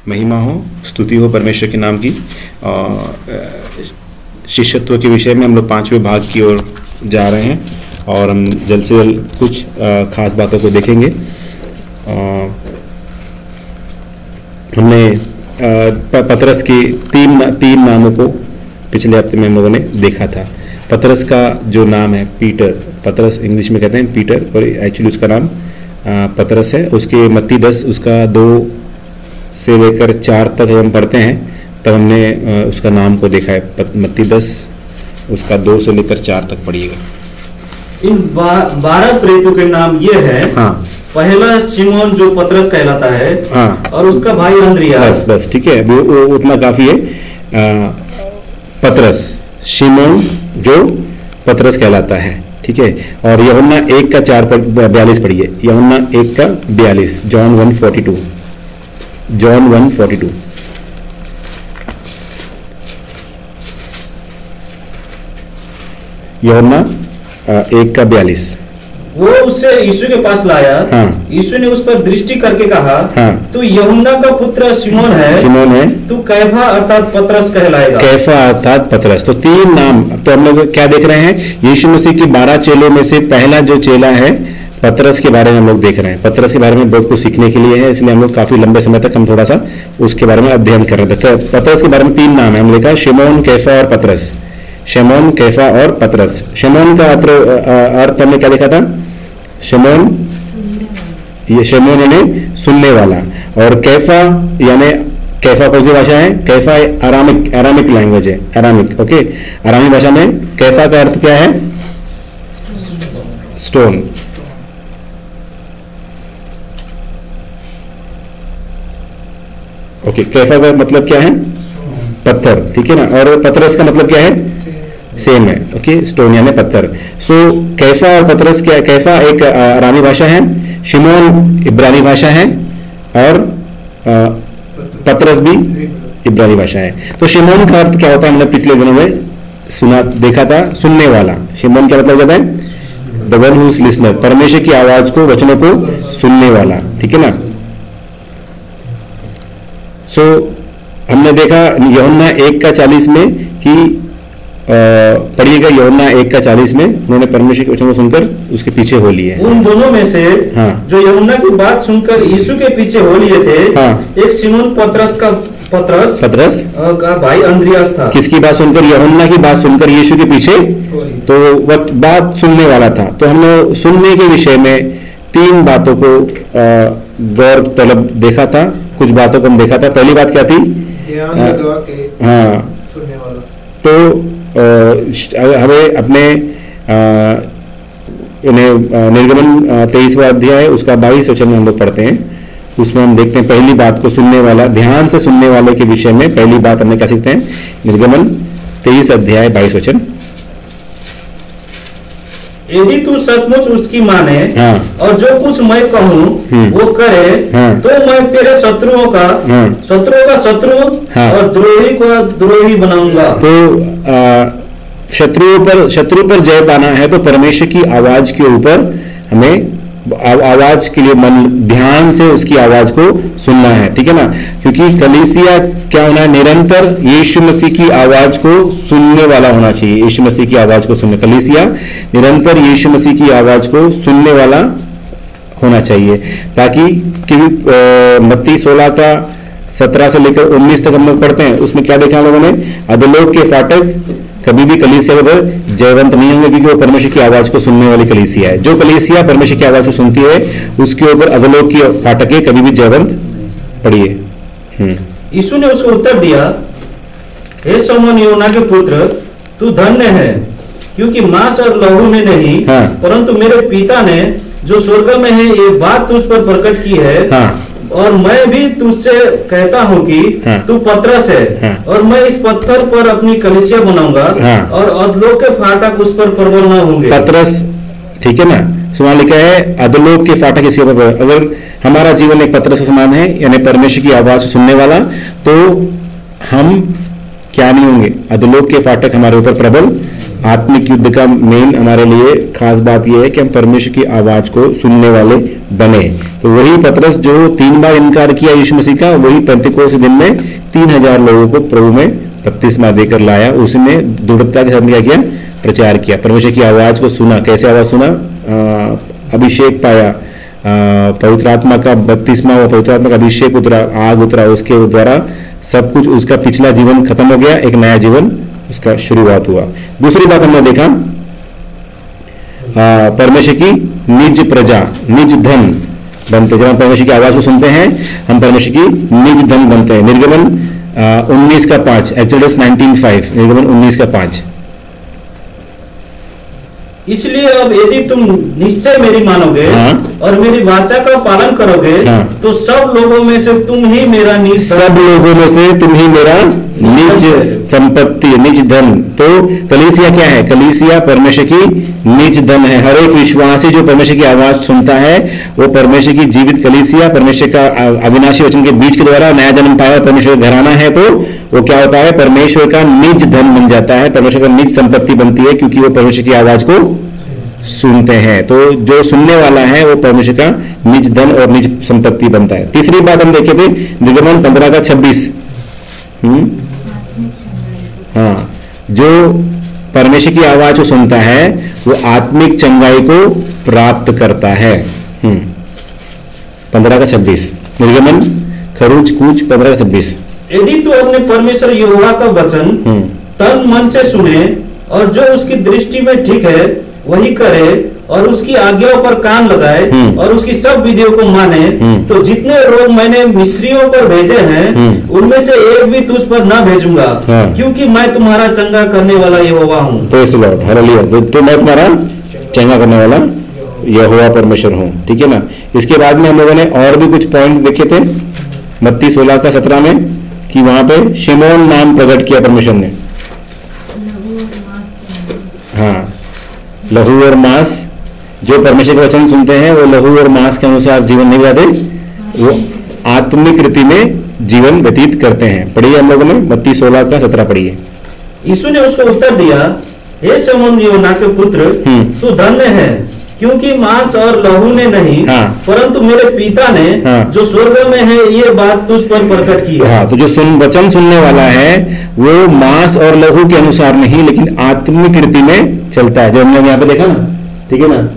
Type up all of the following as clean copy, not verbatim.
महिमा हो, स्तुति हो परमेश्वर के नाम की। शिष्यत्व के विषय में हम लोग 5वें भाग की ओर जा रहे हैं और हम जल्द से जल्द कुछ खास बातों को देखेंगे। हमने पतरस के तीन नामों को पिछले हफ्ते में हम लोगों ने देखा था। पतरस का जो नाम है पीटर, पतरस इंग्लिश में कहते हैं पीटर, और एक्चुअली उसका नाम पतरस है। उसके मत्ती 10 उसका 2 से लेकर 4 तक जब हम पढ़ते हैं तब हमने उसका नाम को देखा है। मत्ती 10 उसका 2 से लेकर 4 तक पढ़िएगा। इन 12 प्रेरितों के नाम ये है। हाँ, पहला शिमोन जो पतरस कहलाता है। हाँ, और उसका भाई अंद्रियास। बस ठीक है, वो उतना काफी है। पतरस, शिमोन जो पतरस कहलाता है, ठीक है। और यूहन्ना 1 का 4-42 पढ़िए। यूहन्ना 1 का 42, जॉन 1:42, जॉन 1:42। यूहन्ना 1 का 42। वो उससे यीशु के पास लाया। हाँ। यीशु ने उस पर दृष्टि करके कहा, हाँ, तू यूहन्ना का पुत्र शिमोन है, तू कैफा अर्थात पतरस कहलाएगा। कैफा अर्थात पतरस। तो 3 नाम। तो हम लोग क्या देख रहे हैं? यीशु मसीह के 12 चेलों में से पहला जो चेला है पतरस के बारे में हम लोग देख रहे हैं। पतरस के बारे में बहुत कुछ सीखने के लिए है, इसलिए हम लोग काफी लंबे समय तक हम थोड़ा सा उसके बारे में अध्ययन कर रहे थे। पतरस के बारे में 3 नाम है, हमने देखा शिमोन, कैफा और पतरस। शिमोन, कैफा और पतरस। शिमोन का अर्थ हमने क्या देखा था? शिमोन, ये शिमोन यानी सुनने वाला, और कैफा यानी, कैफा कौन सी भाषा है? कैफा अरामिक लैंग्वेज है, अरामिक। ओके, अरामी भाषा में कैफा का अर्थ क्या है? स्टोन। ओके, कैफा का मतलब क्या है? पत्थर, ठीक है ना। और पतरस का मतलब क्या है? सेम है। ओके, स्टोन यानी पत्थर। सो कैफा और पतरस क्या? कैफा एक अरामी भाषा है, शिमोन इब्रानी भाषा है, और पतरस भी इब्रानी भाषा है। तो शिमोन का अर्थ क्या होता है? मतलब पिछले दिनों में देखा था, सुनने वाला। शिमोन क्या मतलब होता है? The one who is listener, परमेश्वर की आवाज को, वचनों को सुनने वाला, ठीक है ना। सो हमने देखा यूहन्ना 1 का 40 में कि पढ़िएगा, यूहन्ना 1 का 40 में उन्होंने परमेश्वर के वचन को सुनकर उसके पीछे हो लिए। उन दोनों में से हाँ, जो यूहन्ना की बात सुनकर यीशु के पीछे हो लिए थे, हाँ, एक शिमोन पतरस का भाई अंद्रियास था। किसकी बात सुनकर? यूहन्ना की बात सुनकर यीशु के पीछे तो वक्त बात सुनने वाला था। तो हमने सुनने के विषय में 3 बातों को गौर तलब देखा था, कुछ बातों को हम देखा था। पहली बात क्या थी? हाँ, तो हमें अपने निर्गमन 23वां अध्याय उसका 22 वचन में हम लोग पढ़ते हैं। उसमें हम देखते हैं पहली बात को सुनने वाला, ध्यान से सुनने वाले के विषय में पहली बात हमने क्या सीखते हैं? निर्गमन 23 अध्याय 22 वचन। यदि तू सचमुच उसकी माने, हाँ, और जो कुछ मैं कहूँ वो करे, हाँ, तो मैं तेरे शत्रुओं का शत्रु, हाँ, और द्रोही को द्रोही बनाऊंगा। तो शत्रु पर जय पाना है तो परमेश्वर की आवाज के ऊपर हमें आवाज के लिए मन ध्यान से उसकी आवाज को सुनना है, ठीक है ना। क्योंकि कलीसिया क्या होना है? निरंतर यीशु मसीह की आवाज को सुनने वाला होना चाहिए। यीशु मसीह की आवाज को सुनने, कलीसिया निरंतर यीशु मसीह की आवाज को सुनने वाला होना चाहिए, ताकि मत्ती 16 का 17 से लेकर 19 तक हम लोग पढ़ते हैं। उसमें क्या देखा हम लोगों ने? अधोलोक के फाटक कभी भी कलीसिया के ऊपर जयवंत नहीं होंगे, क्योंकि वो परमेश्वर की आवाज को सुनने वाली कलीसिया है। जो कलीसिया परमेश्वर की आवाज को सुनती है उसके ऊपर अधोलोक की फाटकें कभी भी जयवंत। पढ़िए। यीशु ने उसको उत्तर दिया, हे शमौन यूहन्ना के पुत्र, तू धन्य है, क्योंकि मांस और लहू ने नहीं, हाँ, परंतु मेरे पिता ने जो स्वर्ग में है ये बात तुझ पर प्रकट की है। हाँ, और मैं भी तुझसे कहता हूँ कि हाँ, तू पतरस है, हाँ, और मैं इस पत्थर पर अपनी कलीसिया बनाऊंगा, हाँ, और अधोलोक के फाटक उस पर प्रबल न होंगे। पतरस, ठीक है ना। सुना लिखा है अधोलोक के फाटक इसके ऊपर। अगर हमारा जीवन एक पतरस के समान है, यानी परमेश्वर की आवाज सुनने वाला, तो हम क्या नहीं होंगे? अधोलोक के फाटक हमारे ऊपर प्रबल। आत्मिक युद्ध का मेन हमारे लिए खास बात यह है कि हम परमेश्वर की आवाज को सुनने वाले बने। तो वही पतरस जो 3 बार इनकार किया यीशु मसीह का, वही पेंतिकोस्त के दिन में 3000 लोगों को प्रभु में बपतिस्मा देकर लाया। उसने दृढ़ता के साथ क्या किया? प्रचार किया, परमेश्वर की आवाज को सुना। कैसे आवाज सुना? अभिषेक पाया, पवित्र आत्मा का बपतिस्मा हुआ, पवित्र आत्मा का अभिषेक उतरा, आग उतरा, उसके द्वारा सब कुछ, उसका पिछला जीवन खत्म हो गया, एक नया जीवन उसका शुरुआत हुआ। दूसरी बात हमने देखा, परमेश्वर की निज प्रजा, निज धन बनते। जब हम परमेश्वर की आवाज को सुनते हैं, हम परमेश्वर की निज धन बनते हैं। निर्गमन 19:5, एक्सोडस 19:5, निर्गमन 19:5। इसलिए अब यदि तुम निश्चय मेरी मानोगे और मेरी वाचा का पालन करोगे, तो सब लोगों में से तुम ही मेरा निज, सब लोगों में से तुम ही मेरा निज संपत्ति, निज धन। तो कलीसिया क्या है? कलीसिया परमेश्वर की निज धन है। हर एक विश्वासी जो परमेश्वर की आवाज सुनता है, वो परमेश्वर की जीवित कलीसिया, परमेश्वर का अविनाशी वचन के बीच के द्वारा नया जन्म पाया, परमेश्वर का घराना है, तो वो क्या होता है? परमेश्वर का निज धन बन जाता है, परमेश्वर का निज संपत्ति बनती है, क्योंकि वो परमेश्वर की आवाज को सुनते हैं। तो जो सुनने वाला है वो परमेश्वर का निज धन और निज संपत्ति बनता है। तीसरी बात हम देखे थे, निर्गमन 15:26। हाँ, जो परमेश्वर की आवाज को सुनता है वो आत्मिक चंगाई को प्राप्त करता है। 15:26 निर्गमन खरूज कूच 15:26। यदि तू अपने परमेश्वर यहोवा का वचन तन मन से सुने और जो उसकी दृष्टि में ठीक है वही करे और उसकी आज्ञाओं पर कान लगाए और उसकी सब विधियों को माने, तो जितने रोग मैंने मिस्रियों पर भेजे हैं उनमें से एक भी तुझ पर न भेजूंगा, क्योंकि मैं तुम्हारा चंगा करने वाला यहोवा हूँ। तो मैं तुम्हारा चंगा करने वाला यहोवा परमेश्वर हूँ। ठीक है ना। इसके बाद में हम लोगों ने और भी कुछ पॉइंट देखे थे, मत्ती 16:17 में, कि वहां पे शिमोन नाम प्रकट किया परमेश्वर ने। हाँ, लहू और मांस, जो परमेश्वर के वचन सुनते हैं वो लहू और मांस के अनुसार जीवन नहीं बिताते, वो आत्मिक रीति में जीवन व्यतीत करते हैं। पढ़िए हम लोगों ने मत्ती 16:17 पढ़िए। यीशु ने उसको उत्तर दिया, हे शमौन योना के पुत्र, तू धन्य है, क्योंकि मांस और लहू ने नहीं, परंतु मेरे पिता ने जो स्वर्ग में है ये बात तुझ पर प्रकट की है। तो जो वचन सुनने वाला है वो मांस और लहू के अनुसार नहीं, लेकिन आत्मिक रीति में चलता है। जो हमने यहाँ पे देखा ना, ठीक है ना,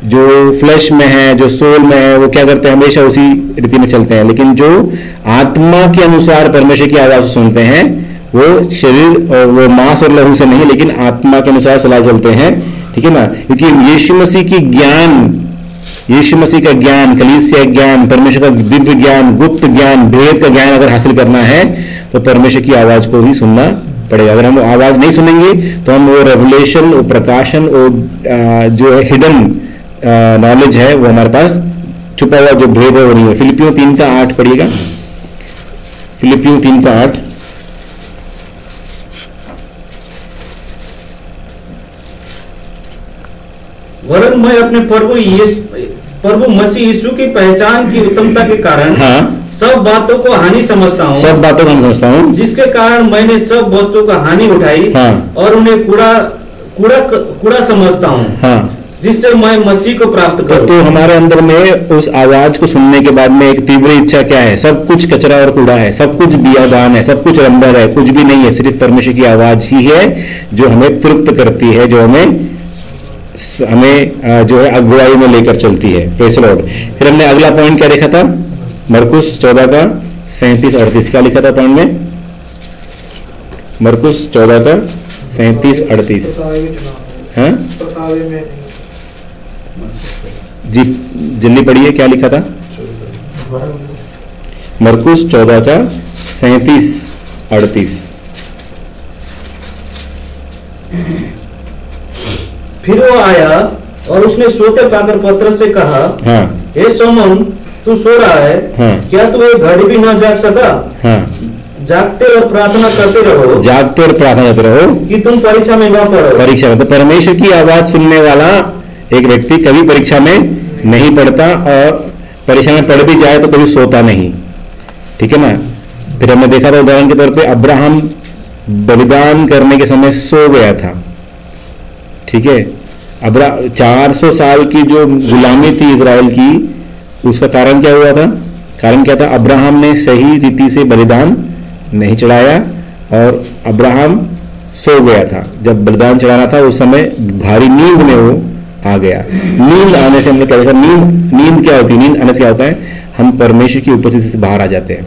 जो फ्लैश में है, जो सोल में है, वो क्या करते हैं? हमेशा उसी रीति में चलते हैं। लेकिन जो आत्मा के अनुसार परमेश्वर की आवाज सुनते हैं, वो शरीर और वो मांस और लहू से नहीं, लेकिन आत्मा के अनुसार चला चलते हैं। ठीक है ना। क्योंकि यीशु मसीह की ज्ञान, यीशु मसीह का ज्ञान, कलीसिया ज्ञान, परमेश्वर का दिव्य ज्ञान, गुप्त ज्ञान, भेद का ज्ञान अगर हासिल करना है तो परमेश्वर की आवाज को ही सुनना पड़ेगा। अगर हम आवाज नहीं सुनेंगे तो हम वो रेवलेशन, वो प्रकाशन, वो जो हिडन नॉलेज है वो हमारे पास छुपा हुआ जो भेद है वो नहीं है। फिलिपियों 3:8 पढ़िएगा। फिलिपियों 3:8। वरन मैं अपने प्रभु मसीह यीशु की पहचान की उत्तमता के कारण सब बातों को हानि समझता हूँ, सब बातों को समझता हूँ, जिसके कारण मैंने सब वस्तुओं का हानि उठाई और उन्हें कूड़ा समझता हूँ, जिससे मैं मसीह को प्राप्त करूं। तो हमारे अंदर में उस आवाज को सुनने के बाद में एक तीव्र इच्छा क्या है? सब कुछ कचरा और कूड़ा है, सब कुछ बियाबान है, सब कुछ रंबर है, कुछ भी नहीं है, सिर्फ परमेश्वर की आवाज ही है जो हमें तृप्त करती है, जो हमें जो है अगुवाई में लेकर चलती है। Praise the Lord. फिर हमने अगला पॉइंट क्या देखा था? मरकुस 14:37-38 क्या लिखा था पॉइंट में? मरकुस 14:37-38। हाँ जी, जल्दी पढ़िए, क्या लिखा था? मरकुस 14:37-38। फिर वो आया और उसने सोते पाकर पतरस से कहा, हे शमौन, तू सो रहा है, क्या तू एक घड़ी भी न जाग सका? जागते और प्रार्थना करते रहो, जागते और प्रार्थना करते रहो कि तुम परीक्षा में न पड़ो। परीक्षा में तो परमेश्वर की आवाज सुनने वाला एक व्यक्ति कभी परीक्षा में नहीं पढ़ता, और परीक्षा में पढ़ भी जाए तो कभी सोता नहीं। ठीक है ना। फिर हमने देखा था उदाहरण के तौर पे अब्राहम बलिदान करने के समय सो गया था। ठीक है। 400 साल की जो गुलामी थी इजराइल की, उसका कारण क्या हुआ था? कारण क्या था? अब्राहम ने सही रीति से बलिदान नहीं चढ़ाया और अब्राहम सो गया था। जब बलिदान चढ़ाना था उस समय भारी नींद में वो आ गया। नींद आने से हमने क्या देखा? नींद क्या होती है? नींद आने से क्या होता है? हम परमेश्वर की उपस्थिति से बाहर आ जाते हैं।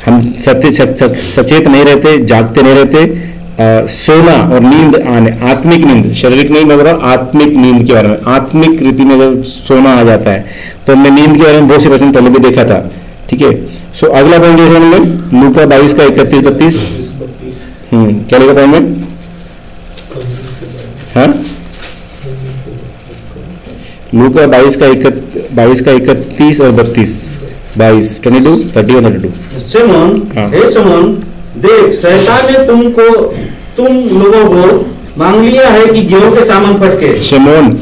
हम सचेत नहीं रहते, जागते नहीं रहते। सोना और नींद आने, आत्मिक नींद, शारीरिक नहीं मैं बता रहा, आत्मिक नींद के बारे में, आत्मिक रीति में जब सोना आ जाता है तो हमने नींद के बारे में बहुत से पर्सन पहले भी देखा था। ठीक है, सो अगला पॉइंट देखा हमने लूका 22 का 31-32। क्या लिखा पॉइंट में? हाँ, लूका 22 का 31 और 32। 22, 22, 30 और 32। सिमोन, हे सिमोन, देख शैतान ने तुम लोगों को मांग लिया है कि गेहूं के सामान फटके। सिमोन,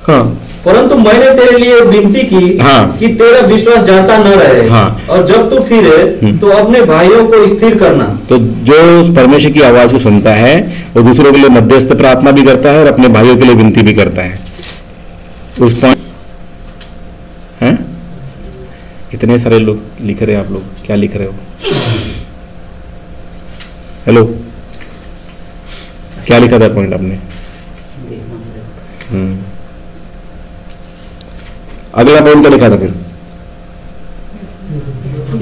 हाँ, परंतु मैंने तेरे लिए विनती की कि तेरा विश्वास जाता न रहे। और जब तू फिरे तो अपने भाइयों को स्थिर करना। तो जो परमेश्वर की आवाज को सुनता है वो दूसरों के लिए मध्यस्थ प्रार्थना भी करता है और अपने भाइयों के लिए विनती भी करता है। उस पॉइंट है, इतने सारे लोग लिख रहे हैं, आप लोग क्या लिख रहे हो? हेलो, क्या लिखा था पॉइंट आपने? अगला पॉइंट क्या लिखा था फिर?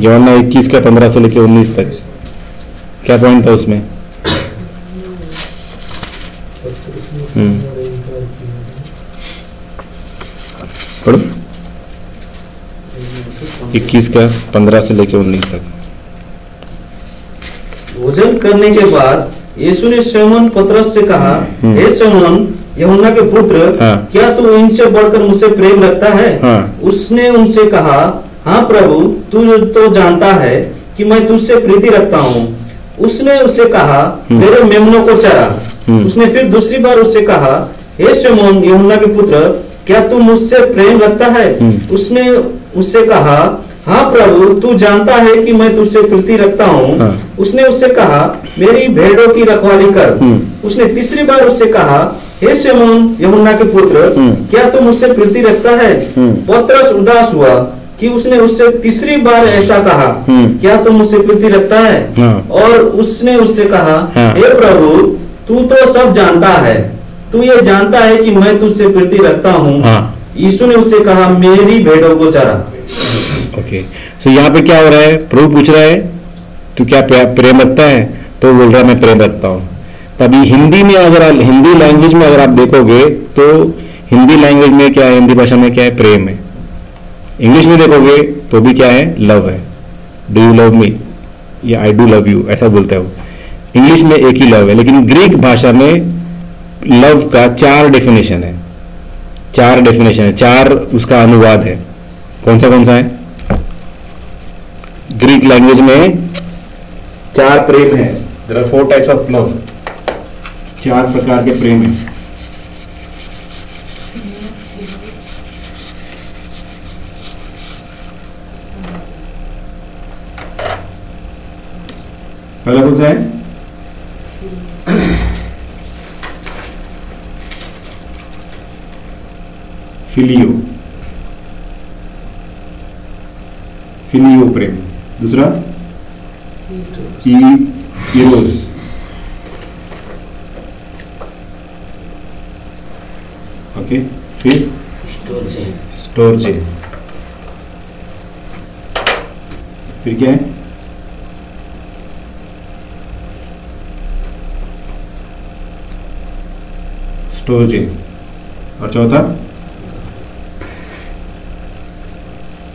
यूहन्ना 21 का 15 से लेकर 19 तक क्या पॉइंट था उसमें? 21 का 15 से लेकर 19 तक। भोजन करने के बाद यीशु ने शमौन पतरस से कहा, हे शमौन यूहन्ना के पुत्र, क्या तू इनसे बढ़कर मुझसे प्रेम रखता है? उसने उनसे कहा, हाँ प्रभु, तू तो जानता है कि मैं तुझसे प्रीति रखता हूँ। उसने उससे कहा, मेरे मेमनों को चरा। उसने फिर दूसरी बार उससे कहा, हे शमौन यूहन्ना के पुत्र, क्या तू मुझसे प्रेम रखता है? उसने उससे कहा, हाँ प्रभु, तू जानता है कि मैं तुझसे प्रीति रखता हूँ। उसने उससे कहा, मेरी भेड़ों की रखवाली कर। उसने तीसरी बार उससे कहा, हे शमौन यूहन्ना के पुत्र, क्या तू मुझसे प्रीति रखता है? पतरस उदास हुआ कि उसने उससे तीसरी बार ऐसा कहा, क्या तू मुझसे प्रीति रखता है? और उसने उससे कहा, हे प्रभु, तू तो सब जानता है, तू ये जानता है कि मैं तुझसे प्रीति रखता हूँ। यीशु ने उससे कहा, मेरी भेड़ों को चरा। ओके, सो यहाँ पे क्या हो रहा है? प्रभु पूछ रहा है तू क्या प्रेम रखता है? तो बोल रहा है मैं प्रेम रखता हूँ। तभी हिंदी में अगर हिंदी लैंग्वेज में अगर आप देखोगे तो हिंदी लैंग्वेज में क्या है? हिंदी भाषा में क्या है? प्रेम है। इंग्लिश में देखोगे तो भी क्या है? लव है। डू यू लव मी या आई डू लव यू, ऐसा बोलता है वो। इंग्लिश में एक ही लव है, लेकिन ग्रीक भाषा में लव का 4 डेफिनेशन है। 4 डेफिनेशन है, 4 उसका अनुवाद है। कौन सा है? ग्रीक लैंग्वेज में 4 प्रेम है। There are 4 types of love. 4 प्रकार के प्रेम है। पहला कौन सा है? फिलियो प्रेम। दूसरा इरोस। ओके, फिर स्टोरजे। फिर क्या है? स्टोरजे। और चौथा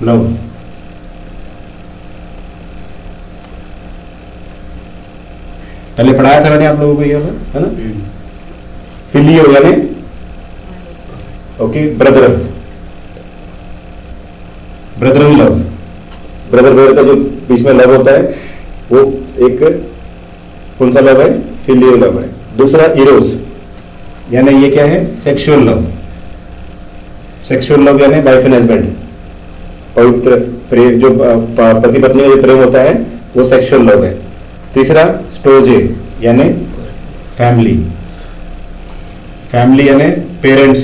लव। पहले पढ़ाया था मैंने आप लोगों को ये, है ना? फिलियो यानी ओके ब्रदर लव। ब्रदर का जो बीच में लव होता है वो एक कौन सा लव है? फिलियो लव है। दूसरा इरोस यानी ये क्या है? Sexual love. सेक्सुअल लव यानी वाइफ एंड हस्बैंड, पवित्र प्रेम, जो पति पत्नी का जो प्रेम होता है वो सेक्सुअल लव है। तीसरा स्टोजे यानी फैमिली यानी पेरेंट्स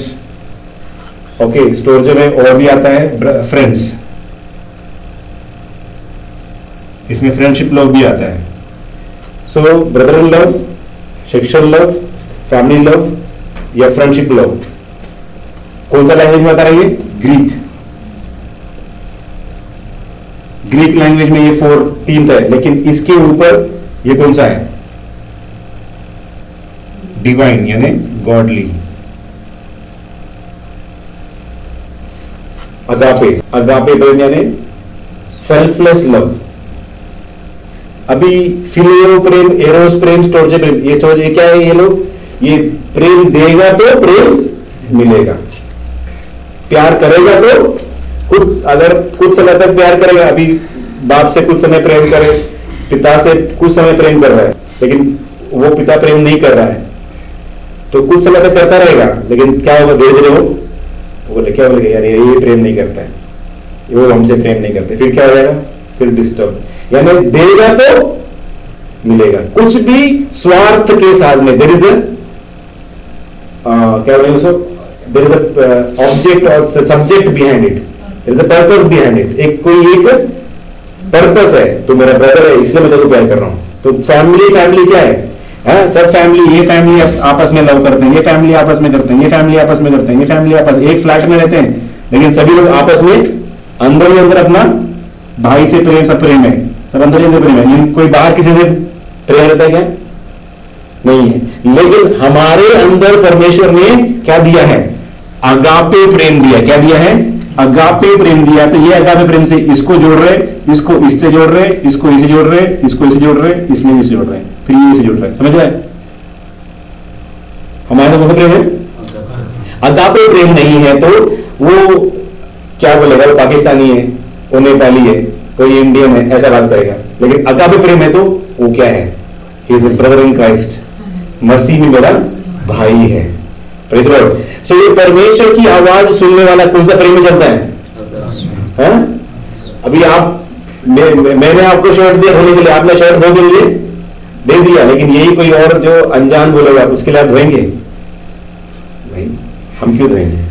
ओके, स्टोरजे में और भी आता है फ्रेंड्स, इसमें फ्रेंडशिप लव भी आता है। सो brother in love, sexual love, family love या फ्रेंडशिप लव, कौन सा लैंग्वेज में आता है? ये ग्रीक, ग्रीक लैंग्वेज में ये 3 है, लेकिन इसके ऊपर ये कौन सा है? डिवाइन यानी गॉडली। अगापे, अगापे प्रेम यानी सेल्फलेस लव। अभी फिलियो प्रेम, एरोस प्रेम, स्टोरजे प्रेम, ये क्या है? ये लोग ये प्रेम देगा तो प्रेम मिलेगा, प्यार करेगा तो अगर कुछ समय तक प्यार करेगा, अभी बाप से कुछ समय प्रेम करे, पिता से कुछ समय प्रेम कर रहा है, लेकिन वो पिता प्रेम नहीं कर रहा है, तो कुछ समय तक करता रहेगा, लेकिन क्या होगा? धीरे धीरे वो बोले, क्या बोलेगा? यार ये प्रेम नहीं करता है, वो हमसे प्रेम नहीं करते, फिर क्या हो जाएगा? फिर डिस्टर्ब। यानी देगा तो मिलेगा, कुछ भी स्वार्थ के साथ में। देयर इज क्या बोलेंगे उसको? देयर इज अ ऑब्जेक्ट और subject behind it, there is a purpose behind it. एक कोई एक पर्पस है, तो मेरा ब्रदर है इसलिए मैं तेरे को प्यार कर रहा हूं। तो फैमिली क्या है? सब फैमिली, ये फैमिली आपस में लव करते हैं, ये फैमिली आपस में करते हैं, ये फैमिली आपस में करते हैं, ये फैमिली आपस, एक फ्लैट में रहते हैं, लेकिन सभी लोग आपस में अंदर ही अंदर अपना भाई से प्रेम, सब प्रेम है, सब अंदर ही अंदर प्रेम है। कोई बाहर किसी से प्रेम रहता है क्या? नहीं है। लेकिन हमारे अंदर परमेश्वर ने क्या दिया है? अगापे प्रेम दिया। क्या दिया है? अगापे प्रेम दिया। तो ये अगापे प्रेम से इसको जोड़ रहे, इसको इससे जोड़ रहे, इसको इसे जोड़ रहे, इसको इसे जोड़ रहे, इसमें इसे जोड़ रहे, फिर ये इसे जोड़ रहे। समझ रहे? हमारा कौन सा प्रेम है? अगापे प्रेम नहीं है तो वो क्या बोलेगा? वो पाकिस्तानी है, वो नेपाली है, कोई इंडियन है, ऐसा बात करेगा। लेकिन अगापे प्रेम है तो वो क्या है? He is a brother in Christ, मसीह में मेरा भाई है। Praise the Lord. सो ये परमेश्वर की आवाज सुनने वाला कौन सा प्रेम में चलता है? अभी आप मैंने आपको शर्ट दिया धोने के लिए, आपने शर्ट धो के लिए दे दिया, लेकिन यही कोई और जो अनजान बोलेगा उसके लिए आप धोएंगे? नहीं, हम क्यों धोएंगे?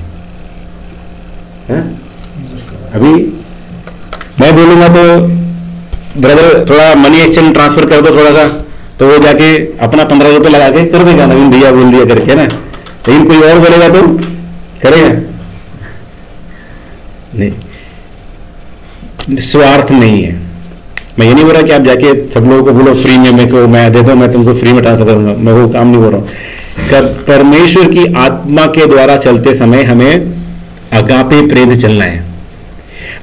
अभी मैं बोलूंगा तो ब्रदर थोड़ा मनी एक्सचेंज ट्रांसफर कर दो थोड़ा सा, तो वो जाके अपना 15 रुपए लगा के कर देगा, नवीन भैया बोल दिया करके ना। लेकिन कोई और बोलेगा तो करेगा नहीं, स्वार्थ नहीं है। मैं ये नहीं बोल रहा कि आप जाके सब लोगों को बोलो फ्री में मेरे को मैं दे दो, मैं तुमको फ्री में ट्रांसफर करूंगा, मैं वो काम नहीं बोल रहा हूं। परमेश्वर की आत्मा के द्वारा चलते समय हमें अगापे प्रेम से चलना है।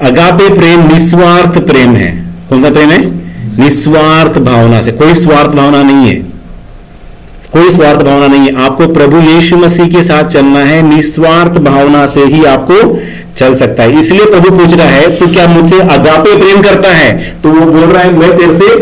अगापे प्रेम निस्वार्थ प्रेम है। कौन सा प्रेम है? निस्वार्थ भावना से, कोई स्वार्थ भावना नहीं है, कोई स्वार्थ भावना नहीं है। आपको प्रभु यीशु मसीह के साथ चलना है, निस्वार्थ भावना से ही आपको चल सकता है। इसलिए प्रभु पूछ रहा है तू क्या मुझसे अगापे प्रेम करता है? तो वो बोल रहा है मैं तेरे से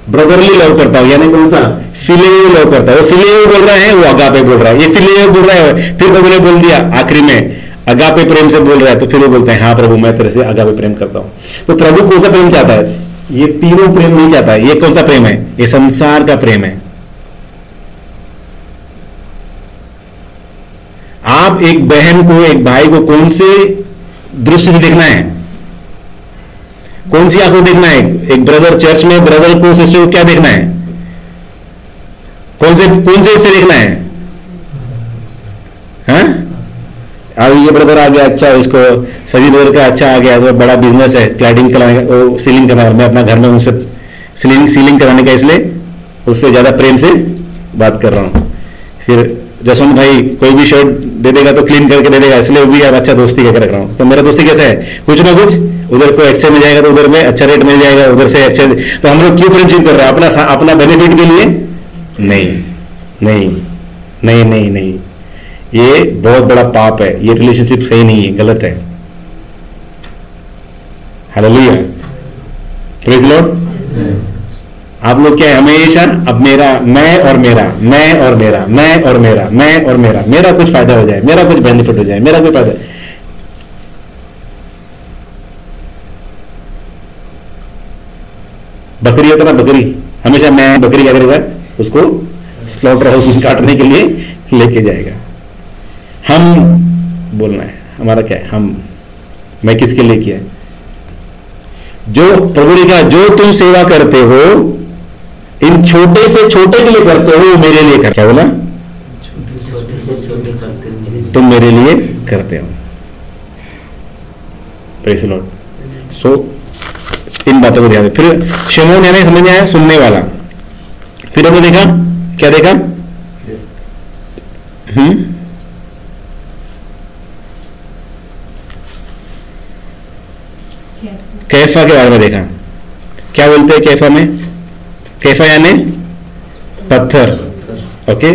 ब्रदरली लव करता हूं, यानी कौन सा? फिलियो लव करता है। वो फिलियो बोल रहा है, वो अगापे बोल रहा है। ये फिलियो बोल रहा है, फिर प्रभु ने बोल दिया आखिरी में अगापे प्रेम से बोल रहा है, तो फिर वो बोलते हैं हाँ प्रभु मैं तेरे से अगापे प्रेम करता हूं। तो प्रभु कौन सा प्रेम चाहता है? ये तीनों प्रेम नहीं चाहता है। ये कौन सा प्रेम है? ये संसार का प्रेम है। आप एक बहन को, एक भाई को कौन से दृष्टि से देखना है? कौन सी आंखों देखना है? एक ब्रदर चर्च में ब्रदर को, सिस्टर को क्या देखना है? कौन से इससे देखना है? हाँ? अब ये ब्रदर आ गया, अच्छा इसको सभी ब्रदर का अच्छा आ गया, तो बड़ा बिजनेस है क्लैडिंग कराने का, सीलिंग कराने, मैं अपना घर में उनसे सीलिंग कराने का, इसलिए उससे ज्यादा प्रेम से बात कर रहा हूं। फिर जसवंत भाई कोई भी शर्ट दे देगा तो क्लीन करके दे देगा, इसलिए वो भी यार अच्छा दोस्ती करके रख रहा हूं। तो मेरा दोस्ती कैसा है? कुछ ना कुछ उधर को एक्सेस मिल जाएगा तो उधर में अच्छा रेट मिल जाएगा, उधर से अच्छे। तो हम लोग क्यों फ्रेंडशिप कर रहे हैं? अपना बेनिफिट के लिए? नहीं नहीं नहीं नहीं नहीं, ये बहुत बड़ा पाप है। ये रिलेशनशिप सही नहीं है, गलत है। Hallelujah, praise the Lord. आप लोग क्या है? हमेशा अब मेरा, मैं और मेरा, मैं और मेरा, मैं और मेरा, मैं और मेरा, मेरा कुछ फायदा हो जाए, मेरा कुछ बेनिफिट हो जाए, मेरा कुछ फायदा। बकरी होता ना, बकरी हमेशा मैं, बकरी क्या करेगा? उसको स्लॉटर हाउस में काटने के लिए लेके जाएगा। हम बोलना है हमारा क्या है, मैं किसके लिए किया है? जो प्रभु ने कहा जो तुम सेवा करते हो इन छोटे से छोटे के लिए करते हो, वो मेरे लिए कर, क्या बोला? छोटे से छोटे करते हो, तुम मेरे लिए करते हो। Praise the Lord. सो इन बातों को ध्यान दें। फिर शमौन यानी समझ में आया, सुनने वाला। फिर हमने देखा, क्या देखा? कैफा के बारे में देखा। क्या बोलते हैं कैफा में? कैफा यानी पत्थर, ओके।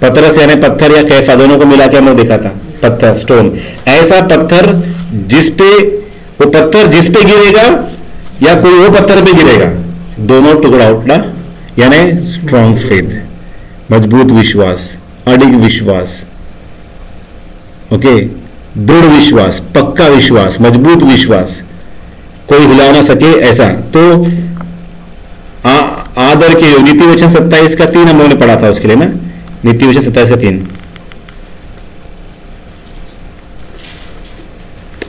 पतरस यानी पत्थर या कैफा दोनों को मिला के हमने देखा था, पत्थर, स्टोन। ऐसा पत्थर जिसपे, वो पत्थर जिसपे गिरेगा या कोई वो पत्थर पे गिरेगा, दोनों टुकड़ा उठना, यानी स्ट्रॉन्ग फेथ, मजबूत विश्वास, अडिग विश्वास, ओके, दृढ़ विश्वास, पक्का विश्वास, मजबूत विश्वास, कोई हिला ना सके ऐसा। तो आदर के योग, नीति वचन 27 का 3 हम लोगों ने पढ़ा था उसके लिए ना, नीति वचन 27 का 3,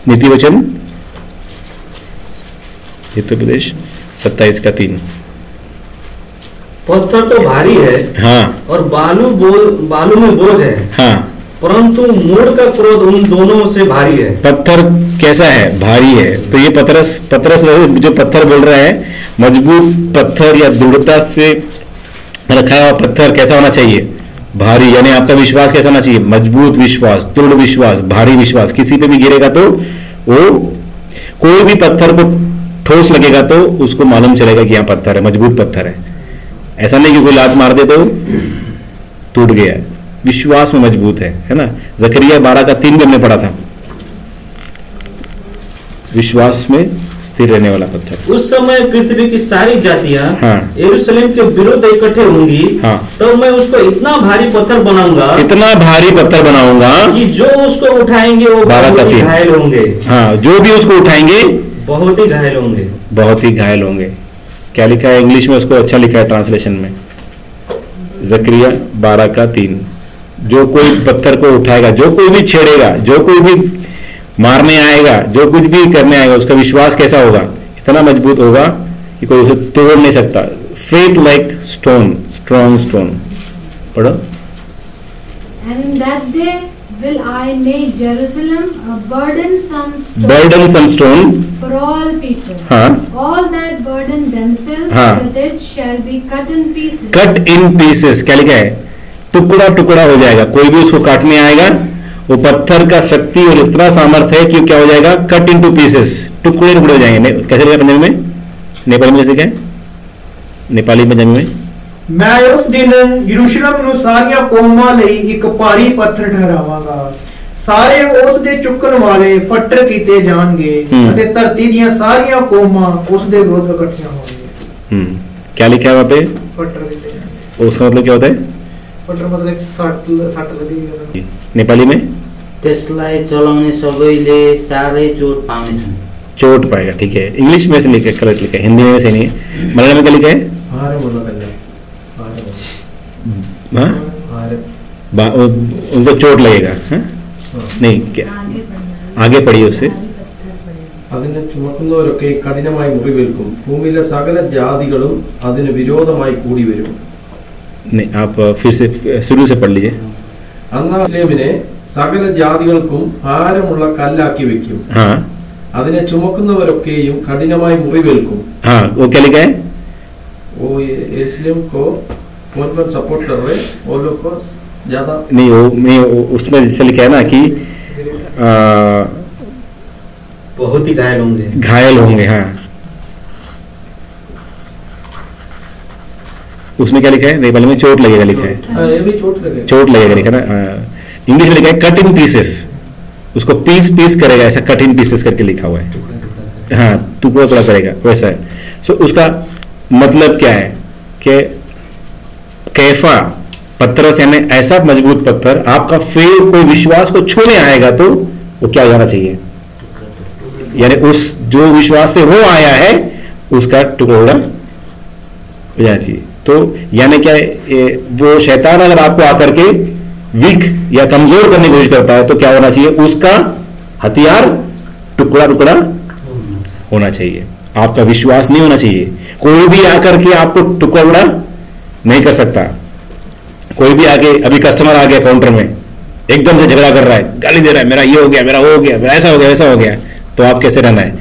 नीति वचन हितोपदेश 27 का 3। पत्थर तो भारी है, हाँ, और बालू में बोझ है, हाँ, परंतु मूढ़ का क्रोध उन दोनों से भारी है। पत्थर कैसा है? भारी है। तो ये पतरस जो पत्थर बोल रहा है, मजबूत पत्थर या दृढ़ता से रखा हुआ पत्थर कैसा होना चाहिए? भारी। यानी आपका विश्वास कैसा होना चाहिए? मजबूत विश्वास, दृढ़ विश्वास, भारी विश्वास। किसी पे भी गिरेगा तो वो, कोई भी पत्थर को ठोस लगेगा तो उसको मालूम चलेगा कि यहाँ पत्थर है, मजबूत पत्थर है। ऐसा नहीं कि कोई लात मार दे तो टूट गया। विश्वास में मजबूत है ना। जकरिया 12 का 3 भी हमने पढ़ा था, विश्वास में स्थिर रहने वाला पत्थर। उस समय पृथ्वी की सारी जातियां हाँ, यरूशलेम के विरुद्ध इकट्ठे होंगी। हाँ, तो मैं उसको इतना भारी पत्थर बनाऊंगा, इतना भारी पत्थर बनाऊंगा कि जो उसको उठाएंगे वो बहुत ही घायल होंगे। हाँ, जो भी उसको उठाएंगे बहुत ही घायल होंगे, बहुत ही घायल होंगे। क्या लिखा है इंग्लिश में? उसको अच्छा लिखा है ट्रांसलेशन में, जकरिया 12 का 3। जो कोई पत्थर को उठाएगा, जो कोई भी छेड़ेगा, जो कोई भी मारने आएगा, जो कुछ भी करने आएगा, उसका विश्वास कैसा होगा? इतना मजबूत होगा कि कोई उसे तोड़ नहीं सकता। Faith like stone, strong stone. पढ़ो। And in that day will I make Jerusalem a burdensome stone for all people. हाँ, All that burden themselves हाँ, with it shall be cut in pieces. cut in pieces। क्या लिखा है? टुकड़ा टुकड़ा हो जाएगा। कोई भी उसको काटने आएगा, वो पत्थर का शक्ति और इतना सामर्थ्य है कि क्या हो जाएगा? कट इनटू पीसेस, टुकड़े टुकड़े हो जाएंगे। कैसे लिखा पंजाबी में? नेपाली में कैसे क्या है? नेपाली पंजाबी में मैं उस दिन यरूशलेम ਨੂੰ ਸਾਰੀਆਂ ਕੌਮਾਂ ਲਈ ਇੱਕ ਭਾਰੀ ਪੱਥਰ ਠਹਿਰਾਵਾਂਗਾ, ਸਾਰੇ ਉਸ ਦੇ ਚੁੱਕਣ ਵਾਲੇ ਫੱਟਰ ਕੀਤੇ ਜਾਣਗੇ ਅਤੇ ਧਰਤੀ ਦੀਆਂ ਸਾਰੀਆਂ ਕੌਮਾਂ ਉਸ ਦੇ ਵਿਰੁੱਧ ਇਕੱਠੀਆਂ ਹੋਣਗੀਆਂ। क्या लिखा है वहां पे? फट्टर कीते जाएंगे। उसका मतलब क्या होता है? फट्टर मतलब सट लगी। नेपाली में त्यसलाई चलाउने सबैले साह्रै चोट पाउनेछन्। चोट पाएगा, ठीक है। इंग्लिश में से लिखा है, करेक्ट लिखा है। हिंदी में से नहीं है। मलयालम में क्या लिखा है? उनको चोट लगेगा। नहीं, क्या आगे पढ़िए उससे। അതിനെ ചുമക്കുന്നവരൊക്കെ കഠിനമായി മുറിവേൽക്കും, ഭൂമിയിലെ സകല ജാതികളും അതിന് വിരോധമായി കൂടി വരും। नहीं, आप फिर से शुरू से पढ़ लीजिए। അന്നാ സകല ജാതികൾക്കും ഭാരമുള്ള കല്ലാക്കി വെക്കും, അതിനെ ചുമക്കുന്നവരൊക്കെയും കഠിനമായി മുറിവേൽക്കും। हाँ, वो क्या लिखा है? वो यरूशलेम को कौन सपोर्ट कर रहे हैं? वो लोग को ज्यादा नहीं, वो उसमें जैसे लिखा है ना कि बहुत ही घायल होंगे, घायल होंगे। हाँ, उसमें क्या लिखा है? नेपाली में चोट लगेगा लिखा है। ये भी चोट लगेगा लिखा ना। इंग्लिश में लिखा है कट इन पीसेस, उसको पीस पीस करेगा, ऐसा कट इन पीसेस करके लिखा हुआ है। हाँ, टुकड़ा टुकड़ा करेगा, वैसा है। सो उसका मतलब क्या है कि कैफा पत्थर यानी ऐसा मजबूत पत्थर, आपका फिर कोई विश्वास को छूने आएगा तो वो क्या हो जाना चाहिए? यानी उस जो विश्वास से वो आया है उसका टुकड़ा हो जाना चाहिए। तो यानी क्या है? वो शैतान अगर आपको आकर के वीक या कमजोर करने की कोशिश करता है तो क्या होना चाहिए? उसका हथियार टुकड़ा टुकड़ा होना चाहिए, आपका विश्वास नहीं होना चाहिए। कोई भी आकर के आपको टुकड़ा टुकड़ा नहीं कर सकता। कोई भी आके, अभी कस्टमर आ गया काउंटर में, एकदम से झगड़ा कर रहा है, गाली दे रहा है, मेरा ये हो गया, मेरा वो हो गया, मेरा ऐसा हो गया, वैसा हो गया, तो आप कैसे रहना है?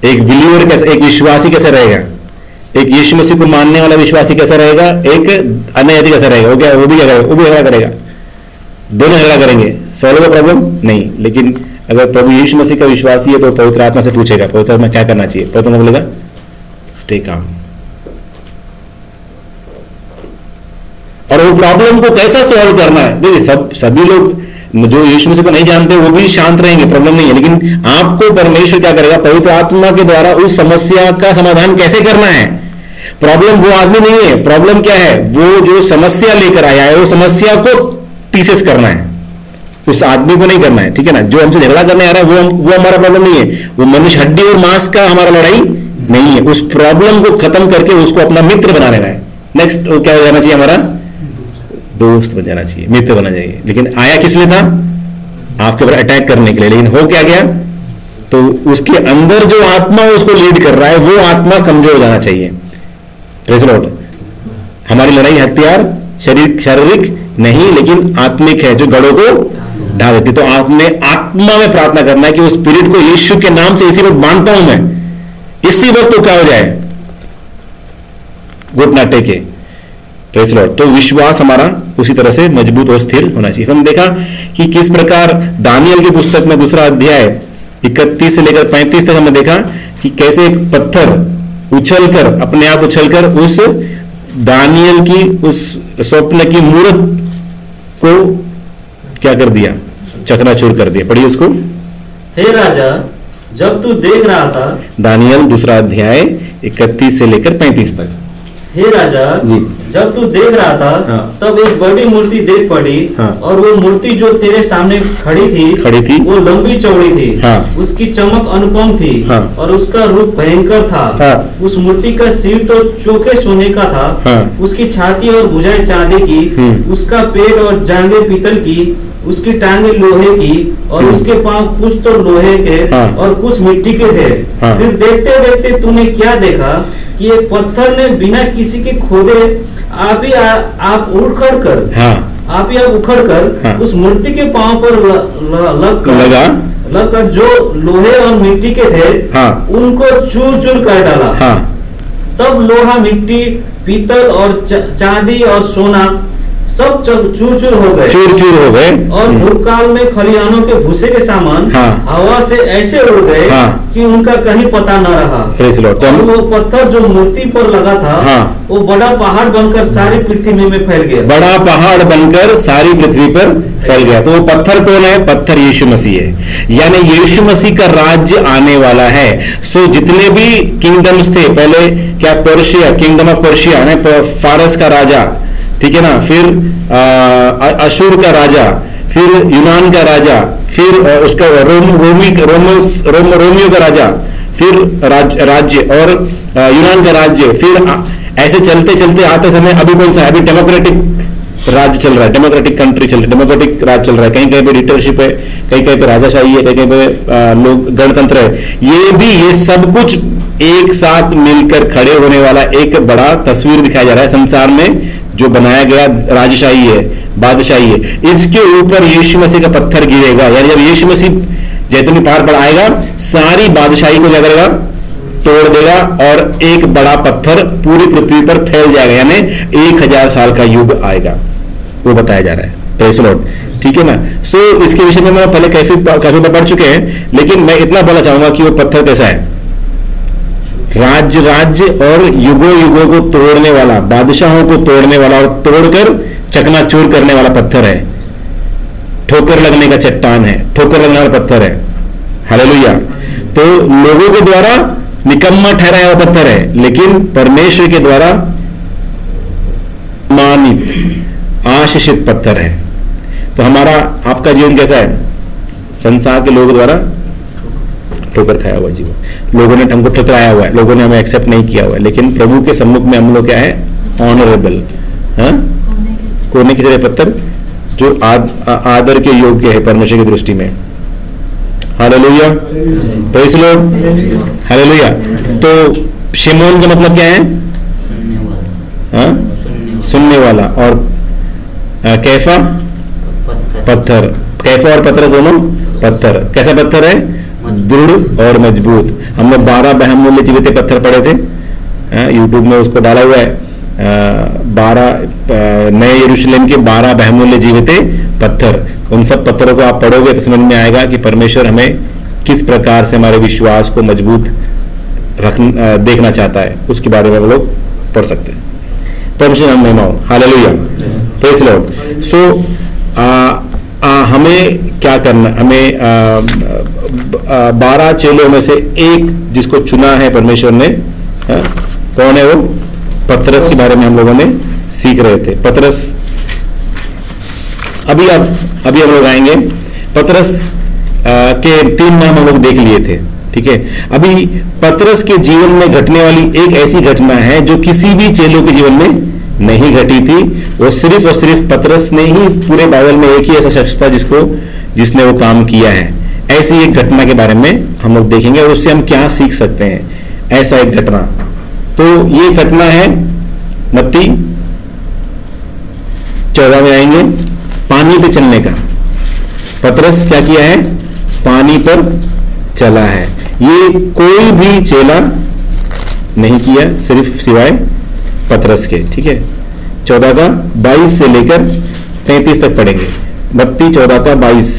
एक बिलीवर कैसे, एक विश्वासी कैसे रहेगा? एक यीशु मसीह को मानने वाला विश्वासी कैसा रहेगा? एक अनयाती कैसा रहेगा? वो क्या, वो भी झगड़ा करेगा, दोनों झगड़ा करेंगे। सॉल्व होगा प्रॉब्लम? नहीं। लेकिन अगर प्रभु यीशु मसीह का विश्वासी है तो पवित्र आत्मा से पूछेगा, पवित्र आत्मा क्या करना चाहिए? पवित्र आत्मा बोलेगा स्टे काम। और वो प्रॉब्लम को कैसा सॉल्व करना है? देखिए सभी लोग जो यीशु मसीह को नहीं जानते वो भी शांत रहेंगे, प्रॉब्लम नहीं है। लेकिन आपको परमेश्वर क्या करेगा? पवित्र आत्मा के द्वारा उस समस्या का समाधान कैसे करना है। प्रॉब्लम वो आदमी नहीं है, प्रॉब्लम क्या है? वो जो समस्या लेकर आया है, वो समस्या को पीसेस करना है, उस आदमी को नहीं करना है। ठीक है ना? जो हमसे झगड़ा करने आ रहा है वो हमारा प्रॉब्लम नहीं है, वो मनुष्य हड्डी और मांस का हमारा लड़ाई नहीं है। उस प्रॉब्लम को खत्म करके उसको अपना मित्र बना लेना है। नेक्स्ट वो क्या हो जाना चाहिए? हमारा दोस्त बन जाना चाहिए, मित्र बना चाहिए। लेकिन आया किस लिए था? आपके ऊपर अटैक करने के लिए। लेकिन हो क्या गया? तो उसके अंदर जो आत्मा उसको लीड कर रहा है वो आत्मा कमजोर हो जाना चाहिए। Praise the Lord. हमारी लड़ाई हथियार शारीरिक नहीं लेकिन आत्मिक है, जो गढ़ों को ढा देती। तो आपने आत्मा में प्रार्थना करना है कि उस स्पिरिट को यीशु के नाम से इसी वक्त बांधता हूं मैं, इसी वक्त तो क्या हो जाए, घुटना टेके। Praise the Lord. तो विश्वास हमारा उसी तरह से मजबूत और स्थिर होना चाहिए। हमने देखा कि किस प्रकार दानियल की पुस्तक में 2 अध्याय 31 से लेकर 35 तक हमने देखा कि कैसे एक पत्थर उछलकर, अपने आप उछलकर उस दानियल की उस स्वप्न की मूर्त को क्या कर दिया? चकनाचूर कर दिया। पढ़िए उसको। हे राजा, जब तू देख रहा था, दानियल 2 अध्याय 31 से लेकर 35 तक। हे राजा जी, जब तू देख रहा था, हाँ। तब एक बड़ी मूर्ति देख पड़ी, हाँ। और वो मूर्ति जो तेरे सामने खड़ी थी वो लंबी चौड़ी थी, हाँ। उसकी चमक अनुपम थी, हाँ। और उसका रूप भयंकर था, हाँ। उस मूर्ति का सिर तो चोखे सोने का था, हाँ। उसकी छाती और भुजाएं चांदी की, उसका पेट और जांघें पीतल की, उसकी टांगे लोहे की, और उसके पांव कुछ तो लोहे के, हाँ। और कुछ मिट्टी के थे। हाँ। फिर देखते देखते तूने क्या देखा कि एक पत्थर ने बिना किसी के खोदे आप उखड़ कर हाँ। उस मूर्ति के पांव पर लगकर जो लोहे और मिट्टी के थे, हाँ। उनको चूर चूर कर डाला। हाँ। तब लोहा, मिट्टी, पीतल और चांदी और सोना सब चूर चूर हो गए, और धूपकाल में खलिहानों के भूसे के सामान, हाँ। हवा से ऐसे उड़ गए, हाँ। कि उनका कहीं पता न रहा। और वो पत्थर जो मूर्ति पर लगा था, हाँ। वो बड़ा पहाड़ बनकर सारी पृथ्वी में फैल गया। बड़ा पहाड़ बनकर सारी पृथ्वी पर फैल गया। तो वो पत्थर कौन है? पत्थर यीशु मसीह है। यानी यीशु मसीह का राज्य आने वाला है। सो जितने भी किंगडम्स थे पहले, क्या पर्शिया, किंगडम ऑफ पर्शिया, फारस का राजा, ठीक है ना, फिर अशूर का राजा, फिर यूनान का राजा, फिर उसका रोमियो का राजा, फिर राज्य और यूनान का राज्य, फिर ऐसे चलते चलते आते समय अभी कौन सा है? अभी डेमोक्रेटिक राज्य चल रहा है, डेमोक्रेटिक कंट्री चल रही है, डेमोक्रेटिक राज चल रहा है। कहीं कहीं पे डिक्टेटरशिप है, कहीं कहीं पे राजाशाही है, कहीं कहीं पे लोग गणतंत्र है। ये सब कुछ एक साथ मिलकर खड़े होने वाला एक बड़ा तस्वीर दिखाया जा रहा है संसार में, जो बनाया गया राजशाही है, बादशाही है। इसके ऊपर यीशु मसीह का पत्थर गिरेगा। यानी जब यीशु मसीह जैतूनी पहाड़ पर आएगा, सारी बादशाही को क्या करेगा? तोड़ देगा, और एक बड़ा पत्थर पूरी पृथ्वी पर फैल जाएगा। यानी 1000 साल का युग आएगा, वो बताया जा रहा है। Praise the Lord. ठीक है ना? सो इसके विषय में मैं पहले काफी पढ़ चुके हैं, लेकिन मैं इतना बोलना चाहूंगा कि वो पत्थर कैसा है? राज्य और युगों को तोड़ने वाला, बादशाहों को तोड़ने वाला और तोड़कर चकनाचूर करने वाला पत्थर है। ठोकर लगने का चट्टान है, ठोकर लगने वाला पत्थर है। हालेलुया। तो लोगों के द्वारा निकम्मा ठहराया हुआ पत्थर है, लेकिन परमेश्वर के द्वारा मानित, आशीषित पत्थर है। तो हमारा, आपका जीवन कैसा है? संसार के लोगों द्वारा ठोकर खाया हुआ जीवन, लोगों ने हमको ठुकराया हुआ है, लोगों ने हमें एक्सेप्ट नहीं किया हुआ है। लेकिन प्रभु के सम्मुख में हम लोग क्या है? ऑनरेबल, कोने की तरह पत्थर, जो आदर के योग्य है परमेश्वर की दृष्टि में। Hallelujah, praise the Lord, hallelujah. तो शिमोन का मतलब क्या है? सुनने वाला। और कैफा? पत्थर। कैफा और पत्थर दोनों पत्थर। कैसा पत्थर है? दृढ़ और मजबूत। हम लोग 12 बहुमूल्य जीवित पत्थर पढ़े थे, यूट्यूब में उसको डाला हुआ है। 12 नए यरूशलेम के 12 बहुमूल्य जीवित पत्थर। उन सब पत्थरों को आप पढ़ोगे तो समझ में आएगा कि परमेश्वर हमें किस प्रकार से हमारे विश्वास को मजबूत देखना चाहता है, उसके बारे में हम लोग पढ़ सकते हैं। परमेश्वर हम महिमा हो, हालेलुया, प्रेज़ द लॉर्ड। सो हमें क्या करना? हमें 12 चेलों में से एक जिसको चुना है परमेश्वर ने, कौन है वो? पतरस के बारे में हम लोगों ने सीख रहे थे। पतरस, अभी हम लोग आएंगे। पतरस के 3 नाम हम लोग देख लिए थे, ठीक है। अभी पतरस के जीवन में घटने वाली एक ऐसी घटना है जो किसी भी चेलों के जीवन में नहीं घटी थी। वो सिर्फ और सिर्फ पतरस ने ही, पूरे बाइबल में एक ही ऐसा शख्स था जिसने वो काम किया है। ऐसी एक घटना के बारे में हम लोग देखेंगे और उससे हम क्या सीख सकते हैं। ऐसा एक घटना, तो ये घटना है मत्ती 14 में आएंगे, पानी पे चलने का। पतरस क्या किया है? पानी पर चला है। ये कोई भी चेला नहीं किया, सिर्फ सिवाय पतरस के, ठीक है। 14 का 22 से लेकर 33 तक पढ़ेंगे। मत्ती 14 का 22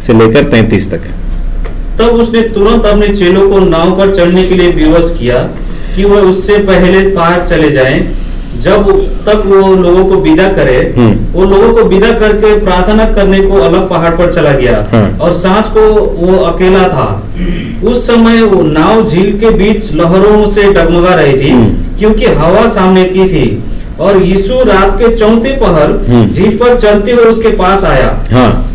से लेकर 33 तक। तब उसने तुरंत अपने चेलों को नाव पर चढ़ने के लिए विवश किया कि वह उससे पहले पार चले जाएं। जब तक वो लोगों को विदा करे, वो लोगों को विदा करके प्रार्थना करने को अलग पहाड़ पर चला गया। और सांझ को वो अकेला था। उस समय वो नाव झील के बीच लहरों से डगमगा रही थी, क्योंकि हवा सामने की थी। और यीशु रात के 4थे पहर झील पर चलते हुए उसके पास आया।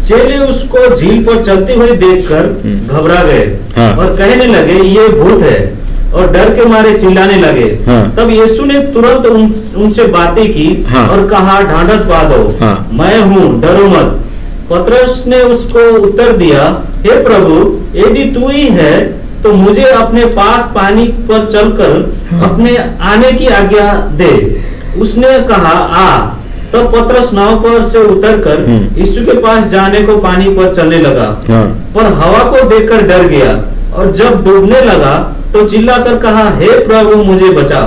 चेले उसको झील पर चलते हुए देखकर घबरा गए और कहने लगे, ये भूत है, और डर के मारे चिल्लाने लगे। तब यीशु ने तुरंत उनसे बातें की और कहा, ढांढस बांधो, मैं हूँ, डरो मत। पतरस ने उसको उत्तर दिया, हे प्रभु, यदि तू ही है तो मुझे अपने पास पानी पर चलकर अपने आने की आज्ञा दे। उसने कहा, आ। तब पतरस नाव पर से उतरकर यीशु के पास जाने को पानी पर चलने लगा, पर हवा को देखकर डर गया और जब डूबने लगा तो चिल्लाकर कहा, हे प्रभु, मुझे बचा।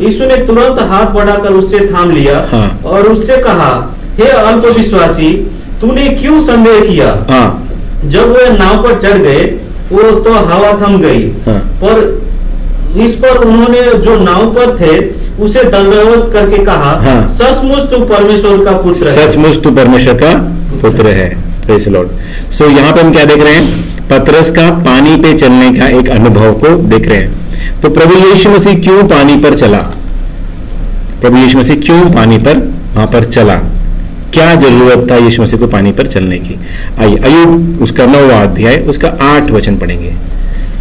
यीशु ने तुरंत हाथ बढ़ाकर उससे थाम लिया और उससे कहा, हे अल्पविश्वासी, तूने क्यों संदेह किया? जब वे नाव पर चढ़ गए वो तो हवा थम गई, पर इस पर उन्होंने जो नाव पर थे उसे दंडवत करके कहा, सचमुच तू परमेश्वर का पुत्र है। सचमुच तू परमेश्वर का पुत्र है। Praise the Lord. सो यहाँ पे हम क्या देख रहे हैं? पतरस का पानी पे चलने का एक अनुभव को देख रहे हैं। तो प्रभु यीशु मसीह क्यों पानी पर चला? प्रभु यीशु मसीह क्यों पानी पर वहां पर चला? क्या जरूरत था यीशु मसीह को पानी पर चलने की? आइए, अय्यूब उसका 9वां अध्याय उसका 8 वचन पढ़ेंगे।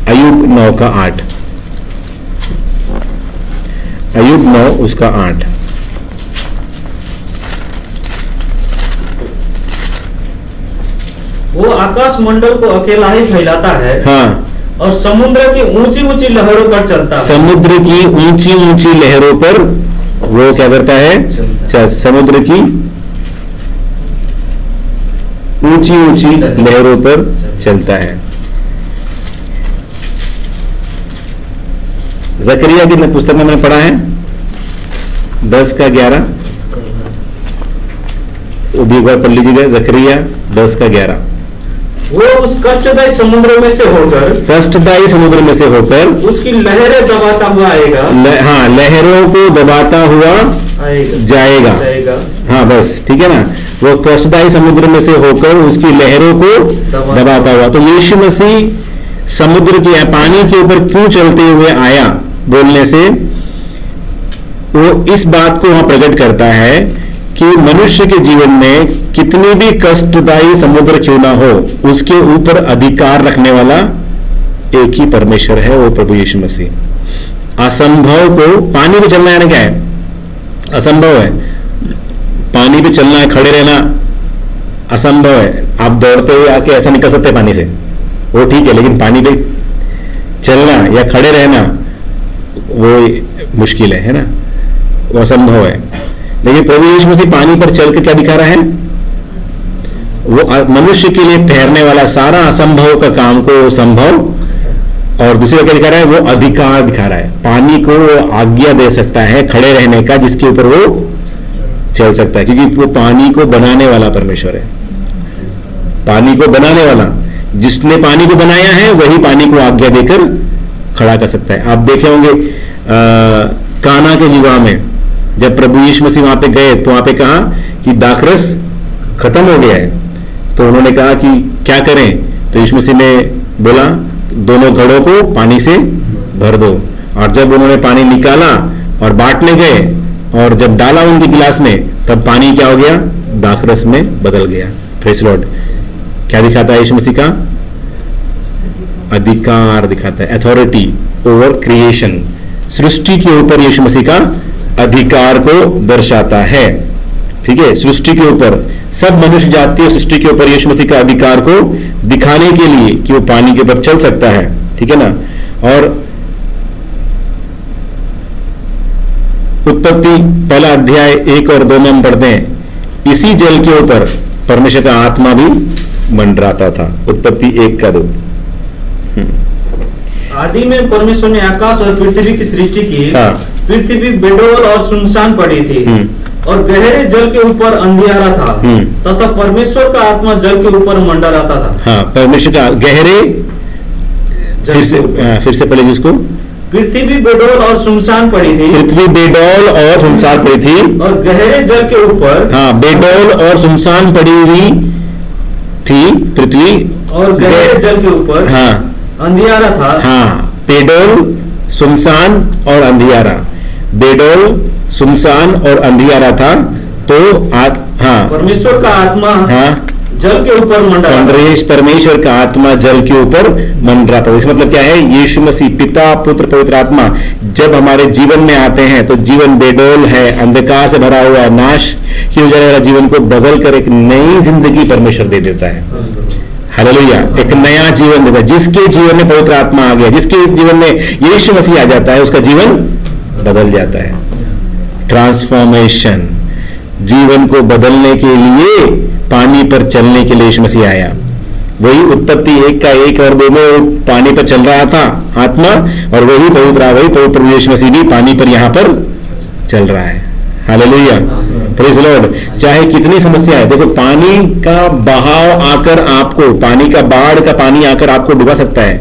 अय्यूब 9 का 8। अय्यूब 9 उसका 8। वो आकाश मंडल को अकेला ही फैलाता है, और समुद्र की ऊंची ऊंची लहरों पर चलता है। समुद्र की ऊंची ऊंची लहरों पर वो क्या करता है? समुद्र की ऊंची ऊंची लहरों पर चलता है। जकरिया की पुस्तक में मैंने पढ़ा है 10 का 11। वो भी एक बार पढ़ लीजिएगा, जकरिया 10 का 11। वो उस कष्टदायी समुद्र में से होकर उसकी लहरें दबाता हुआ आएगा। लहरों को दबाता हुआ जाएगा। हाँ, बस ठीक है ना। वो कष्टदायी समुद्र में से होकर उसकी लहरों को दबाता हुआ। तो यीशु मसीह समुद्र की पानी के ऊपर क्यों चलते हुए आया बोलने से वो इस बात को वहां प्रकट करता है कि मनुष्य के जीवन में कितनी भी कष्टदायी समुद्र क्यों ना हो, उसके ऊपर अधिकार रखने वाला एक ही परमेश्वर है, वो प्रभु यीशु मसीह। असंभव को पानी पे चलना है, क्या है? असंभव है। पानी पे चलना है, खड़े रहना असंभव है। आप दौड़ते हुए आके ऐसा निकल सकते हैं पानी से, वो ठीक है, लेकिन पानी पे चलना या खड़े रहना वो मुश्किल है ना, वो असंभव है। लेकिन प्रभु यीशु मसीह पानी पर चल के क्या दिखा रहा है? वो मनुष्य के लिए ठहरने वाला सारा असंभव का काम को संभव, और दूसरी क्या दिखा रहा है? वो अधिकार दिखा रहा है। पानी को आज्ञा दे सकता है खड़े रहने का, जिसके ऊपर वो चल सकता है, क्योंकि वो पानी को बनाने वाला परमेश्वर है। पानी को बनाने वाला, जिसने पानी को बनाया है वही पानी को आज्ञा देकर खड़ा कर सकता है। आप देखे होंगे काना के विवाह में जब प्रभु यीशु मसीह वहां पे गए तो वहां पे कहा कि दाखरस खत्म हो गया है, तो उन्होंने कहा कि क्या करें? तो यीशु मसीह ने बोला दोनों घड़ों को पानी से भर दो, और जब उन्होंने पानी निकाला और बांटने गए और जब डाला उनके गिलास में, तब पानी क्या हो गया? दाखरस में बदल गया। Praise Lord. क्या दिखाता है यीशु मसीह का? अधिकार दिखाता है, अथॉरिटी ओवर क्रिएशन। सृष्टि के ऊपर यीशु मसीह का अधिकार को दर्शाता है। ठीक है, सृष्टि के ऊपर, सब मनुष्य जाति और सृष्टि के ऊपर यीशु मसीह का अधिकार को दिखाने के लिए कि वो पानी के ऊपर चल सकता है। ठीक है ना। और उत्पत्ति पहला अध्याय 1 और 2 में हम पढ़ते हैं, इसी जल के ऊपर परमेश्वर का आत्मा भी मंडराता था। उत्पत्ति 1:2। आदि में परमेश्वर ने आकाश और पृथ्वी की सृष्टि की। हाँ। पृथ्वी बेडौल और सुनसान पड़ी थी और गहरे जल के ऊपर अंधियारा था तथा परमेश्वर का आत्मा जल के ऊपर मंडराता था। हाँ, परमेश्वर का गहरे, फिर से पढ़िए उसको। पृथ्वी बेडौल और सुनसान पड़ी थी। पृथ्वी बेडौल और सुनसान पड़ी थी और गहरे जल के ऊपर। हाँ, बेडौल और सुनसान पड़ी हुई थी पृथ्वी और गहरे जल के ऊपर। हाँ, अंधियारा था। हाँ, बेडौल, सुनसान और अंधियारा। बेडौल, सुनसान और अंधियारा था। तो हाँ, परमेश्वर का आत्मा हाँ जल के ऊपर मंडरा। परमेश्वर का आत्मा जल के ऊपर मंडराता था। इसका मतलब क्या है? यीशु मसीह, पिता, पुत्र, पवित्र आत्मा जब हमारे जीवन में आते हैं तो जीवन बेडौल है, अंधकार से भरा हुआ, नाश की हो जाने वाला जीवन को बदल कर एक नई जिंदगी परमेश्वर दे देता है। हालेलुया। एक नया जीवन देता है। जिसके जीवन में पवित्र आत्मा आ गया, जिसके जीवन में यीशु मसीह आ जाता है, उसका जीवन बदल जाता है। ट्रांसफॉर्मेशन, जीवन को बदलने के लिए पानी पर चलने के लिए यीशु मसीह आया। वही उत्पत्ति 1 और 2 में पानी पर चल रहा था आत्मा, और वही पवित्र यीशु मसीह भी पानी पर यहां पर चल रहा है। Hallelujah, praise Lord. चाहे कितनी समस्या है, देखो पानी का बहाव आकर आपको, पानी का बाढ़ का पानी आकर आपको डुबा सकता है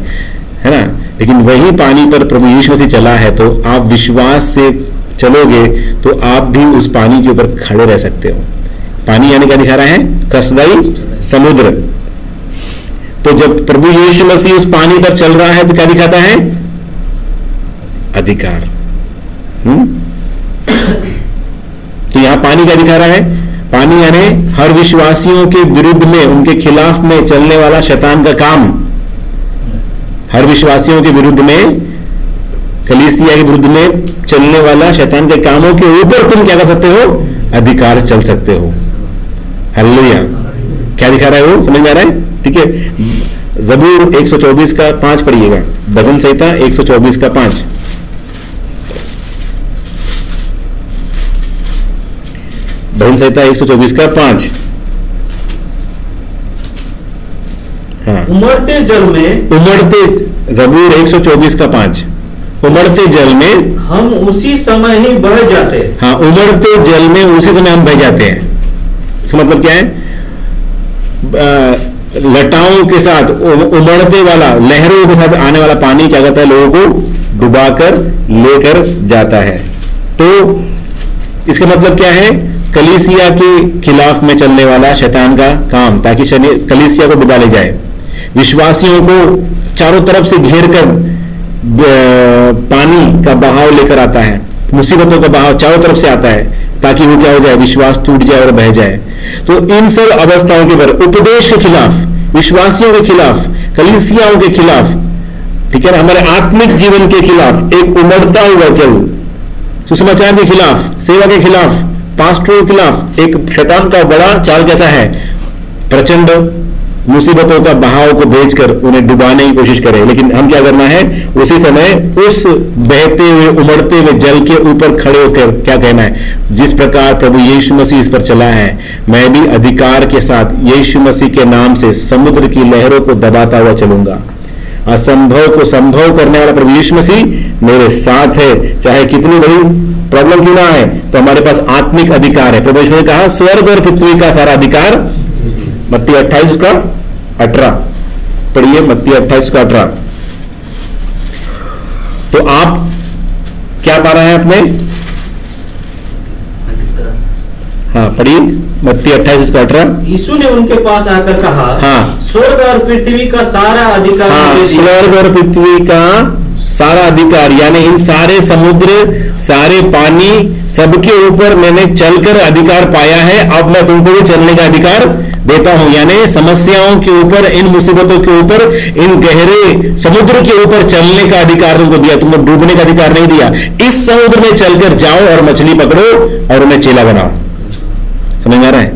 ना, लेकिन वही पानी पर प्रभु यीशु मसीह चला है, तो आप विश्वास से चलोगे तो आप भी उस पानी के ऊपर खड़े रह सकते हो। पानी यानी क्या दिखा रहा है? कष्टदायी समुद्र। तो जब प्रभु यीशु मसीह उस पानी पर चल रहा है तो क्या दिखाता है? अधिकार। तो यहां पानी क्या दिखा रहा है? पानी यानी हर विश्वासियों के विरुद्ध में, उनके खिलाफ में चलने वाला शैतान का काम। हर विश्वासियों के विरुद्ध में, कलीसिया के विरुद्ध में चलने वाला शैतान के कामों के ऊपर तुम क्या कर सकते हो? अधिकार चल सकते हो। हालेलुया। क्या दिखा रहा है वो? समझ में आ रहा है? ठीक है। ज़बूर 124:5 पढ़िएगा। भजन संहिता 124:5। भजन संहिता 124:5। हाँ, उमड़ते जल में, ज़बूर 124:5। उमड़ते जल में हम उसी समय ही बह जाते। हाँ, उमड़ते जल में उसी समय हम बह जाते हैं। इसका मतलब क्या है? लटाओं के साथ उमड़ते वाला, लहरों के साथ आने वाला पानी क्या करता है? लोगों को डुबाकर लेकर जाता है। तो इसका मतलब क्या है? कलीसिया के खिलाफ में चलने वाला शैतान का काम, ताकि कलीसिया को डुबा ले जाए। विश्वासियों को चारों तरफ से घेर कर पानी का बहाव लेकर आता है, मुसीबतों का बहाव चारों तरफ से आता है, ताकि वो क्या हो जाए? विश्वास टूट जाए और बह जाए। तो इन सब अवस्थाओं के पर उपदेश के खिलाफ, विश्वासियों के खिलाफ, कलीसियाओं के खिलाफ, ठीक है ना, हमारे आत्मिक जीवन के खिलाफ एक उमड़ता हुआ जल, सुसमाचार के खिलाफ, सेवा के खिलाफ, पास्टरों के खिलाफ एक शैतान का बड़ा चाल कैसा है? प्रचंड, मुसीबतों का बहाव को भेजकर उन्हें डुबाने की कोशिश करें, लेकिन हम क्या करना है, उसी समय उस बहते हुए उमड़ते हुए जल के ऊपर खड़े होकर क्या कहना है, जिस प्रकार प्रभु यीशु मसीह इस पर चला है, मैं भी अधिकार के साथ यीशु मसीह के नाम से समुद्र की लहरों को दबाता हुआ चलूंगा। असंभव को संभव करने वाला प्रभु यीशु मसीह मेरे साथ है, चाहे कितनी बड़ी प्रॉब्लम क्यों ना है, तो हमारे पास आत्मिक अधिकार है। प्रभु यीशु ने कहा स्वर्ग और पृथ्वी का सारा अधिकार, मत्ती 28 का 18 पढ़िए, मत्ती 28 का 18। तो आप क्या पा रहे हैं अपने, हाँ पढ़िए मत्ती 28 का 18। यीशु ने उनके पास आकर कहा, हाँ स्वर्ग और पृथ्वी का सारा अधिकार मुझे दिया। स्वर्ग और पृथ्वी का सारा अधिकार, यानी इन सारे समुद्र, सारे पानी, सबके ऊपर मैंने चलकर अधिकार पाया है, अब मैं तुमको भी चलने का अधिकार देता हूं। यानी समस्याओं के ऊपर, इन मुसीबतों के ऊपर, इन गहरे समुद्र के ऊपर चलने का अधिकार तुमको दिया, तुमको डूबने का अधिकार नहीं दिया। इस समुद्र में चलकर जाओ और मछली पकड़ो और उन्हें चेला बनाओ। समझ में आ रहा है?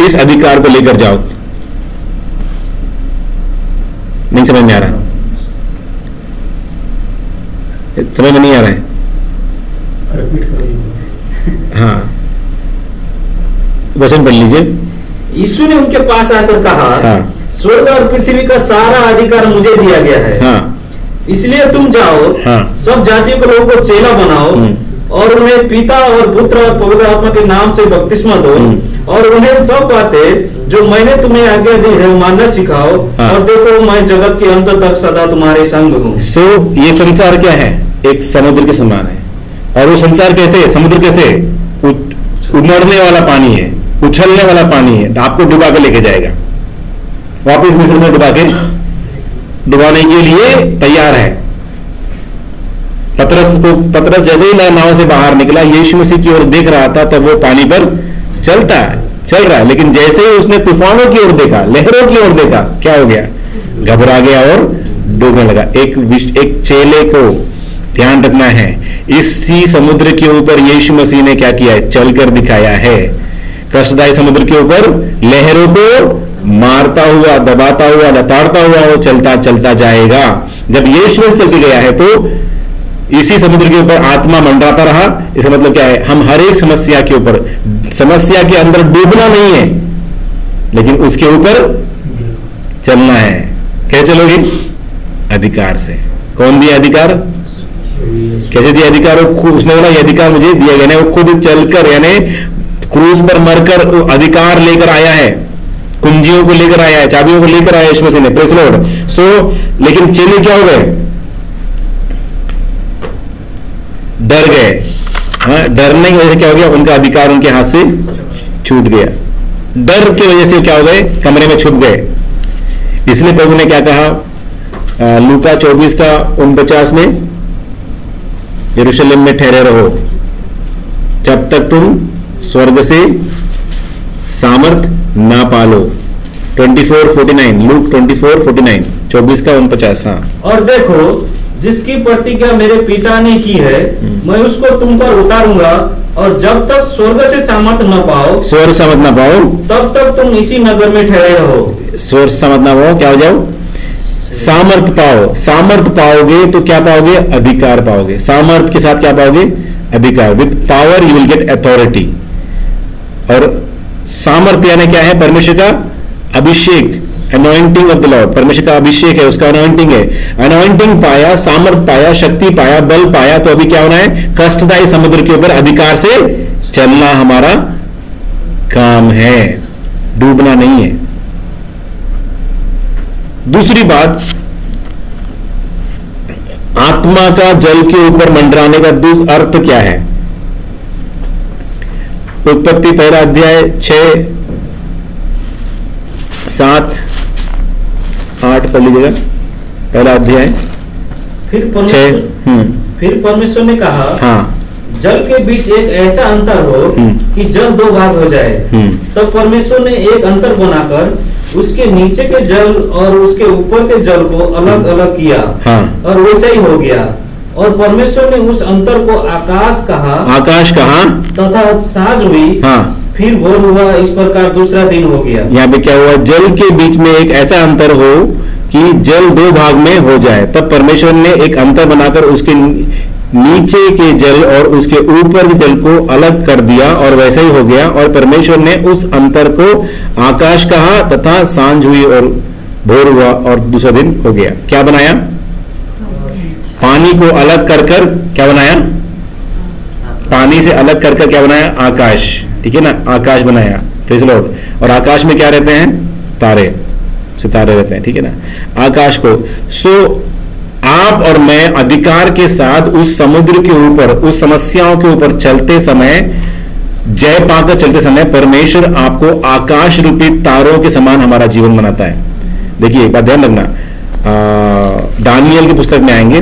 इस अधिकार को लेकर जाओ। नहीं समझ में आ रहा, समझ में नहीं आ रहा है? हाँ वचन पढ़ लीजिए। यीशु ने उनके पास आकर कहा, हाँ। स्वर्ग और पृथ्वी का सारा अधिकार मुझे दिया गया है, हाँ। इसलिए तुम जाओ, हाँ। सब जातियों के लोगों को चेला बनाओ और उन्हें पिता और पुत्र और पवित्र आत्मा के नाम से बपतिस्मा दो और उन्हें सब बातें जो मैंने तुम्हें आज्ञा दी है मानना सिखाओ, हाँ। और देखो मैं जगत के अंत तक सदा तुम्हारे संग हूँ। सो ये संसार क्या है? एक समुद्र के समान है। और वो संसार कैसे है? समुद्र कैसे? उमड़ने वाला पानी है, उछलने वाला पानी है, आपको डुबा के लेके जाएगा वापस मिस्र में, डुबाने के लिए तैयार है। पतरस जैसे ही नाव से बाहर निकला, यीशु मसीह की ओर देख रहा था, तब वो पानी पर चल रहा है, लेकिन जैसे ही उसने तूफानों की ओर देखा, लहरों की ओर देखा, क्या हो गया? घबरा गया और डूबने लगा। एक चेले को ध्यान रखना है, इसी समुद्र के ऊपर यीशु मसीह ने क्या किया है? चलकर दिखाया है। कष्टदायी समुद्र के ऊपर लहरों को मारता हुआ, दबाता हुआ, लताड़ता हुआ वो चलता जाएगा। जब यीशु मसीह चल के गया है तो इसी समुद्र के ऊपर आत्मा मंडराता रहा। इसका मतलब क्या है? हम हर एक समस्या के ऊपर, समस्या के अंदर डूबना नहीं है, लेकिन उसके ऊपर चलना है। कैसे चलोगे? अधिकार से। कौन दिया अधिकार? कैसे दिया अधिकार? उसने बोला ये अधिकार मुझे दिया गया है। वो खुद चलकर, यानी क्रूज पर मरकर अधिकार लेकर आया है, कुंजियों को लेकर आया है, चाबियों को लेकर आया यीशु मसीह ने। Praise Lord. सो लेकिन चेले क्या हो गए? डर गए। हाँ, डरने की वजह से क्या हो गया? उनका अधिकार उनके हाथ से छूट गया। डर की वजह से क्या हो गए? कमरे में छुप गए। इसलिए प्रभु ने क्या कहा? लूका 24 का 49 में, यरूशलेम में ठहरे रहो जब तक तुम स्वर्ग से सामर्थ ना पालो। 24:49, लूक 24:49, 24 का 49। हाँ। और देखो, जिसकी प्रतिज्ञा मेरे पिता ने की है, मैं उसको तुम पर उतारूंगा, और जब तक स्वर्ग से सामर्थ न पाओ, तब तक तुम इसी नगर में ठहरे रहो। स्वर्ग सामर्थ ना पाओ, क्या हो जाओ? सामर्थ पाओ। सामर्थ पाओगे तो क्या पाओगे? अधिकार पाओगे। सामर्थ के साथ क्या पाओगे? अधिकार। With power you will get authority. और सामर्थ यानी क्या है? परमेश्वर का अभिषेक, अनॉइंटिंग ऑफ द लॉर्ड। परमेश्वर का अभिषेक है, उसका अनॉइंटिंग है। अनॉइंटिंग पाया, सामर्थ पाया, शक्ति पाया, बल पाया, तो अभी क्या होना है? कष्टदायी समुद्र के ऊपर अधिकार से चलना हमारा काम है, डूबना नहीं है। दूसरी बात, आत्मा का जल के ऊपर मंडराने का अर्थ क्या है? उत्पत्ति 1 अध्याय 6, 7, 8 पढ़ लीजिएगा। 1 अध्याय फिर 6। परमेश्वर ने कहा, हाँ, जल के बीच एक ऐसा अंतर हो कि जल 2 भाग हो जाए। तब परमेश्वर ने एक अंतर बनाकर उसके नीचे के जल और उसके ऊपर के जल को अलग अलग किया। हाँ। और वैसा ही हो गया। और परमेश्वर ने उस अंतर को आकाश कहा, तथा सांझ हुई। हाँ। फिर भोर हुआ, इस प्रकार दूसरा दिन हो गया। यहाँ पे क्या हुआ, जल के बीच में एक ऐसा अंतर हो कि जल दो भाग में हो जाए, तब परमेश्वर ने एक अंतर बनाकर उसके नीचे के जल और उसके ऊपर के जल को अलग कर दिया और वैसा ही हो गया। और परमेश्वर ने उस अंतर को आकाश कहा तथा सांझ हुई और भोर हुआ और दूसरा दिन हो गया। क्या बनाया, पानी को अलग कर कर क्या बनाया, पानी से अलग कर कर क्या बनाया, आकाश। ठीक है ना, आकाश बनाया। Praise the Lord. और आकाश में क्या रहते हैं, तारे, सितारे रहते हैं। ठीक है ना, आकाश को। सो आप और मैं अधिकार के साथ उस समुद्र के ऊपर, उस समस्याओं के ऊपर चलते समय, जय पाकर चलते समय, परमेश्वर आपको आकाश रूपी तारों के समान हमारा जीवन बनाता है। देखिए एक बात ध्यान रखना, दानियल की पुस्तक में आएंगे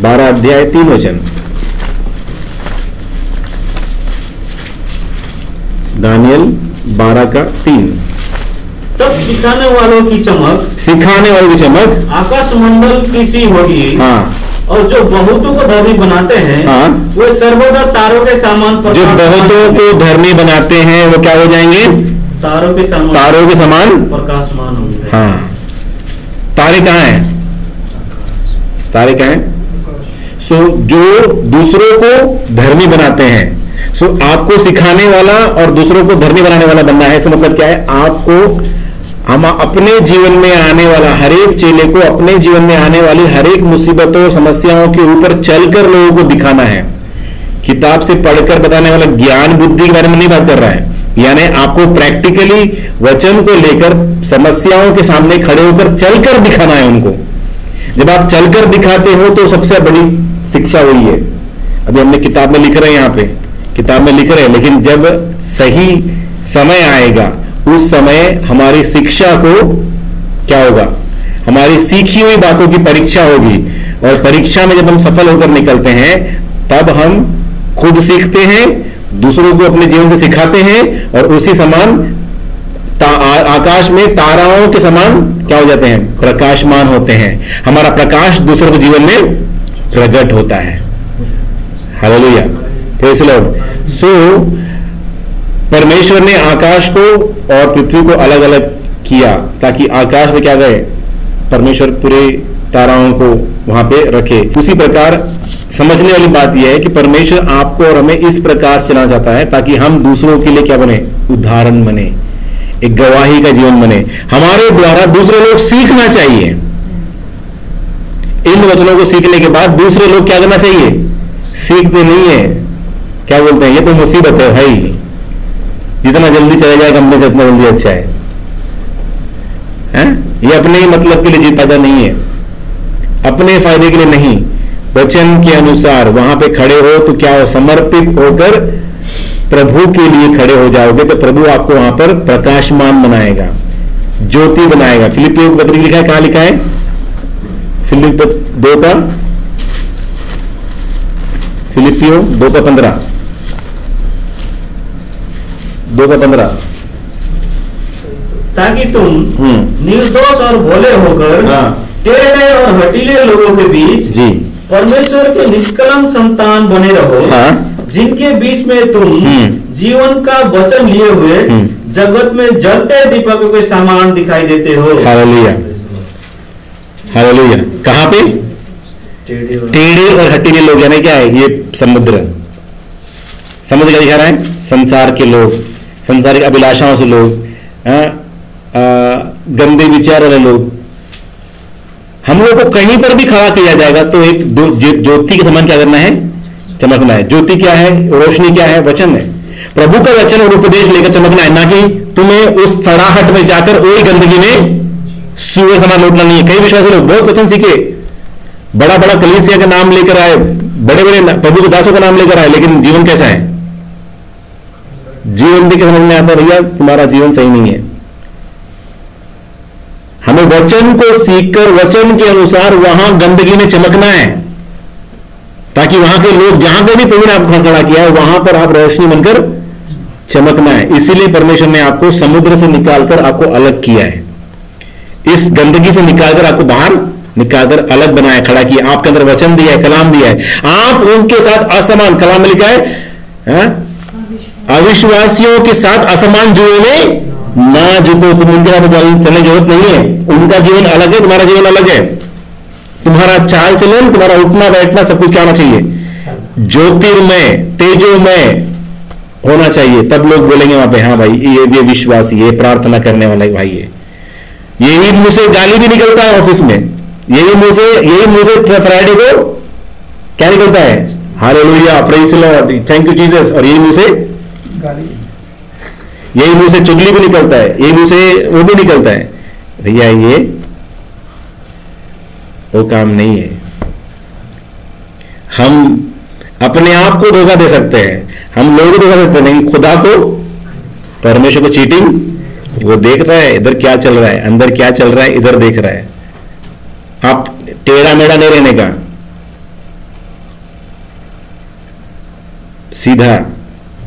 12 अध्याय 3 वचन। दानियल 12 का 3। तब सिखाने वालों की चमक, सिखाने वालों की चमक आकाश मंडल की सी होगी। हाँ, और जो बहुतों को धर्मी बनाते हैं, हाँ, वे सर्वदा तारों के समान, जो बहुतों को धर्मी बनाते हैं वो क्या हो जाएंगे, तारों के समान, तारों के समान प्रकाशमान होंगे। हाँ, तारे कहाँ हैं, तारे कहाँ हैं। सो जो दूसरों को धर्मी बनाते हैं, सो आपको सिखाने वाला और दूसरों को धर्मी बनाने वाला बनना है। इसका मतलब क्या है, आपको हम अपने जीवन में आने वाला, हर एक चेले को अपने जीवन में आने वाली हर एक मुसीबतों समस्याओं के ऊपर चलकर लोगों को दिखाना है। किताब से पढ़कर बताने वाला ज्ञान बुद्धि के बारे में नहीं बात कर रहा है, यानी आपको प्रैक्टिकली वचन को लेकर समस्याओं के सामने खड़े होकर चलकर दिखाना है उनको। जब आप चलकर दिखाते हो तो सबसे बड़ी शिक्षा वही है। अभी हमने किताब में लिख रहे हैं, यहाँ पे किताब में लिख रहे हैं, लेकिन जब सही समय आएगा उस समय हमारी शिक्षा को क्या होगा, हमारी सीखी हुई बातों की परीक्षा होगी। और परीक्षा में जब हम सफल होकर निकलते हैं तब हम खुद सीखते हैं, दूसरों को अपने जीवन से सिखाते हैं और उसी समान आकाश में ताराओं के समान क्या हो जाते हैं, प्रकाशमान होते हैं। हमारा प्रकाश दूसरों के जीवन में प्रकट होता है। Hallelujah, praise the Lord. So परमेश्वर ने आकाश को और पृथ्वी को अलग अलग किया ताकि आकाश में क्या गए, परमेश्वर पूरे ताराओं को वहां पे रखे। उसी प्रकार समझने वाली बात यह है कि परमेश्वर आपको और हमें इस प्रकार चलाना चाहता है ताकि हम दूसरों के लिए क्या बने, उदाहरण बने, एक गवाही का जीवन बने। हमारे द्वारा दूसरे लोग सीखना चाहिए। इन वचनों को सीखने के बाद दूसरे लोग क्या करना चाहिए, सीखते नहीं है, क्या बोलते हैं, ये तो मुसीबत है भाई, जितना जल्दी चला जाए कंपनी से उतना जल्दी अच्छा है। ये अपने ही मतलब के लिए जीता नहीं है, अपने फायदे के लिए नहीं, वचन के अनुसार वहां पे खड़े हो तो क्या हो, समर्पित होकर प्रभु के लिए खड़े हो जाओगे तो प्रभु आपको वहां पर प्रकाशमान बनाएगा, ज्योति बनाएगा। फिलिपियों की पत्री लिखा है, कहां लिखा है, फिलिपियों 2:15 2:15 ताकि तुम निर्दोष और भोले होकर टेढ़े और हटीले लोगों के बीच जी परमेश्वर के निष्कलंक संतान बने रहो, जिनके बीच में तुम जीवन का वचन लिए हुए जगत में जलते दीपकों के समान दिखाई देते हो। Hallelujah, hallelujah. कहां पे, टेढ़े और हटीले लोग, यानी क्या है, ये समुद्र, समुद्र क्या दिखा रहा है, संसार के लोग, संसारिक अभिलाषाओं से लोग, गंदे विचार वाले लोग। हम लोग को कहीं पर भी खड़ा किया जाएगा तो एक ज्योति के समान क्या करना है, चमकना है। ज्योति क्या है, रोशनी क्या है, वचन है, प्रभु का वचन और उपदेश लेकर चमकना है, ना कि तुम्हें उस सड़ाहट में जाकर वही गंदगी में सूअर समान लौटना नहीं है। कई विश्वासी लोग बहुत वचन सीखे, बड़ा बड़ा कलीसिया का नाम लेकर आए, बड़े बड़े प्रभु के दासों का नाम लेकर आए, लेकिन जीवन कैसा है, जीवन भी समझ में आता, भैया तुम्हारा जीवन सही नहीं है। हमें वचन को सीखकर वचन के अनुसार वहां गंदगी में चमकना है ताकि वहां के लोग, जहां पर भी प्रभु ने आपको खड़ा किया है वहां पर आप रोशनी बनकर चमकना है। इसीलिए परमेश्वर ने आपको समुद्र से निकालकर आपको अलग किया है, इस गंदगी से निकालकर आपको बाहर निकालकर अलग बनाया, खड़ा किया, आपके अंदर वचन दिया है, कलाम दिया है। आप उनके साथ असमान, कलाम में लिखा है अविश्वासियों के साथ असमान जुए में ना जुटो। तुम उनके साथ चलने की जरूरत नहीं है। उनका जीवन अलग है, तुम्हारा जीवन अलग है। तुम्हारा चाल चलन, तुम्हारा उठना बैठना सब कुछ क्या होना चाहिए? ज्योतिर्मय, तेजोमय होना चाहिए। तब लोग बोलेंगे वहां पे, हाँ भाई ये विश्वासी, ये प्रार्थना करने वाला भाई है। यही मुंह से गाली भी निकलता है ऑफिस में, यही मुंह से फ्राइडे को क्या निकलता है? Hallelujah, praise the Lord, thank you Jesus. और यही मुंह से गाली, यही मुंह से चुगली भी निकलता है, यही मुंह से वो भी निकलता है। भैया ये वो काम नहीं है। हम अपने आप को धोखा दे सकते हैं, हम लोगों को धोखा दे सकते नहीं, खुदा को, परमेश्वर को चीटिंग। वो देख रहा है इधर क्या चल रहा है, अंदर क्या चल रहा है, इधर देख रहा है। आप टेढ़ा मेढ़ा नहीं रहने का, सीधा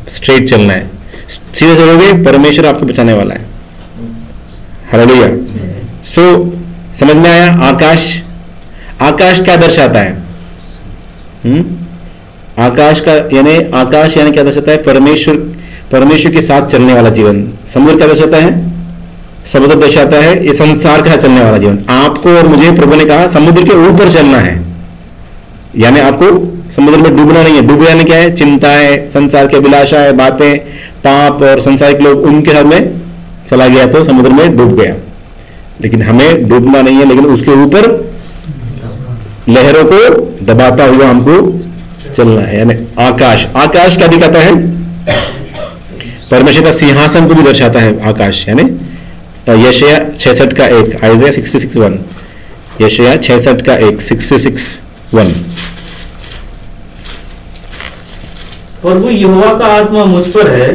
स्ट्रेट चलना है। सीधे चलोगे, परमेश्वर आपको बचाने वाला है। हालेलुया। सो समझ में आया? आकाश, आकाश क्या दर्शाता है? आकाश का यानी आकाश यानी क्या दर्शाता है? परमेश्वर के साथ चलने वाला जीवन। समुद्र क्या दर्शाता है? समुद्र दर्शाता है ये संसार के साथ चलने वाला जीवन। आपको और मुझे प्रभु ने कहा समुद्र के ऊपर चलना है, यानी आपको समुद्र में डूबना नहीं है। डूब जाने क्या है? चिंता है, संसार की अभिलाषा है, बातें, पाप और संसारिक लोग, उनके साथ में चला गया तो समुद्र में डूब गया। लेकिन हमें डूबना नहीं है, लेकिन उसके ऊपर लहरों को दबाता हुआ हमको चलना है। यानी आकाश, आकाश क्या दिखाता है? परमेश्वर का सिंहासन को भी दर्शाता है आकाश। यानी यशायाह 66 का 1, आइज़ाया 66:1, यशायाह 66 का 1, 66:1। प्रभु यहोवा का आत्मा मुझ पर है,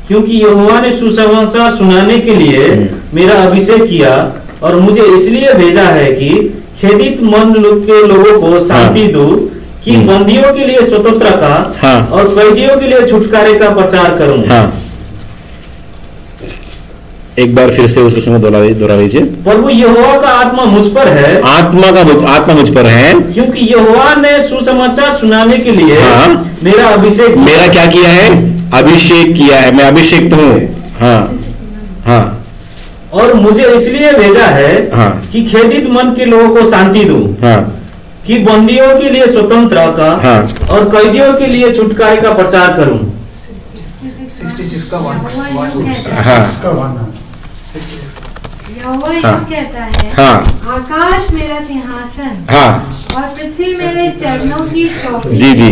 क्योंकि यहोवा ने सुसमाचार सुनाने के लिए मेरा अभिषेक किया और मुझे इसलिए भेजा है कि खेदित मन के लोगों को शांति दूं, कि बंदियों के लिए स्वतंत्रता और कैदियों के लिए छुटकारे का प्रचार करूं। एक बार फिर से उस प्रश्न को दोहरा लीजिए। प्रभु यहोवा का आत्मा मुझ पर है, आत्मा मुझ पर है, क्योंकि यहोवा ने सुसमाचार सुनाने के लिए मेरा अभिषेक, मेरा क्या किया है? अभिषेक किया है। मैं अभिषेक हूँ। हाँ, और मुझे इसलिए भेजा है कि खेदित मन के लोगों को शांति दूं, कि बंदियों के लिए स्वतंत्रता का और कैदियों के लिए छुटकारे का प्रचार करूं। 66 का 1। यहोवा यूं कहता है, आकाश मेरा सिंहासन और पृथ्वी मेरे चरणों की चौकी। जी।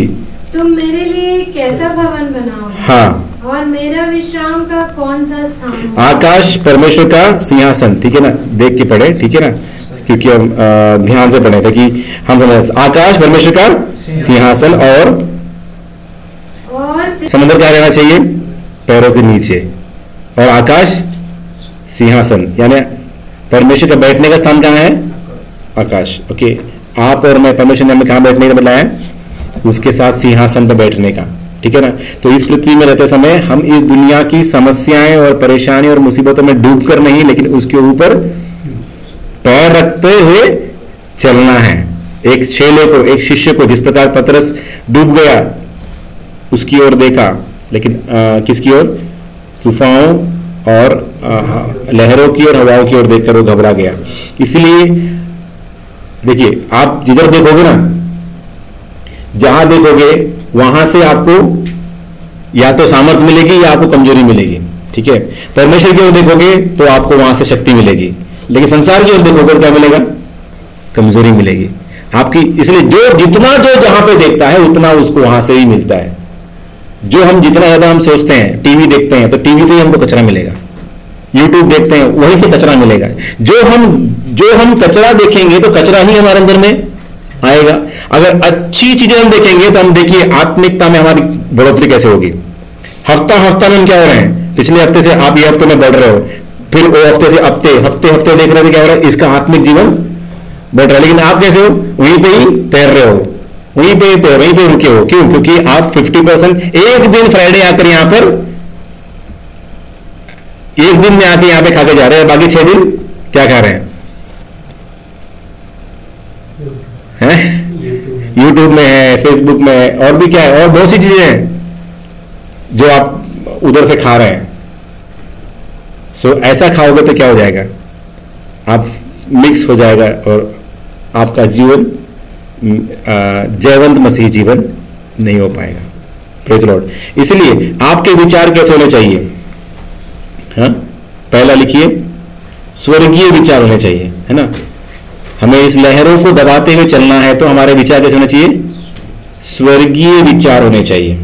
तुम मेरे लिए कैसा भवन बनाओगे और मेरा विश्राम का कौन सा स्थान? आकाश परमेश्वर का सिंहासन, ठीक है ना? देख के पढ़े, ठीक है ना? क्योंकि हम ध्यान से पढ़े थे कि हम समझ, आकाश परमेश्वर का सिंहासन और समुद्र क्या रहना चाहिए? पैरों के नीचे। और आकाश सिंहासन, यानी परमेश्वर का बैठने का स्थान कहाँ है? आकाश। ओके, आप और मैं, परमेश्वर ने हमें कहाँ बैठने का बताया है? उसके साथ सिंहासन पर बैठने का, ठीक है ना? तो इस पृथ्वी में रहते समय हम इस दुनिया की समस्याएं और परेशानी और मुसीबतों में डूबकर नहीं, लेकिन उसके ऊपर पैर रखते हुए चलना है। एक चेले को, एक शिष्य को, जिस प्रकार पतरस डूब गया उसकी ओर देखा, लेकिन किसकी ओर? तूफानों और लहरों की और हवाओं की ओर देखकर वो घबरा गया। इसलिए देखिए, आप जिधर देखोगे ना, जहां देखोगे वहां से आपको या तो सामर्थ्य मिलेगी या आपको कमजोरी मिलेगी, ठीक है? परमेश्वर की ओर देखोगे तो आपको वहां से शक्ति मिलेगी, लेकिन संसार की ओर देखोगे तो क्या मिलेगा? कमजोरी मिलेगी आपकी। इसलिए जितना जहां पे देखता है उतना उसको वहां से ही मिलता है। जो हम जितना ज्यादा हम सोचते हैं, टीवी देखते हैं तो टीवी से ही हमको कचरा मिलेगा, यूट्यूब देखते हैं वहीं से कचरा मिलेगा। जो हम कचरा देखेंगे तो कचरा ही हमारे अंदर में आएगा। अगर अच्छी चीजें हम देखेंगे तो हम देखिए आत्मिकता में हमारी बढ़ोतरी कैसे होगी। हफ्ता में हम क्या हो रहे हैं? पिछले हफ्ते से आप ये हफ्ते में बढ़ रहे हो, फिर वो हफ्ते से हफ्ते देख रहे थे क्या हो रहा है? इसका आत्मिक जीवन बढ़ रहा है। लेकिन आप कैसे हो? वहीं पे ही तैर रहे हो, वहीं पे रुके हो। क्यों? क्योंकि आप 50% एक दिन फ्राइडे आकर यहां पर एक दिन में आके यहां पे खा के जा रहे हैं, बाकी 6 दिन क्या खा रहे हैं? यूट्यूब में है, फेसबुक में है, और भी क्या है, और बहुत सी चीजें हैं जो आप उधर से खा रहे हैं। सो ऐसा खाओगे तो क्या हो जाएगा, आप मिक्स हो जाएगा और आपका जीवन जयवंत मसीह जीवन नहीं हो पाएगा। Praise Lord. इसलिए आपके विचार कैसे होने चाहिए? हाँ, पहला लिखिए, स्वर्गीय विचार होने चाहिए, है ना। हमें इस लहरों को दबाते हुए चलना है तो हमारे विचार कैसे होने चाहिए? स्वर्गीय विचार होने चाहिए,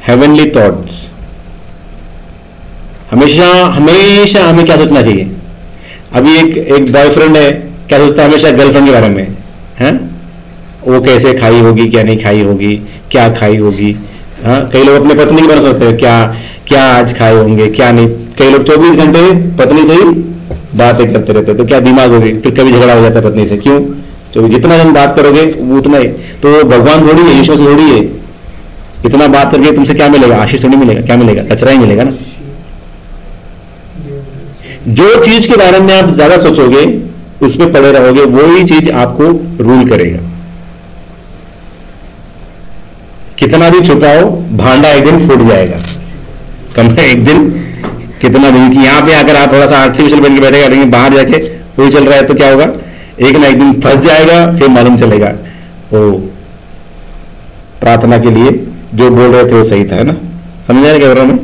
हेवनली थॉट्स। हमेशा हमेशा हमें क्या सोचना चाहिए? अभी एक बॉयफ्रेंड है, क्या सोचता है हमेशा गर्लफ्रेंड के बारे में, है? वो कैसे खाई होगी, क्या नहीं खाई होगी, क्या खाई होगी। हाँ, कई लोग अपने पत्नी के बारे में सोचते हैं, क्या क्या आज खाए होंगे, क्या नहीं। कई लोग 24 घंटे पत्नी से ही बातें करते रहते हैं, तो क्या दिमाग होगी, फिर कभी झगड़ा हो जाता है पत्नी से। क्यों? जो जितना जन बात करोगे वो उतना ही। तो भगवान थोड़ी है, ईश्वर से थोड़ी है। इतना बात करके तुमसे क्या मिलेगा? आशीष थोड़ी मिलेगा, क्या मिलेगा? कचरा ही मिलेगा ना। जो चीज के बारे में आप ज्यादा सोचोगे, उस पर पड़े रहोगे, वही चीज आपको रूल करेगा। कितना भी छुपाओ, भांडा एक दिन फूट जाएगा। कमरा एक दिन, कितना भी, कि यहां पे अगर आप थोड़ा सा आर्टिफिशियल बन के बैठेगा, लेकिन बाहर जाके वही चल रहा है तो क्या होगा? एक ना एक दिन फंस जाएगा, फिर मालूम चलेगा ओ प्रार्थना के लिए जो बोल रहे थे वो सही था, है ना। समझ रहे क्या में?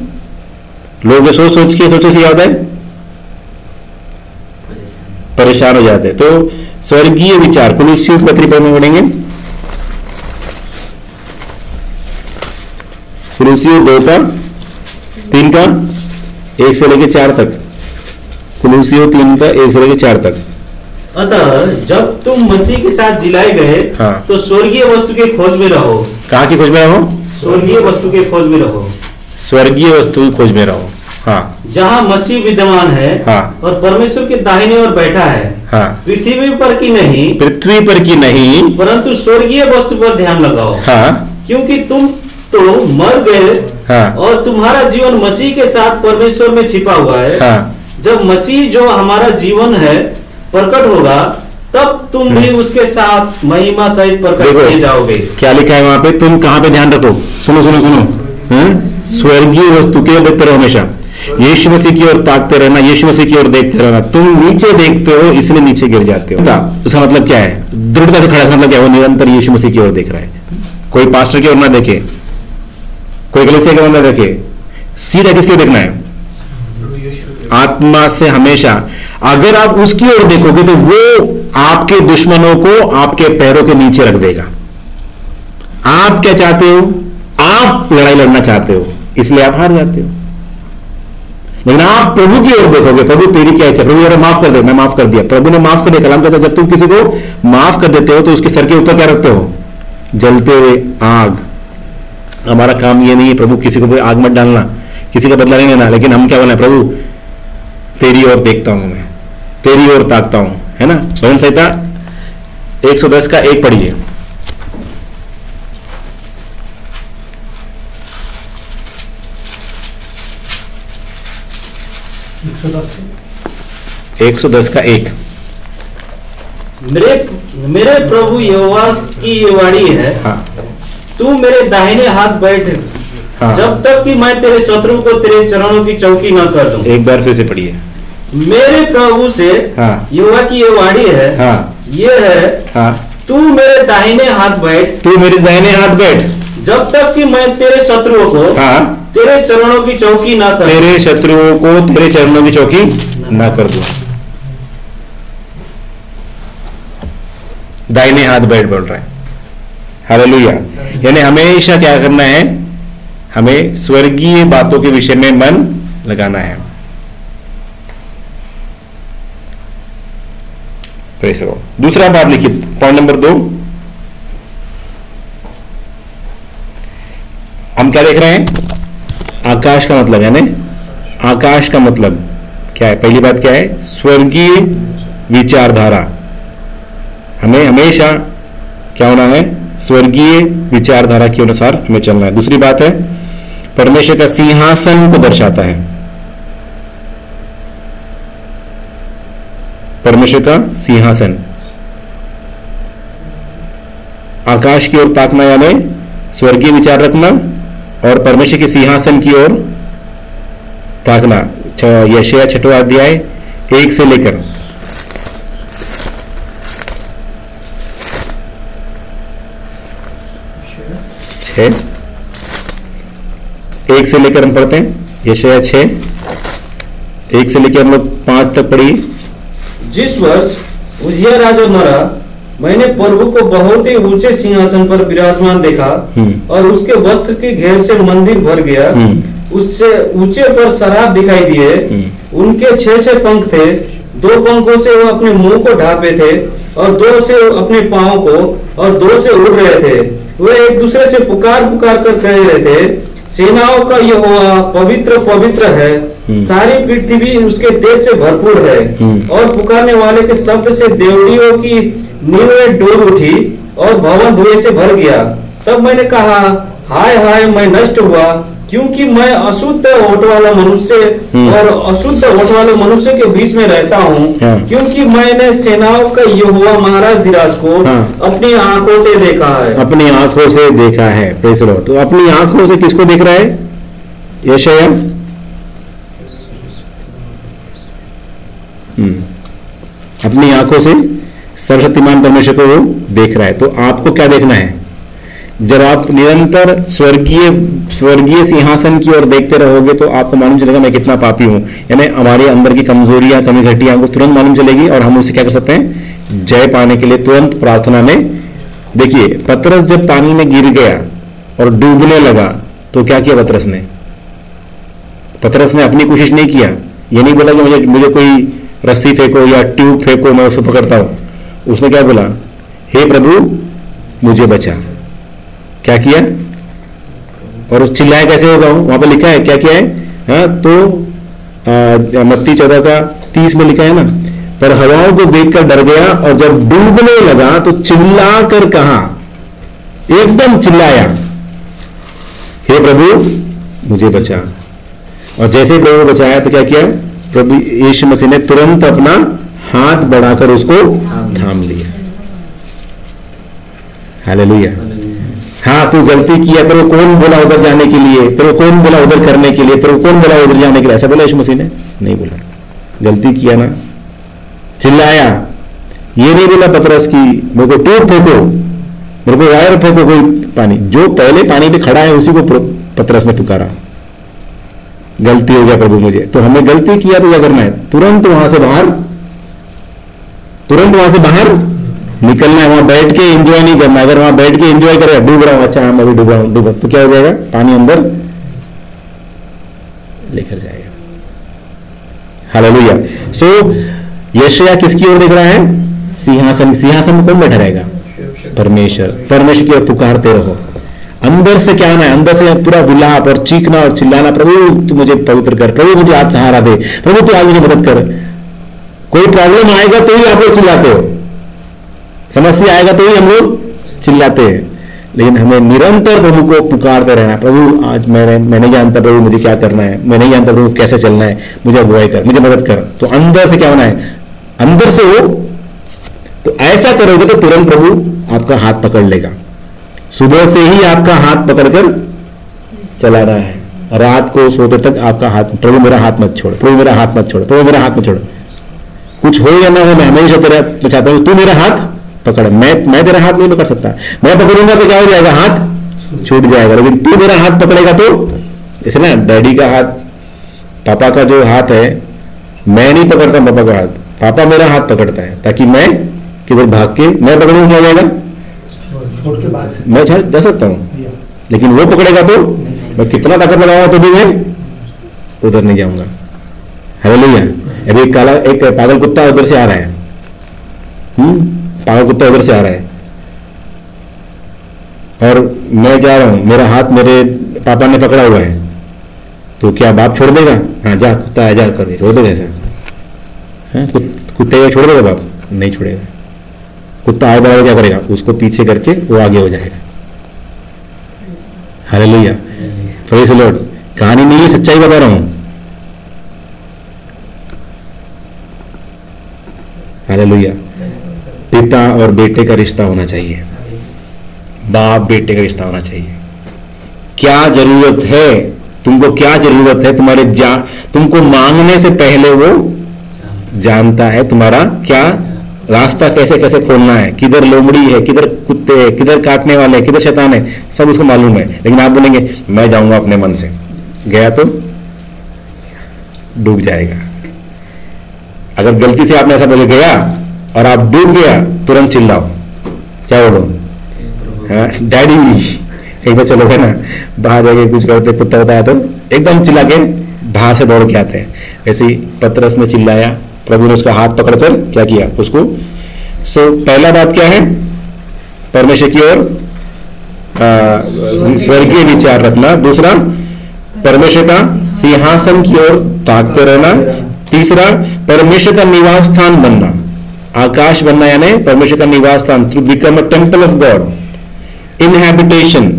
लोग सोच के क्या होता है? परेशान हो जाते हैं। तो स्वर्गीय विचार, कुलुस्सियों की पत्री पर में पढ़ेंगे, कुलुस्सियों 2:3 का 1 से लेकर 4 तक। कुलुस्सियों 3 का 1 से लेकर 4 तक। अतः जब तुम मसीह के साथ जिलाए गए, हाँ। तो स्वर्गीय वस्तु के खोज में रहो। कहाँ की खोज में रहो? स्वर्गीय वस्तु के खोज में रहो। स्वर्गीय वस्तु की खोज में रहो, हाँ। जहाँ मसीह विद्यमान है, हाँ। और परमेश्वर के दाहिने ओर बैठा है, हाँ। पृथ्वी पर की नहीं, पृथ्वी पर की नहीं, परंतु स्वर्गीय वस्तु पर ध्यान लगाओ। हाँ। क्योंकि तुम तो मर गए, हाँ। और तुम्हारा जीवन मसीह के साथ परमेश्वर में छिपा हुआ है। हाँ। जब मसीह जो हमारा जीवन है प्रकट होगा, तब तुम भी उसके साथ महिमा सहित प्रकट किए जाओगे। क्या लिखा है वहां पे? तुम कहां पे ध्यान रखो? सुनो सुनो सुनो, स्वर्गीय वस्तु की ओर देखते रहो, हमेशा यीशु मसीह की ओर ताकते रहना, यीशु मसीह की ओर देखते रहना। तुम नीचे देखते हो इसलिए नीचे गिर जाते हो। उसका मतलब क्या है? दृढ़ता से खड़ा है, मतलब क्या? वो निरंतर यीशु मसीह की ओर देख रहा है। कोई पास्टर की ओर ना देखे, कोई कलीसिया की ओर ना देखे, सीधा किसकी ओर देखना है? आत्मा से हमेशा। अगर आप उसकी ओर देखोगे तो वो आपके दुश्मनों को आपके पैरों के नीचे रख देगा। आप क्या चाहते हो? आप लड़ाई लड़ना चाहते हो, इसलिए आप हार जाते हो। लेकिन आप प्रभु की ओर देखोगे, प्रभु तेरी क्या इच्छा, प्रभु यार माफ कर दे, मैं माफ कर दिया, प्रभु ने माफ कर दिया। कलाम कहता है जब तुम किसी को माफ कर देते हो तो उसके सर के ऊपर क्या रखते हो? जलते हुए आग। हमारा काम ये नहीं है प्रभु किसी को आग मत डालना, किसी का बदला नहीं लेना, लेकिन हम क्या बोलना है? प्रभु तेरी ओर देखता हूं, मैं तेरी ओर ताकता हूं, है ना। भजन संहिता 110 का 1 पढ़िए। एक 110 का 1। मेरे प्रभु यहोवा की ये वाणी है, हाँ। तू मेरे दाहिने हाथ बैठ, हाँ। जब तक कि मैं तेरे शत्रु को तेरे चरणों की चौकी न कर दूं। एक बार फिर से पढ़िए। मेरे प्रभु से हाँ। यहोवा की ये वाणी है, हाँ। ये है, हाँ। तू मेरे दाहिने हाथ बैठ, तू मेरे दाहिने हाथ बैठ, जब तक कि मैं तेरे शत्रुओं को, हाँ, तेरे चरणों की चौकी ना कर, तेरे शत्रुओं को तेरे चरणों की चौकी ना कर दूं। दाहिने हाथ बैठ बोल रहा है। हालेलुया। यानी हमेशा क्या करना है? हमें स्वर्गीय बातों के विषय में मन लगाना है। प्रेस लो। दूसरा बात लिखिए, पॉइंट नंबर 2। हम क्या देख रहे हैं? आकाश का मतलब, यानी आकाश का मतलब क्या है? पहली बात क्या है? स्वर्गीय विचारधारा। हमें हमेशा क्या होना है? स्वर्गीय विचारधारा के अनुसार हमें चलना है। दूसरी बात है, परमेश्वर का सिंहासन को दर्शाता है। परमेश्वर का सिंहासन, आकाश की ओर ताकना यानी स्वर्गीय विचार रखना और परमेश्वर के सिंहासन की ओर ताकना। यशायाह 6वां अध्याय 1 से लेकर 6 1 से लेकर हम पढ़ते हैं। यशायाह 6 1 से लेकर हम लोग 5 तक पढ़िए। जिस वर्ष उजिया राजा मरा, मैंने प्रभु को बहुत ही ऊंचे सिंहासन पर विराजमान देखा और उसके वस्त्र के घेर से मंदिर भर गया। उससे ऊंचे पर शराब दिखाई दिए। उनके 6 पंख थे, 2 पंखों से वो अपने मुंह को ढांपे थे और 2 से अपने पांव को और 2 से उड़ रहे थे। वे एक दूसरे से पुकार पुकार कर कह रहे थे, सेनाओं का यहोवा पवित्र पवित्र है, सारी पृथ्वी उसके तेज से भरपूर है। और पुकारने वाले के शब्द से देवड़ियों की नींवें डोल उठी और भवन धुएं से भर गया। तब मैंने कहा, हाय हाय, मैं नष्ट हुआ, क्योंकि मैं अशुद्ध ओठ वाला मनुष्य और अशुद्ध ओठ वाले मनुष्य के बीच में रहता हूँ, क्योंकि मैंने सेनाओं का यहोवा महाराज धीराज को अपनी आंखों से देखा है। अपनी आंखों से देखा है। Praise the Lord. तो अपनी आंखों से किसको देख रहा है? यशायाह अपनी आंखों से सर्वशक्तिमान परमेश्वर को वो देख रहा है। तो आपको क्या देखना है? जब आप निरंतर स्वर्गीय सिंहासन की ओर देखते रहोगे तो आपको मालूम चलेगा मैं कितना पापी हूं। यानी हमारे अंदर की कमजोरियां, कमी घटियां हमको तुरंत मालूम चलेगी और हम उसे क्या कर सकते हैं? जय पाने के लिए तुरंत प्रार्थना में। देखिए, पतरस जब पानी में गिर गया और डूबने लगा तो क्या किया पतरस ने? पतरस ने अपनी कोशिश नहीं किया। ये नहीं बोला कि मुझे कोई रस्सी फेंको या ट्यूब फेंको, मैं उसको पकड़ता हूं। उसने क्या बोला? हे प्रभु मुझे बचा। क्या किया? और उस चिल्लाया कैसे होगा? वहां पर लिखा है, क्या किया है? हाँ, तो मत्ती 14:30 में लिखा है ना, पर हवाओं को देखकर डर गया और जब डूबने लगा तो चिल्ला कर कहा, एकदम चिल्लाया, हे प्रभु मुझे बचा। और जैसे प्रभु बचाया तो क्या किया? प्रभु यीशु मसीह ने तुरंत अपना हाथ बढ़ाकर उसको थाम लिया। हालेलुया। हाँ, तू गलती किया, तेरे को कौन बोला उधर जाने के लिए? तेरे को कौन बोला उधर करने के लिए? तेरे को कौन बोला उधर जाने के लिए? ऐसा बोला यीशु मसीह ने? नहीं बोला। गलती किया ना, चिल्लाया। ये नहीं बोला पतरस की मेरे को टूट फेंको, मेरे को वायर फेंको कोई पानी। जो पहले पानी पे खड़ा है उसी को पतरस ने पुकारा। गलती हो गया प्रभु मुझे। तो हमने गलती किया तो क्या करना है? तुरंत वहां से बाहर निकलना है। वहां बैठ के एंजॉय नहीं करना। अगर वहां बैठ के एंजॉय करेगा, डूब रहा हूं, अच्छा मैं अभी डूब रहा हूं, तो क्या हो जाएगा? पानी अंदर लेकर जाएगा। हालेलुया। सो यशायाह किसकी ओर देख रहा है? सिंहासन। सिंहासन में कौन बैठा रहेगा? परमेश्वर। परमेश्वर की ओर पुकारते रहो। अंदर से क्या आना है? अंदर से पूरा विलाप और चीखना और चिल्लाना, प्रभु तू मुझे पवित्र कर, प्रभु मुझे आज सहारा दे, प्रभु तू आज मुझे मदद कर। कोई प्रॉब्लम आएगा तो ही आप लोग चिल्लाते हो, समस्या आएगा तो ही हम लोग चिल्लाते हैं। लेकिन हमें निरंतर प्रभु को पुकारते रहना। प्रभु आज मैं नहीं जानता प्रभु मुझे क्या करना है, मैं नहीं जानता प्रभु कैसे चलना है, मुझे अगुवाई कर, मुझे मदद कर। तो अंदर से क्या होना है? अंदर से हो। तो ऐसा करोगे तो तुरंत प्रभु आपका हाथ पकड़ लेगा। सुबह से ही आपका हाथ पकड़कर चला रहा है, रात को सोते तक आपका हाथ, प्रभु मेरा हाथ मत छोड़, प्रभु मेरा हाथ मत छोड़, प्रभु मेरा हाथ मत छोड़। कुछ हो या ना हो, मैं हमेशा तेरा चाहता हूं तू मेरा हाथ पकड़। मैं तेरा हाथ नहीं पकड़ सकता। मैं पकड़ूंगा तो क्या हो जाएगा? हाथ छूट जाएगा। लेकिन तू मेरा हाथ पकड़ेगा तो, जैसे ना डैडी का हाथ, पापा का जो हाथ है, मैं नहीं पकड़ता पापा का हाथ, पापा मेरा हाथ पकड़ता है ताकि मैं किधर भाग के मैं पकड़ूंगा, क्या हो जाएगा? मैं जा सकता हूं, लेकिन वो पकड़ेगा तो मैं कितना ताकत लगाऊंगा तो भी मैं उधर नहीं जाऊंगा। हालेलुया। अभी एक पागल कुत्ता उधर से आ रहा है, पागल कुत्ता उधर से आ रहा है और मैं जा रहा हूं, मेरा हाथ मेरे पापा ने पकड़ा हुआ है, तो क्या बाप छोड़ देगा? हाँ जा कुत्ता है, जा कर छोड़ देगा ऐसा? कुत्ते को छोड़ देगा बाप? नहीं छोड़ेगा। कुत्ता आगे बढ़ा क्या करेगा? उसको पीछे करके वो आगे हो जाएगा। हालेलुया। Praise the Lord. कहानी नहीं है, सच्चाई बता रहा हूं। हालेलुया। पिता और बेटे का रिश्ता होना चाहिए, बाप बेटे का रिश्ता होना चाहिए। क्या जरूरत है, तुमको क्या जरूरत है, तुमको मांगने से पहले वो जानता है तुम्हारा क्या रास्ता, कैसे कैसे खोलना है, किधर लोमड़ी है, किधर कुत्ते है, किधर काटने वाले, किधर शैतान है, सब उसको मालूम है। लेकिन आप बोलेंगे मैं जाऊंगा अपने मन से, गया तो डूब जाएगा। अगर गलती से आपने ऐसा बोले गया और आप डूब गया, तुरंत चिल्लाओ, क्या बोलो, हाँ डैडी, एक बार चलोगे ना बाहर जाके कुछ करते, कुत्ता होता है तो एकदम चिल्ला के बाहर से दौड़ के आते हैं। ऐसे ही पतरस में चिल्लाया, प्रभु ने उसका हाथ पकड़कर क्या किया उसको। पहला बात क्या है, परमेश्वर की ओर स्वर्गीय विचार रखना। दूसरा, परमेश्वर का सिंहासन की ओर ताकते रहना। तीसरा, परमेश्वर का निवास स्थान बनना, आकाश बनना, यानी परमेश्वर का निवास स्थान, to become a temple of God, inhabitation,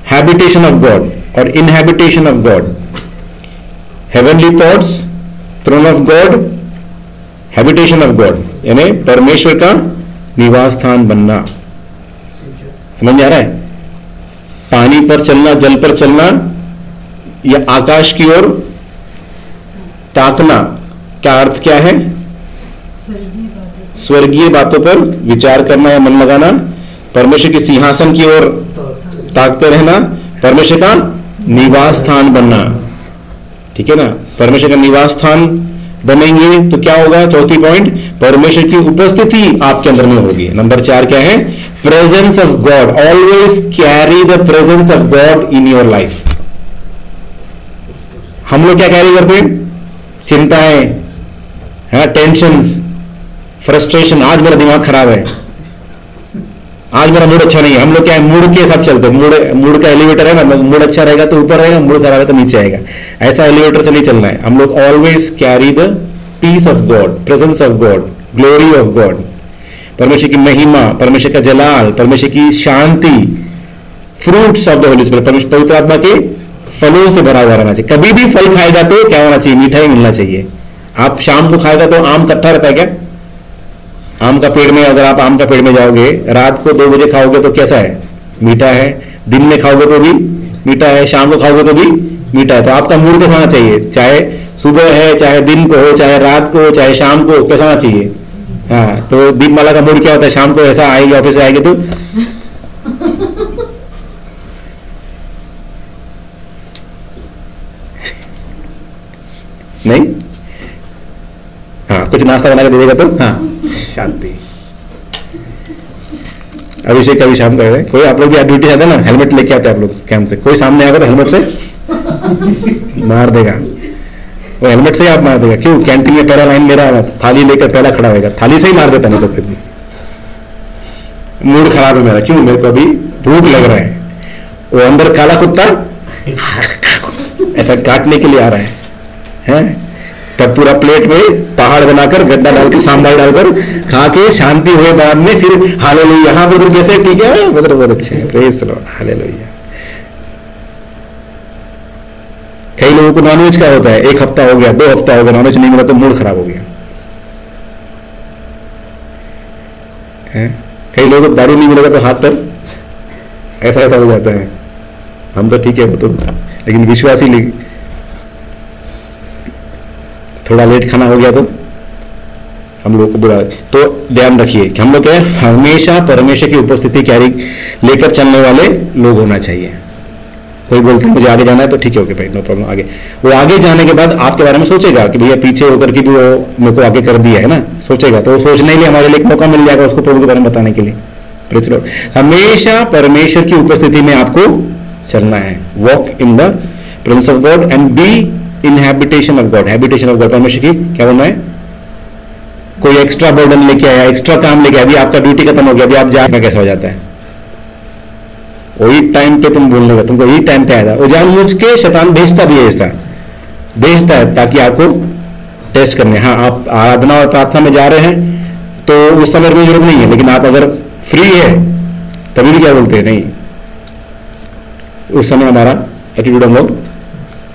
habitation of God और inhabitation of God, heavenly thoughts, throne of God, habitation of God, यानी परमेश्वर का निवास स्थान बनना। समझ में आ रहा है? पानी पर चलना, जल पर चलना या आकाश की ओर ताकना, क्या अर्थ क्या है? स्वर्गीय बातों पर विचार करना या मन लगाना, परमेश्वर के सिंहासन की ओर ताकते रहना, परमेश्वर का निवास स्थान बनना। ठीक है ना? परमेश्वर का निवास स्थान बनेंगे तो क्या होगा? चौथी पॉइंट, परमेश्वर की उपस्थिति आपके अंदर में होगी। नंबर 4 क्या है? Presence of God. Always carry the presence of God in your life. हम लोग क्या कैरी करते हैं? चिंताएं, टेंशन, फ्रस्ट्रेशन। आज मेरा दिमाग खराब है, आज मेरा मूड अच्छा नहीं है। हम लोग क्या है, मूड के साथ चलते हैं। मूड का एलिवेटर है ना, मूड अच्छा रहेगा तो ऊपर रहेगा, मूड खराब है तो नीचे आएगा। ऐसा एलिवेटर से नहीं चलना है। हम लोग always carry the peace of God, presence of God, glory of God, परमेश्वर की महिमा, परमेश्वर का जलाल, परमेश्वर की शांति, fruits of the Holy Spirit, परमेश्वर पवित्र आत्मा के फलों से भरा हुआ रहना चाहिए। कभी भी फल खाएगा तो क्या होना चाहिए? मीठा ही मिलना चाहिए। आप शाम को खाएगा तो आम कट्ठा रहता है क्या? आम का पेड़ में, अगर आप आम का पेड़ में जाओगे, रात को 2 बजे खाओगे तो कैसा है? मीठा है। दिन में खाओगे तो भी मीठा है, शाम को खाओगे तो भी मीठा है। तो आपका मूड कैसा होना चाहिए? चाहे सुबह है, चाहे दिन को हो, चाहे रात को, चाहे शाम को, कैसा होना चाहिए? हाँ, तो दीपमाला का मूड क्या होता है? शाम को ऐसा आएगी, ऑफिस से आएगी तो नहीं, हाँ कुछ नाश्ता बना के दे देगा तो हाँ शांति। अभिषेक अभी शाम कर रहे, कोई आप लोग भी ड्यूटी जाते हैं ना, हेलमेट लेके आते हैं आप लोग कैंप से। कोई सामने आएगा तो हेलमेट से मार देगा, वो हेलमेट से ही आप मार देगा। क्यों? कैंटीन में पहला लाइन ले रहा है, थाली लेकर पहला खड़ा होगा, थाली से ही मार देता नहीं तो फिर भी। मूड खराब है मेरा, क्यों? मेरे को अभी भूख लग रहा है। वो अंदर काला कुत्ता ऐसा काटने के लिए आ रहा है, तब पूरा प्लेट में पहाड़ बनाकर, गड्ढा डालकर, सांभर डालकर खा के शांति हुए बाद में फिर हालेलुया। हाँ ब्रदर कैसे? ठीक है ब्रदर, बहुत अच्छे हैं, प्रेज द लॉर्ड, हालेलुया। कई लोगों को नॉनवेज का होता है, 1 हफ्ता हो गया, 2 हफ्ता हो गया, नॉनवेज नहीं मिला तो मूड खराब हो गया। कई लोगों को दारू नहीं मिलेगा तो हाथ पर ऐसा ऐसा हो जाता है। हम तो ठीक है वो तो, लेकिन विश्वासी थोड़ा लेट खाना हो गया तो हम लोग को बुरा। तो ध्यान रखिए कि हम लोग क्या है, हमेशा परमेश्वर की उपस्थिति कैरी लेकर चलने वाले लोग होना चाहिए। कोई बोलते हैं मुझे आगे जाना है तो ठीक है, ओके भाई, नो प्रॉब्लम, आगे। वो आगे जाने के बाद आपके बारे में सोचेगा कि भैया पीछे होकर के भी वो मेरे को आगे कर दिया है ना, सोचेगा। तो वो सोचने के लिए हमारे लिए एक मौका मिल जाएगा उसको प्रभु के बारे में बताने के लिए। हमेशा परमेश्वर की उपस्थिति में आपको चलना है। Walk in the presence of God and be in habitation of God. Habitation of God, परमेश्वर की क्या बोलना है? कोई एक्स्ट्रा बर्डन लेके आया, एक्स्ट्रा काम लेके आया, अभी आपका ड्यूटी खत्म हो गया, अभी आप जाए, कैसा हो जाता है? वही टाइम पे तुम बोलने का, तुमको यही टाइम पे आया था। वो जानबूझ के शैतान भेजता भी है, भेजता है ताकि आपको टेस्ट करने। हाँ, आप आराधना और प्रार्थना में जा रहे हैं तो उस समय कोई जरूरत नहीं है, लेकिन आप अगर फ्री है तभी भी क्या बोलते हैं? नहीं, उस समय हमारा एटीट्यूड हम लोग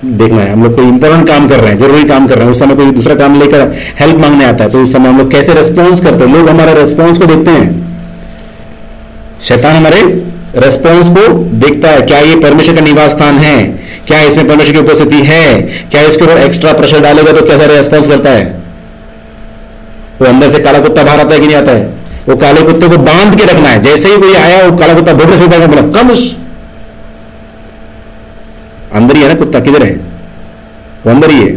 देखना है। हम लोग कोई इंपॉर्टेंट काम कर रहे हैं, जरूरी काम कर रहे हैं, उस समय कोई दूसरा काम लेकर हेल्प मांगने आता है तो उस समय हम लोग कैसे रेस्पॉन्स करते हैं? लोग हमारे रेस्पॉन्स को देखते हैं। शैतान हमारे रेस्पॉन्स को देखता है, क्या ये परमेश्वर का निवास स्थान है, क्या इसमें परमेश्वर की उपस्थिति है, क्या इसके ऊपर एक्स्ट्रा प्रेशर डालेगा तो कैसा रेस्पॉन्स करता है। वो अंदर से काला कुत्ता बाहर आता है कि नहीं आता है। वो काले कुत्ते को बांध के रखना है, जैसे ही कोई आया वो काला कुत्ता भोगने से बोला कम अंदर ही है ना कुत्ता, किधर है वो, अंदर ही है,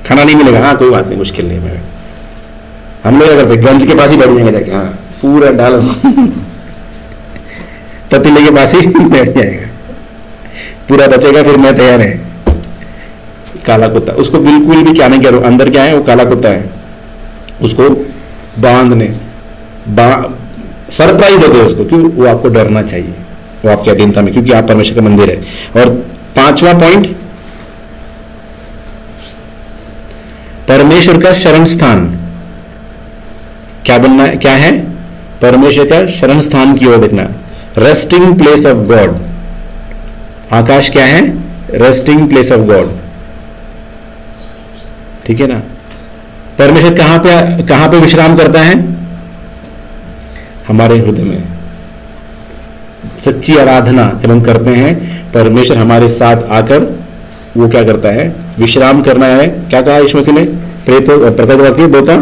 खाना नहीं मिलेगा, हाँ कोई बात नहीं, मुश्किल नहीं है। हम लोग क्या करते गंज के पास ही बैठ जाएंगे जाके, हाँ पूरा डाल पतीले के पास ही बैठ जाएगा, पूरा बचेगा, फिर मैं तैयार है। काला कुत्ता, उसको बिल्कुल भी क्या नहीं करो, अंदर क्या है वो काला कुत्ता है, उसको बांधने सरप्राइज देते उसको, क्यों, वो आपको डरना चाहिए, वो आपके अधीनता में, क्योंकि आप परमेश्वर का मंदिर है। और 5वां पॉइंट, परमेश्वर का शरण स्थान क्या बनना है, क्या है, परमेश्वर का शरण स्थान की ओर देखना, रेस्टिंग प्लेस ऑफ गॉड। आकाश क्या है, रेस्टिंग प्लेस ऑफ गॉड, ठीक है ना। परमेश्वर कहां पे विश्राम करता है, हमारे हृदय में। सच्ची आराधना जब हम करते हैं, परमेश्वर हमारे साथ आकर वो क्या करता है, विश्राम करना है। क्या कहा यीशु मसीह ने प्रकट वाक्य 2 का,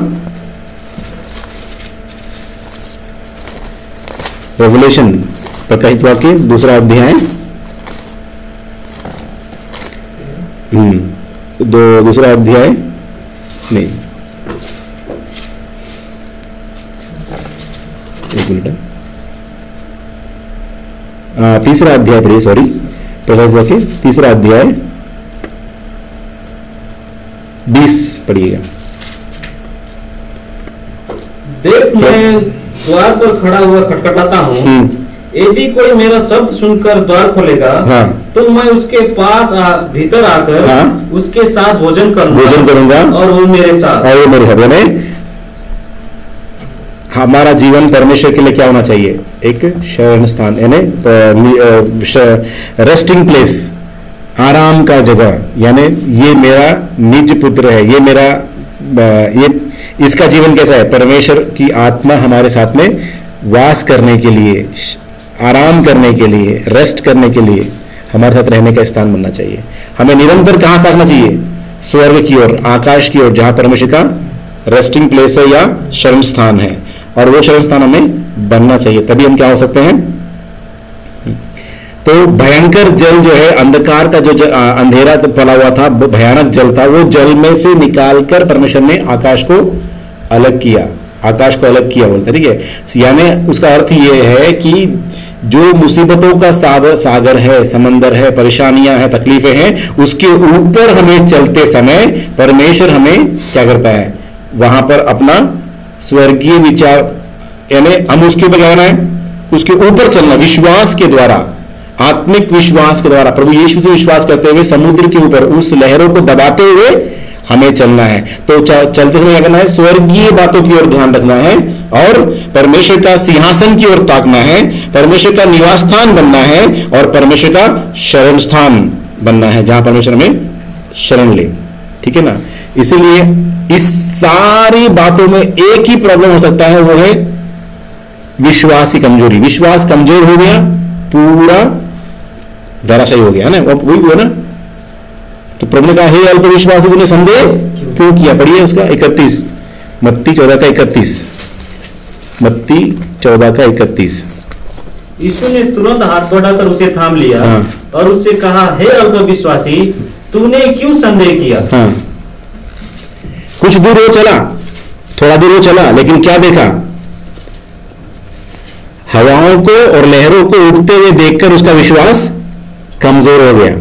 रेवलेशन प्रकाशित वाक्य 2 अध्याय 2 अध्याय नहीं, एक मिनट, 3 अध्याय पढ़िए, सॉरी, प्रकाशित वाक्य 3 अध्याय 20 पढ़िएगा। देख मैं द्वार पर खड़ा हुआ खटखटाता हूँ, यदि कोई मेरा शब्द सुनकर द्वार खोलेगा, हाँ। तो मैं उसके पास भीतर आकर, हाँ। उसके साथ भोजन करूंगा और वो मेरे साथ, और वो मेरे साथ। यानी हमारा जीवन परमेश्वर के लिए क्या होना चाहिए, एक शरण स्थान, यानी रेस्टिंग प्लेस, आराम का जगह। यानी ये मेरा निज पुत्र है, ये मेरा ये इसका जीवन कैसा है, परमेश्वर की आत्मा हमारे साथ में वास करने के लिए, आराम करने के लिए, रेस्ट करने के लिए हमारे साथ रहने का स्थान बनना चाहिए। हमें निरंतर कहां ताकना चाहिए, स्वर्ग की ओर, आकाश की ओर, जहां परमेश्वर का रेस्टिंग प्लेस है या शरण स्थान है, और वो शरण स्थान हमें बनना चाहिए, तभी हम क्या हो सकते हैं। तो भयंकर जल जो है, अंधकार का जो अंधेरा फैला हुआ था, भयानक जल था, वो जल में से निकालकर परमेश्वर ने आकाश को अलग किया, आकाश को अलग किया बोलते, ठीक है। यानी उसका अर्थ ये है कि जो मुसीबतों का सागर है, समंदर है, परेशानियां हैं, तकलीफें हैं, उसके ऊपर हमें चलते समय परमेश्वर हमें क्या करता है, वहां पर अपना स्वर्गीय विचार, यानी हम उसके ऊपर क्या करना है, उसके ऊपर चलना, विश्वास के द्वारा, आत्मिक विश्वास के द्वारा, प्रभु यीशु से विश्वास करते हुए समुद्र के ऊपर उस लहरों को दबाते हुए हमें चलना है। तो चलते समय क्या करना है, स्वर्गीय बातों की ओर ध्यान रखना है, और परमेश्वर का सिंहासन की ओर ताकना है, परमेश्वर का निवास स्थान बनना है, और परमेश्वर का शरण स्थान बनना है, जहां परमेश्वर हमें शरण ले, ठीक है ना। इसलिए इस सारी बातों में एक ही प्रॉब्लम हो सकता है, वो है विश्वास की कमजोरी। विश्वास कमजोर हो गया, पूरा धराशायी हो गया, है ना, वही हुआ ना। तो प्रभु ने कहा, हे अल्प विश्वासी, तूने संदेह क्यों किया। पढ़िए उसका 31, मत्ती 14 का 31, मत्ती 14 का 31। यीशु ने तुरंत हाथ बढ़ाकर उसे थाम लिया, हाँ। और उससे कहा, हे अल्प विश्वासी, तूने क्यों संदेह किया। हाँ। कुछ दूर वो चला, थोड़ा दूर वो चला, लेकिन क्या देखा, हवाओं को और लहरों को उठते हुए देखकर उसका विश्वास कमजोर हो गया।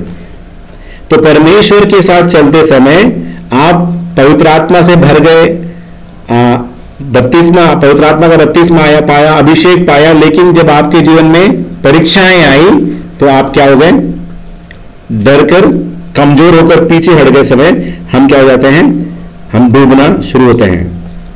तो परमेश्वर के साथ चलते समय आप पवित्र आत्मा से भर गए, पवित्र आत्मा का बपतिस्मा आया, पाया, अभिषेक पाया, लेकिन जब आपके जीवन में परीक्षाएं आई तो आप क्या हो गए, डरकर, कमजोर होकर पीछे हट गए। समय हम क्या हो जाते हैं, हम डूबना शुरू होते हैं।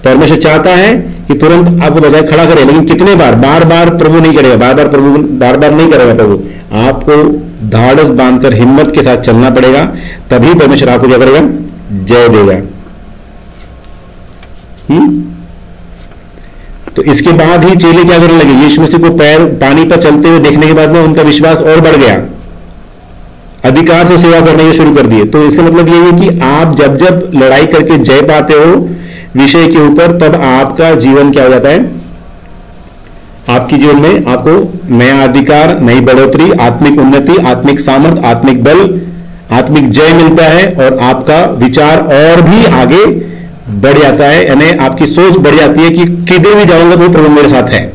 परमेश्वर चाहता है कि तुरंत आपको बजाय खड़ा करे, लेकिन कितने बार, बार बार प्रभु नहीं करेगा, बार बार नहीं करेगा प्रभु। आपको धाड़स बांधकर हिम्मत के साथ चलना पड़ेगा, तभी परमेश्वर आपको क्या करेगा, जय देगा। तो इसके बाद ही चेले क्या करने लगे, यीशु मसीह को पैर पानी पर चलते हुए देखने के बाद में उनका विश्वास और बढ़ गया, अधिकार से सेवा करने के शुरू कर दिए। तो इसका मतलब ये है कि आप जब जब लड़ाई करके जय पाते हो विषय के ऊपर, तब आपका जीवन क्या हो जाता है, आपके जीवन में आपको नया अधिकार, नई बढ़ोतरी, आत्मिक उन्नति, आत्मिक सामर्थ, आत्मिक बल, आत्मिक जय मिलता है और आपका विचार और भी आगे बढ़ जाता है, यानी आपकी सोच बढ़ जाती है कि किधर भी जाऊंगा तो प्रभु मेरे साथ है।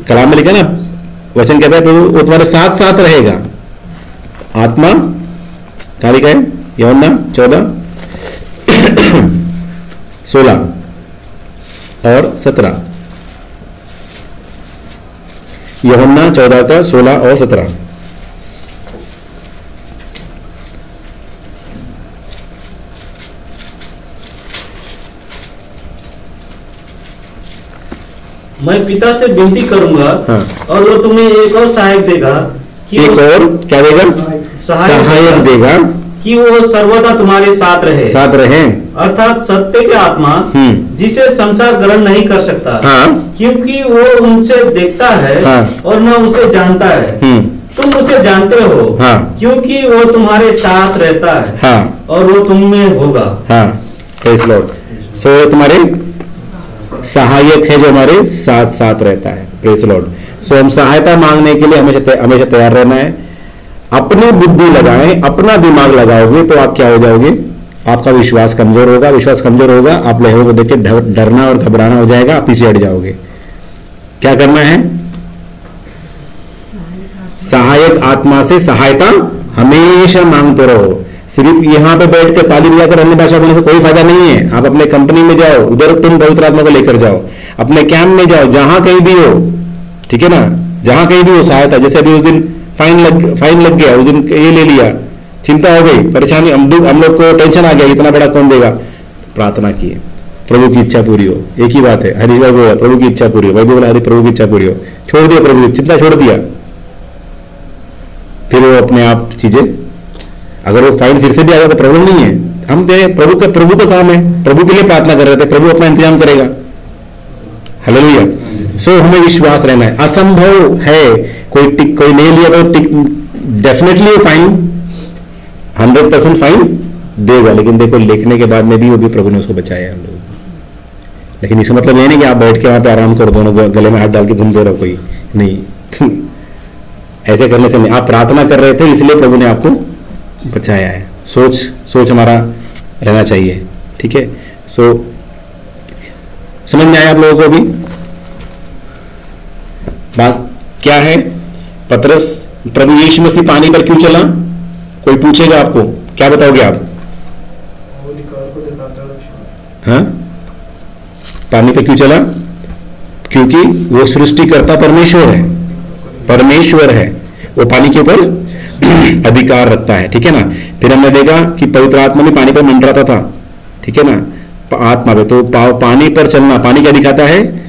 कलाम में लिखा ना, वचन कहता है प्रभु वो तुम्हारे साथ साथ रहेगा। आत्मा क्या लिखा है, यूहन्ना 14:16 और 17, यूहन्ना 14 का 16 और 17। मैं पिता से विनती करूंगा, हाँ। और वो तुम्हें एक और सहायक देगा, कि एक और क्या देगा, सहायक देगा, कि वो सर्वदा तुम्हारे साथ रहे, अर्थात सत्य के आत्मा, जिसे संसार ग्रहण नहीं कर सकता, हाँ। क्योंकि वो उनसे देखता है, हाँ। और न उसे जानता है, तुम उसे जानते हो, हाँ। क्योंकि वो तुम्हारे साथ रहता है, हाँ। और वो तुम में होगा, हाँ। Praise Lord. सो तुम्हारे सहायक है जो हमारे साथ साथ रहता है। Praise Lord. सो हम सहायता मांगने के लिए हमेशा तैयार रहना है। अपनी बुद्धि लगाएं, अपना दिमाग लगाओगे तो आप क्या हो जाओगे, आपका विश्वास कमजोर होगा, विश्वास कमजोर होगा, आप लहरों को देख के डरना और घबराना हो जाएगा, आप पीछे हट जाओगे। क्या करना है, सहायक आत्मा से सहायता हमेशा मांगते रहो। सिर्फ यहाँ पे बैठ कर ताली बजाकर अन्य भाषा बोलने से कोई फायदा नहीं है। आप अपने कंपनी में जाओ, उधर तुम पवित्र आत्मा को लेकर जाओ, अपने कैंप में जाओ, जहां कहीं भी हो, ठीक है ना, जहां कहीं भी हो सहायता। जैसे अभी उस दिन फाइन लग गया, उस दिन ये ले लिया, चिंता हो गई, परेशानी, हम लोग को टेंशन आ गया, इतना बड़ा कौन देगा, प्रार्थना किए, प्रभु की इच्छा पूरी हो। एक ही बात है, हरि बोला प्रभु की इच्छा पूरी हो, वही बोला हरि प्रभु की इच्छा पूरी हो, छोड़ दिया प्रभु, चिंता छोड़ दिया, फिर वो अपने आप चीजें, अगर वो फाइन फिर से भी आएगा तो प्रॉब्लम नहीं है। हम प्रभु का काम है, प्रभु के लिए प्रार्थना कर रहे थे, प्रभु अपना इंतजाम करेगा। हालेलुया। सो हमें विश्वास रहना है। असंभव है, कोई ले लिया तो डेफिनेटली फाइन 100% फाइन देगा, लेकिन देखो लिखने के बाद में भी वो भी प्रभु ने उसको बचाया हम लोग। लेकिन इसका मतलब ये नहीं कि आप बैठ के वहां पे आराम करो, दोनों गले में हाथ डाल के घूमते रहो, कोई नहीं। ऐसे करने से नहीं, आप प्रार्थना कर रहे थे इसलिए प्रभु ने आपको बचाया है। सोच हमारा रहना चाहिए, ठीक है। सो समझ में आया आप लोगों को भी बात क्या है। पतरस प्रभु यीशु मसीह पानी पर क्यों चला, कोई पूछेगा आपको, क्या बताओगे आप, हाँ, पानी पर क्यों चला, क्योंकि वो सृष्टिकर्ता परमेश्वर है, वो पानी के ऊपर अधिकार रखता है, ठीक है ना। फिर हमने देखा कि पवित्र आत्मा भी पानी पर मंडराता था, ठीक है ना, आत्मा पे। तो पानी पर चलना, पानी क्या दिखाता है,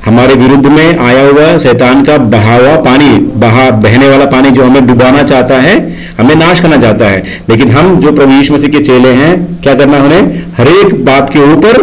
हमारे विरुद्ध में आया हुआ शैतान का बहने वाला पानी जो हमें डुबाना चाहता है, हमें नाश करना चाहता है। लेकिन हम जो प्रभु यीशु मसीह के चेले हैं, क्या करना है, उन्हें हर एक बात के ऊपर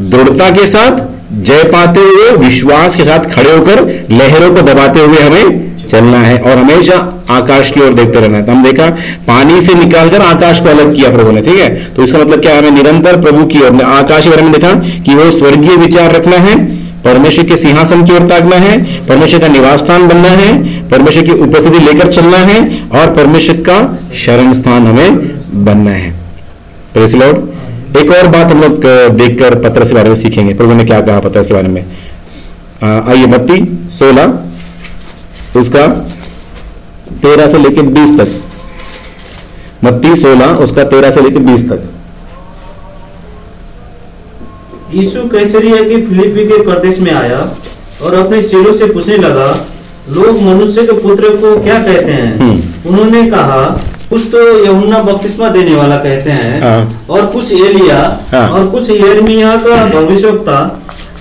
दृढ़ता के साथ, जय पाते हुए, विश्वास के साथ खड़े होकर लहरों को दबाते हुए हमें चलना है और हमेशा आकाश की ओर देखते रहना है। तो हम देखा पानी से निकालकर आकाश को अलग किया प्रभु ने, ठीक है। तो इसका मतलब क्या है, हमें निरंतर प्रभु की ओर, आकाश के बारे में देखा कि वो स्वर्गीय विचार रखना है, परमेश्वर के सिंहासन की ओर ताकना है, परमेश्वर का निवास स्थान बनना है, परमेश्वर की उपस्थिति लेकर चलना है और परमेश्वर का शरण स्थान हमें बनना है। Praise Lord. एक और बात हम लोग देखकर पतरस के बारे में सीखेंगे, प्रभु ने क्या कहा पतरस के बारे में। आइए मत्ती 16 उसका 13 से लेकर 20 तक, मत्ती 16 उसका 13 से लेकर 20 तक। यीशु कैसरिया के फिलिप्पी के प्रदेश में आया और अपने चेलों से पूछने लगा, लोग मनुष्य के पुत्र को क्या कहते हैं? उन्होंने कहा, कुछ तो यूहन्ना बपतिस्मा देने वाला कहते हैं, और कुछ एलिया, और कुछ यिर्मयाह का भविष्यवक्ता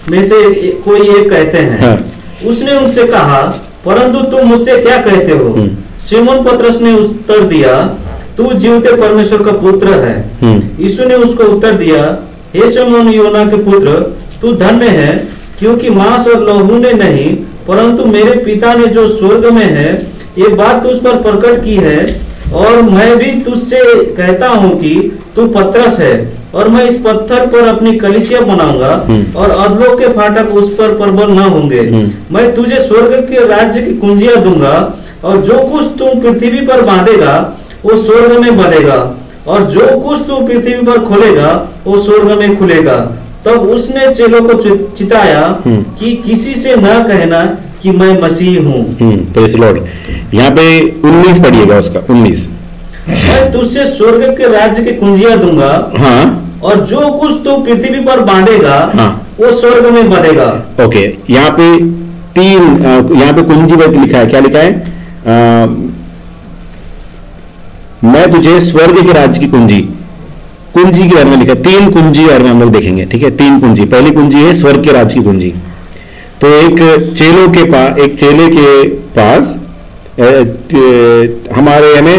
में से कोई एक कहते हैं। उसने उनसे कहा, परंतु तुम मुझसे क्या कहते हो? सिमोन पतरस ने उत्तर दिया, तू जीवते परमेश्वर का पुत्र है। यीशु ने उसको उत्तर दिया, हे सिमोन योना के पुत्र, तू धन्य है, क्योंकि मांस और लहू ने नहीं, परंतु मेरे पिता ने जो स्वर्ग में है ये बात तुझ पर प्रकट की है। और मैं भी तुझसे कहता हूँ कि तू पतरस है, और मैं इस पत्थर पर अपनी कलीसिया बनाऊंगा, और अधलोक के फाटक उस पर प्रबल न होंगे। मैं तुझे स्वर्ग के राज्य की कुंजियां दूंगा, और जो कुछ तू पृथ्वी पर बांधेगा वो स्वर्ग में बंधेगा, और जो कुछ तू पृथ्वी पर खोलेगा वो स्वर्ग में खुलेगा। तब उसने चेलों को चिताया कि किसी से न कहना कि मैं मसीह हूँ। Praise the Lord. यहाँ पे 19 पढ़िएगा उसका, 19। मैं तुझसे स्वर्ग के राज्य की कुंजियां दूंगा, हाँ, और जो कुछ तू पृथ्वी पर बांधेगा, हाँ, वो स्वर्ग में बंधेगा। ओके, यहाँ पे यहाँ पे कुंजी लिखा है, क्या लिखा है? मैं तुझे स्वर्ग के राज्य की कुंजी के बारे में लिखा है। 3 कुंजी के बारे में हम लोग देखेंगे, ठीक है? 3 कुंजी। पहली कुंजी है स्वर्ग के राज्य की कुंजी। तो एक चेले के पास हमारे यानी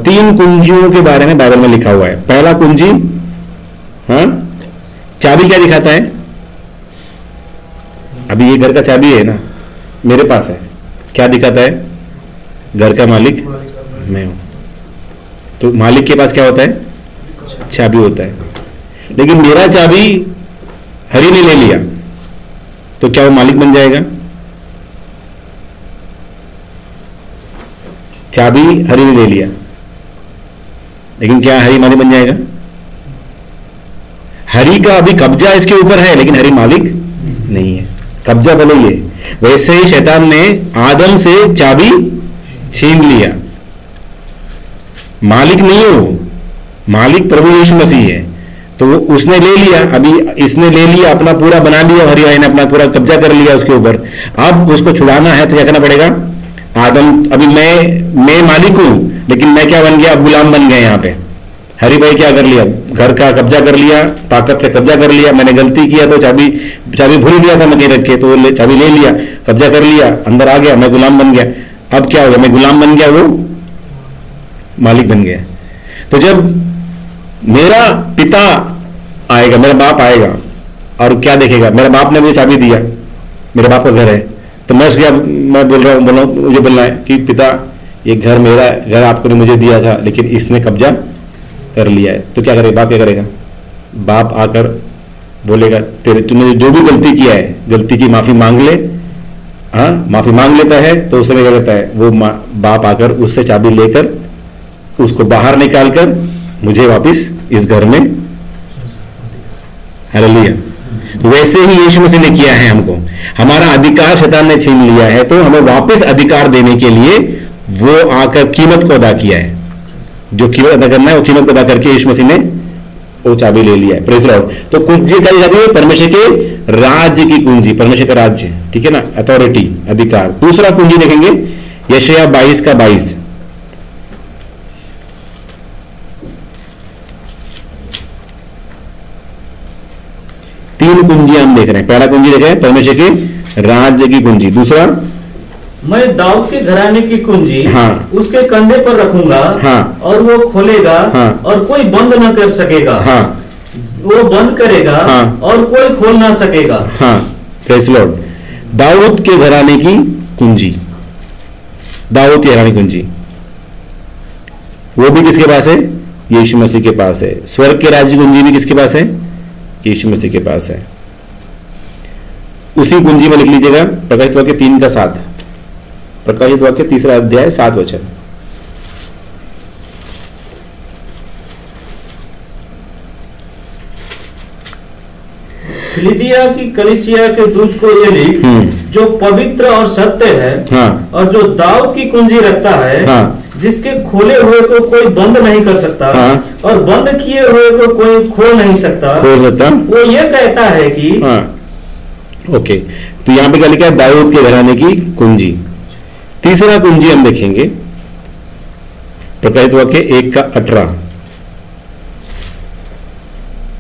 3 कुंजियों के बारे में बाइबल में लिखा हुआ है। पहला कुंजी, हाँ, चाबी क्या दिखाता है? अभी ये घर का चाबी है ना, मेरे पास है, क्या दिखाता है? घर का मालिक मैं हूं। तो मालिक के पास क्या होता है? चाबी होता है। लेकिन मेरा चाबी हरि ने ले लिया, तो क्या वो मालिक बन जाएगा? चाबी हरि ने ले लिया, लेकिन क्या हरि मालिक बन जाएगा? हरि का अभी कब्जा इसके ऊपर है, लेकिन हरि मालिक नहीं है। कब्जा भले ही है। वैसे ही शैतान ने आदम से चाबी छीन लिया। मालिक नहीं है वो, मालिक प्रभु यीशु मसीह है। तो उसने ले लिया, अभी इसने ले लिया, अपना पूरा बना लिया, हरि भाई ने अपना पूरा कब्जा कर लिया उसके ऊपर। अब उसको छुड़ाना है तो क्या करना पड़ेगा? आदम, अभी मैं मालिक हूं, लेकिन मैं क्या बन गया? अब गुलाम बन गया। यहाँ पे हरि भाई क्या कर लिया? घर का कब्जा कर लिया, ताकत से कब्जा कर लिया। मैंने गलती किया तो चाबी भूल गया था मैं कहीं रख के, तो चाबी ले लिया, कब्जा कर लिया, अंदर आ गया, मैं गुलाम बन गया। अब क्या हो गया? मैं गुलाम बन गया, वो मालिक बन गया। तो जब मेरा पिता आएगा, मेरा बाप आएगा, और क्या देखेगा? मेरा बाप ने मुझे चाबी दिया, मेरे बाप का घर है, तो मैं बोल रहा हूँ मुझे बोलना है कि पिता ये घर मेरा है, घर आपने मुझे दिया था, लेकिन इसने कब्जा कर लिया है। तो क्या करेगा बाप? क्या करेगा? बाप आकर बोलेगा तूने जो भी गलती किया है, गलती की माफी मांग ले। हाँ, माफी मांग लेता है तो उस समय क्या करता है? वो बाप आकर उससे चाबी लेकर उसको बाहर निकालकर मुझे वापस इस घर में, हालेलुया। तो वैसे ही यीशु मसीह ने किया है हमको। हमारा अधिकार शैतान ने छीन लिया है, तो हमें वापस अधिकार देने के लिए वो आकर कीमत को अदा किया है। जो कीमत अदा करना है वो कीमत को अदा करके यीशु मसीह ने वो चाबी ले लिया है। Praise Lord. तो कुंजी क्या जाती है? परमेश्वर के राज्य की कुंजी, परमेश्वर का राज्य, ठीक है ना, अथॉरिटी, अधिकार। दूसरा कुंजी देखेंगे यशायाह 22 का 22। तीन कुंजी हम देख रहे हैं। पहला कुंजी देख रहे हैं परमेश्वर के राज्य की कुंजी। दूसरा, मैं दाऊद के घराने की कुंजी, हाँ, उसके कंधे पर रखूंगा, हाँ, और वो खोलेगा, हाँ, और कोई बंद न कर सकेगा, हाँ, वो बंद करेगा, हाँ, और कोई खोल ना सकेगा। हाँ, प्रेज़ लॉर्ड। दाऊद के घराने की कुंजी, दाऊद की घराने की कुंजी, वो भी किसके पास है? यीशु मसीह के पास है। स्वर्ग के राज्य कुंजी भी किसके पास है? यीशु मसीह के पास है। उसी कुंजी में लिख लीजिएगा प्रकाशित वाक्य 3 का 7, प्रकाशित वाक्य 3 अध्याय 7 वचन। फिलिदिया की कलीसिया के दूत को ये लिख, जो पवित्र और सत्य है, हाँ, और जो दाऊद की कुंजी रखता है, हाँ, जिसके खोले हुए को कोई बंद नहीं कर सकता, हाँ, और बंद किए हुए को कोई खोल नहीं सकता, वो ये कहता है कि, हाँ, ओके। तो यहाँ पे क्या लिखा है? दाऊद के घराने की कुंजी। तीसरा कुंजी हम देखेंगे प्रकाशित वाक्य 1 का 18।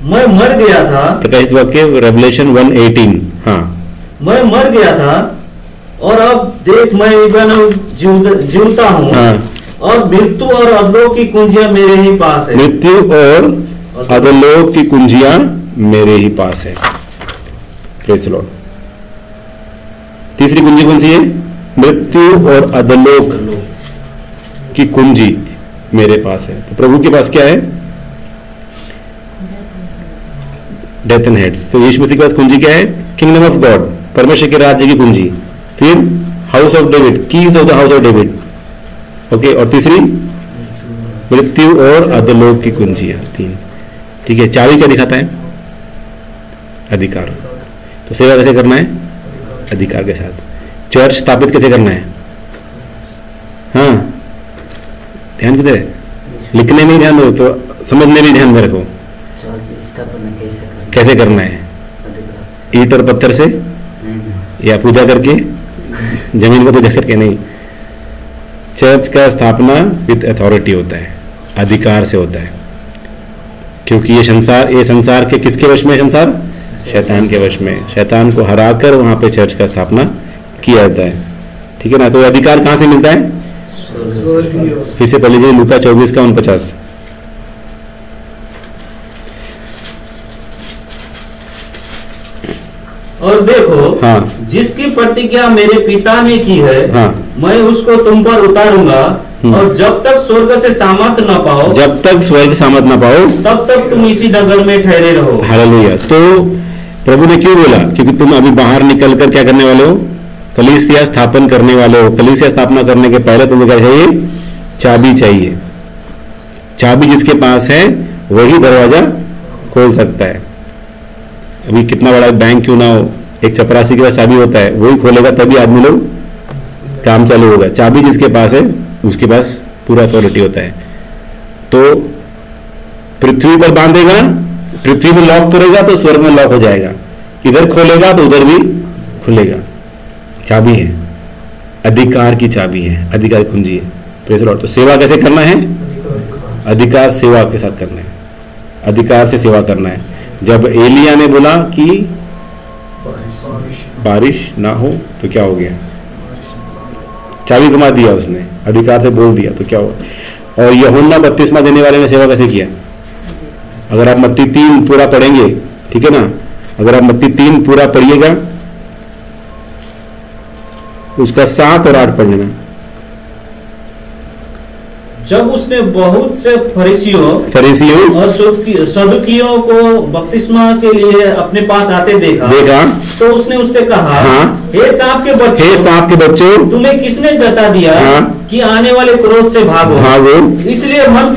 मैं मर गया था, प्रकाशित वाक्य रेवलेशन 1:18। हाँ, मैं मर गया था और अब देख मैं जीवता हूँ, हाँ, और मृत्यु और अधोलोक की कुंजियां मेरे ही पास है। मृत्यु और अधोलोक की कुंजियां मेरे ही पास है। Praise the Lord. तीसरी कुंजी कौन सी है? मृत्यु और अधोलोक की कुंजी मेरे पास है। तो प्रभु के पास क्या है? Death and heads. तो यीशु मसीह के पास कुंजी क्या है? किंगडम ऑफ गॉड, परमेश्वर के राज्य की कुंजी। फिर house of David, keys of the house of David. Okay, और तीसरी मृत्यु और अधोलोक की कुंजी है। 3, ठीक है। चाबी क्या दिखाता है? अधिकार। तो सेवा कैसे करना है? अधिकार के साथ। चर्च स्थापित कैसे करना है? हाँ, ध्यान किधर है? लिखने में ध्यान दो तो समझने में ध्यान में रखो। कैसे करना है? ईंट और पत्थर से या पूजा करके, जमीन को पूजा करके नहीं। चर्च का स्थापना विद अथॉरिटी होता है, अधिकार से होता है। क्योंकि ये संसार के किसके वश में? संसार शैतान के वश में। शैतान को हराकर वहां पे चर्च का स्थापना किया जाता है, ठीक है ना। तो अधिकार कहां से मिलता है? फिर से पढ़ लीजिए लूका 24:49। और देखो, हाँ, जिसकी प्रतिज्ञा मेरे पिता ने की है, हाँ, मैं उसको तुम पर उतारूंगा, और जब तक स्वर्ग से सामर्थ न पाओ, जब तक स्वर्ग सामर्थ न पाओ, तब तक तुम इसी नगर में ठहरे रहो। हालेलुया। तो प्रभु ने क्यों बोला? क्योंकि तुम अभी बाहर निकलकर क्या करने वाले हो? कलीसिया स्थापन करने वाले हो। कलीसिया स्थापना करने के पहले तुम्हें क्या चाहिए? चाबी चाहिए। चाबी जिसके पास है वही दरवाजा खोल सकता है। अभी कितना बड़ा बैंक क्यों ना हो, एक चपरासी के पास चाबी होता है, वही खोलेगा तभी आदमी लोग काम चालू होगा। चाबी जिसके पास है उसके पास पूरा अथॉरिटी होता है। तो पृथ्वी पर बांधेगा, पृथ्वी में लॉक करेगा तो स्वर्ग में लॉक हो जाएगा, इधर खोलेगा तो उधर भी खुलेगा। चाबी है, अधिकार की चाबी है, अधिकार की कुंजी है। Praise the Lord. तो सेवा कैसे करना है? अधिकार सेवा के साथ करना है, अधिकार से सेवा करना है। जब एलिया ने बोला कि बारिश ना हो तो क्या हो गया? चाबी घुमा दिया उसने, अधिकार से बोल दिया तो क्या हुआ? और यूहन्ना बपतिस्मा देने वाले ने सेवा कैसे किया? अगर आप मत्ती 3 पूरा पढ़ेंगे, ठीक है ना, अगर आप मत्ती 3 पूरा पढ़िएगा, उसका 7 और 8 पढ़ लेना। जब उसने बहुत से फरीसियों और सदुकियों को बपतिस्मा के लिए अपने पास आते देखा तो उसने उससे कहा, हाँ, हे सांप के बच्चों, तुम्हें किसने जता दिया, हाँ, कि आने वाले क्रोध से भागो, इसलिए मन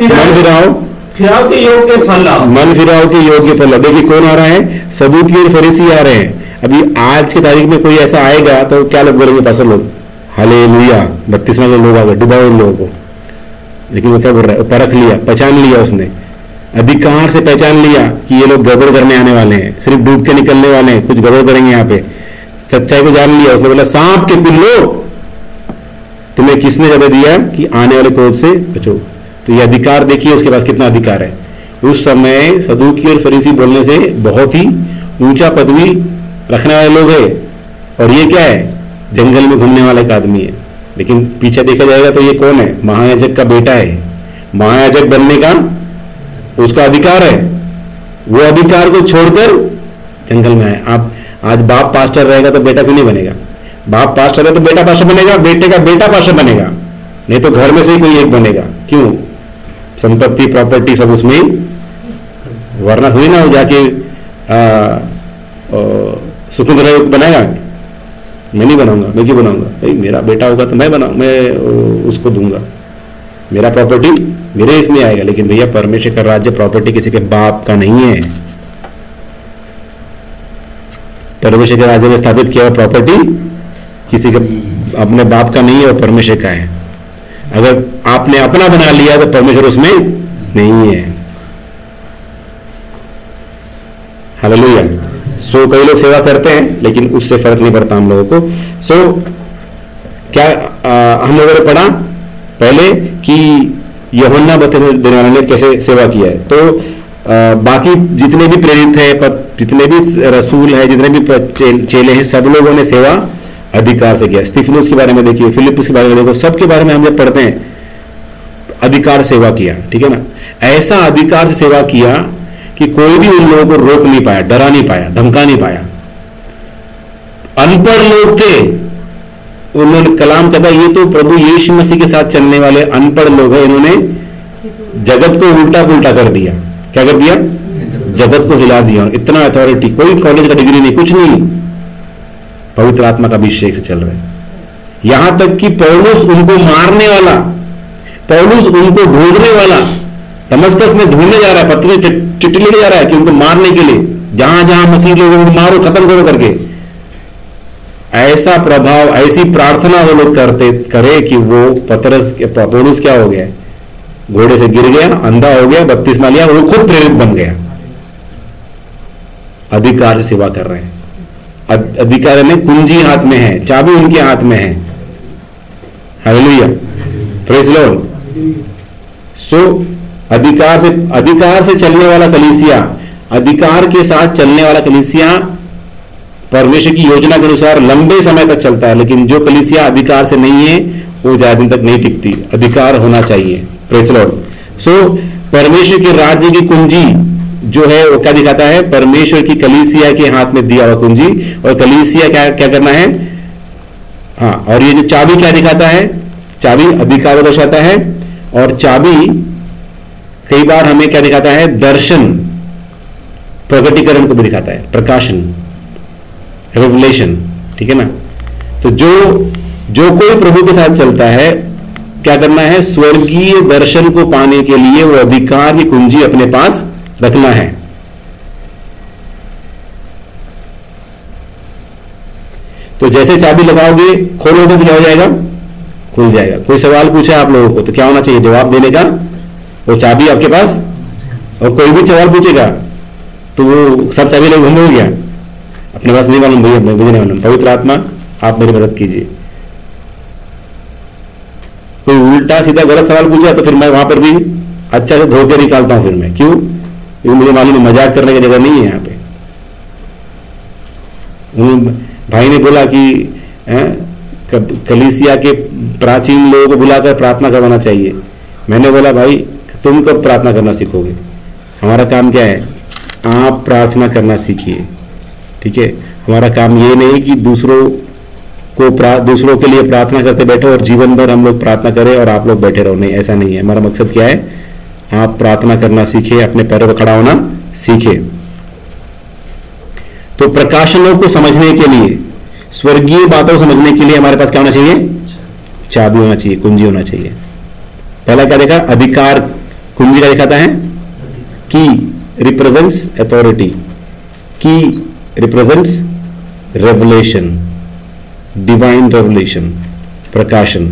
फिराओ के योग्य फल लाओ। मन फिराओ के योग्य फल लाओ। देखिए कौन आ रहा है? सदुकी और फरीसी आ रहे हैं। अभी आज की तारीख में कोई ऐसा आएगा तो क्या लोग बोलेंगे? पास्टर लोग, हालेलुया, बपतिस्मा के लोग आ गए, डुबाओ इन लोगों को। लेकिन वो क्या बोल रहा है? परख लिया, पहचान लिया, उसने अधिकार से पहचान लिया कि ये लोग गड़बड़ करने आने वाले हैं, सिर्फ डूब के निकलने वाले हैं, कुछ गड़बड़ करेंगे यहाँ पे। सच्चाई को जान लिया। उसने बोला, सांप के पिल्लो, तुम्हें किसने जब दिया कि आने वाले क्रोध से बचो। तो ये अधिकार देखिए उसके पास कितना अधिकार है। उस समय सदूकी और फरीसी बोलने से बहुत ही ऊंचा पदवी रखने वाले लोग हैं, और ये क्या है? जंगल में घूमने वाला एक आदमी है। लेकिन पीछे देखा जाएगा तो ये कौन है? महायाजक का बेटा है। महायाजक बनने का उसका अधिकार है, वो अधिकार को छोड़कर जंगल में आए। आप आज बाप पास्टर रहेगा तो बेटा क्यों नहीं बनेगा? बाप पास्टर है तो बेटा पास्टर बनेगा, बेटे का बेटा पास्टर बनेगा, नहीं तो घर में से ही कोई एक बनेगा। क्यों? संपत्ति, प्रॉपर्टी सब उसमें, वरना हुई ना वो जाके सुखद बनाएगा। मैं नहीं बनाऊंगा, मैं क्यों बनाऊंगा? भाई मेरा बेटा होगा तो मैं उसको दूंगा, मेरा प्रॉपर्टी मेरे इसमें आएगा। लेकिन भैया परमेश्वर का राज्य प्रॉपर्टी किसी के बाप का नहीं है। परमेश्वर के राज्य में स्थापित किया हुआ प्रॉपर्टी किसी के अपने बाप का नहीं है, वो परमेश्वर का है। अगर आपने अपना बना लिया तो परमेश्वर उसमें नहीं है। हालेलुया। कई लोग सेवा करते हैं लेकिन उससे फर्क नहीं पड़ता हम लोगों को। क्या हम लोगों ने पढ़ा पहले कि यूहन्ना बपतिस्मा देने वाले ने कैसे सेवा किया है। तो बाकी जितने भी प्रेरित हैं, जितने भी रसूल हैं, जितने भी चेले हैं, सब लोगों ने सेवा अधिकार से किया। स्तिफनुस के बारे में देखिए, फिलिप्पुस के बारे में देखो, सबके बारे में हम जब पढ़ते हैं अधिकार सेवा किया, ठीक है ना। ऐसा अधिकार से सेवा किया कि कोई भी उन लोगों को रोक नहीं पाया, डरा नहीं पाया, धमका नहीं पाया। अनपढ़ लोग थे, उन्होंने कलाम कहता ये तो प्रभु यीशु मसीह के साथ चलने वाले अनपढ़ लोग हैं, इन्होंने जगत को उल्टा पुल्टा कर दिया। क्या कर दिया? जगत को हिला दिया। इतना अथॉरिटी, कोई कॉलेज का डिग्री नहीं, कुछ नहीं, पवित्र आत्मा का अभिषेक से चल रहे हैं। यहां तक कि पौलुस उनको मारने वाला, पौलुस उनको ढूंढने वाला, दमस्कस में ढूंढने जा रहा है, पत्र चिट्ठी लेके जा रहा है कि उनको मारने के लिए, जहां जहां मसीह लोगों को मारो, खत्म करो करके। ऐसा प्रभाव, ऐसी प्रार्थना वो लोग करे कि वो पौलुस क्या हो गया, घोड़े से गिर गया, अंधा हो गया, बपतिस्मा लिया, वो खुद प्रेरित बन गया। अधिकार से सेवा कर रहे हैं। अधिकार में कुंजी हाथ में है, चाबी उनके हाथ में है। Hallelujah, praise Lord. सो अधिकार से चलने वाला कलीसिया, अधिकार के साथ चलने वाला कलीसिया परमेश्वर की योजना के अनुसार लंबे समय तक चलता है, लेकिन जो कलीसिया अधिकार से नहीं है वो ज्यादा दिन तक नहीं टिकती। अधिकार होना चाहिए। Praise Lord. सो परमेश्वर के राज्य की कुंजी जो है वो क्या दिखाता है? परमेश्वर की कलीसिया के हाथ में दिया हुआ कुंजी, और कलीसिया क्या करना है? हाँ, और ये जो चाबी क्या दिखाता है? चाबी अधिकार को दर्शाता है, और चाबी कई बार हमें क्या दिखाता है? दर्शन, प्रकटीकरण को भी दिखाता है, प्रकाशन, रेवलेशन। ठीक है ना? तो जो कोई प्रभु के साथ चलता है, क्या करना है? स्वर्गीय दर्शन को पाने के लिए वो अधिकार की कुंजी अपने पास रखना है। तो जैसे चाबी लगाओगे, खोलोगे तो क्या हो जाएगा? खुल जाएगा। कोई सवाल पूछे आप लोगों को तो क्या होना चाहिए? जवाब देने का वो चाबी आपके पास। और कोई भी सवाल पूछेगा तो वो सब चाबी लोग घूम हो गया, अपने पास नहीं मालूम, भैया मुझे नहीं मालूम, पवित्र आत्मा आप मेरी मदद कीजिए। कोई उल्टा सीधा गलत सवाल पूछा तो फिर मैं वहां पर भी अच्छा से धोखे निकालता हूं। फिर मैं क्यों? क्योंकि मुझे मालूम है मजाक करने की जगह नहीं है यहाँ पे। भाई ने बोला कि कलीसिया के प्राचीन लोगों को बुलाकर प्रार्थना करवाना चाहिए। मैंने बोला भाई तुम कब प्रार्थना करना सीखोगे? हमारा काम क्या है? आप प्रार्थना करना सीखिए। ठीक है? हमारा काम ये नहीं कि दूसरों के लिए प्रार्थना करते बैठो और जीवन भर हम लोग प्रार्थना करें और आप लोग बैठे रहो। नहीं, ऐसा नहीं है। हमारा मकसद क्या है? आप प्रार्थना करना सीखे, अपने पैरों पर खड़ा होना सीखे। तो प्रकाशनों को समझने के लिए, स्वर्गीय बातों को समझने के लिए हमारे पास क्या होना चाहिए? चाबी होना चाहिए, कुंजी होना चाहिए। पहला क्या देखा? अधिकार। कुंजी क्या दिखाता है? की रिप्रेजेंट्स अथॉरिटी, की रिप्रेजेंट्स रेवलेशन, डिवाइन रेवलेशन, प्रकाशन।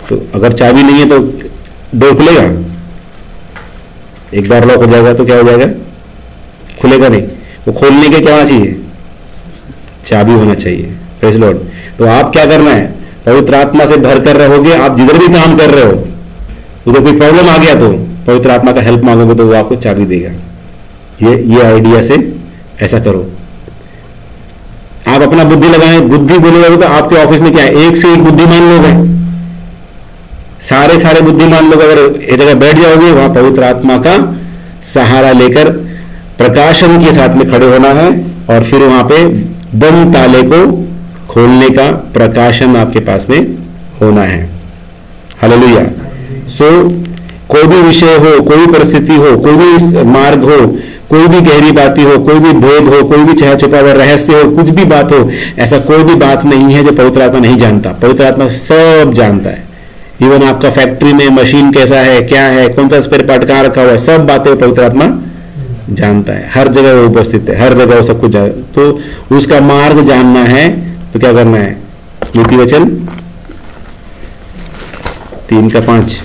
तो अगर चाबी नहीं है तो डोर खुलेगा? एक बार लॉक हो जाएगा तो क्या हो जाएगा? खुलेगा नहीं। वो खोलने के क्या होना चाहिए? चाबी होना चाहिए। Praise Lord. तो आप क्या करना है? पवित्र आत्मा से भर कर रहोगे। आप जिधर भी काम कर रहे हो, उधर कोई प्रॉब्लम आ गया तो पवित्र आत्मा का हेल्प मांगोगे तो वो आपको चाबी देगा। ये आइडिया से ऐसा करो। आप अपना बुद्धि लगाएं। बुद्धि बोलेगा तो आपके ऑफिस में क्या है? एक से एक बुद्धिमान लोग हैं। सारे बुद्धिमान लोग अगर एक जगह बैठ जाओगे, वहां पवित्र आत्मा का सहारा लेकर प्रकाशन के साथ में खड़े होना है, और फिर वहां पे बंद ताले को खोलने का प्रकाशन आपके पास में होना है। हालेलुया। सो कोई भी विषय हो, कोई भी परिस्थिति हो, कोई भी मार्ग हो, कोई भी गहरी बातें हो, कोई भी भेद हो, कोई भी छुपा हुआ रहस्य हो, कुछ भी बात हो, ऐसा कोई भी बात नहीं है जो पवित्र आत्मा नहीं जानता। पवित्र आत्मा सब जानता है। इवन आपका फैक्ट्री में मशीन कैसा है, क्या है, कौन सा स्पेयर पार्ट कहां रखा हुआ है, सब बातें पवित्र आत्मा जानता है। हर जगह वो उपस्थित है, हर जगह वो सब कुछ जाए। तो उसका मार्ग जानना है तो क्या करना है? नीति वचन 3:5।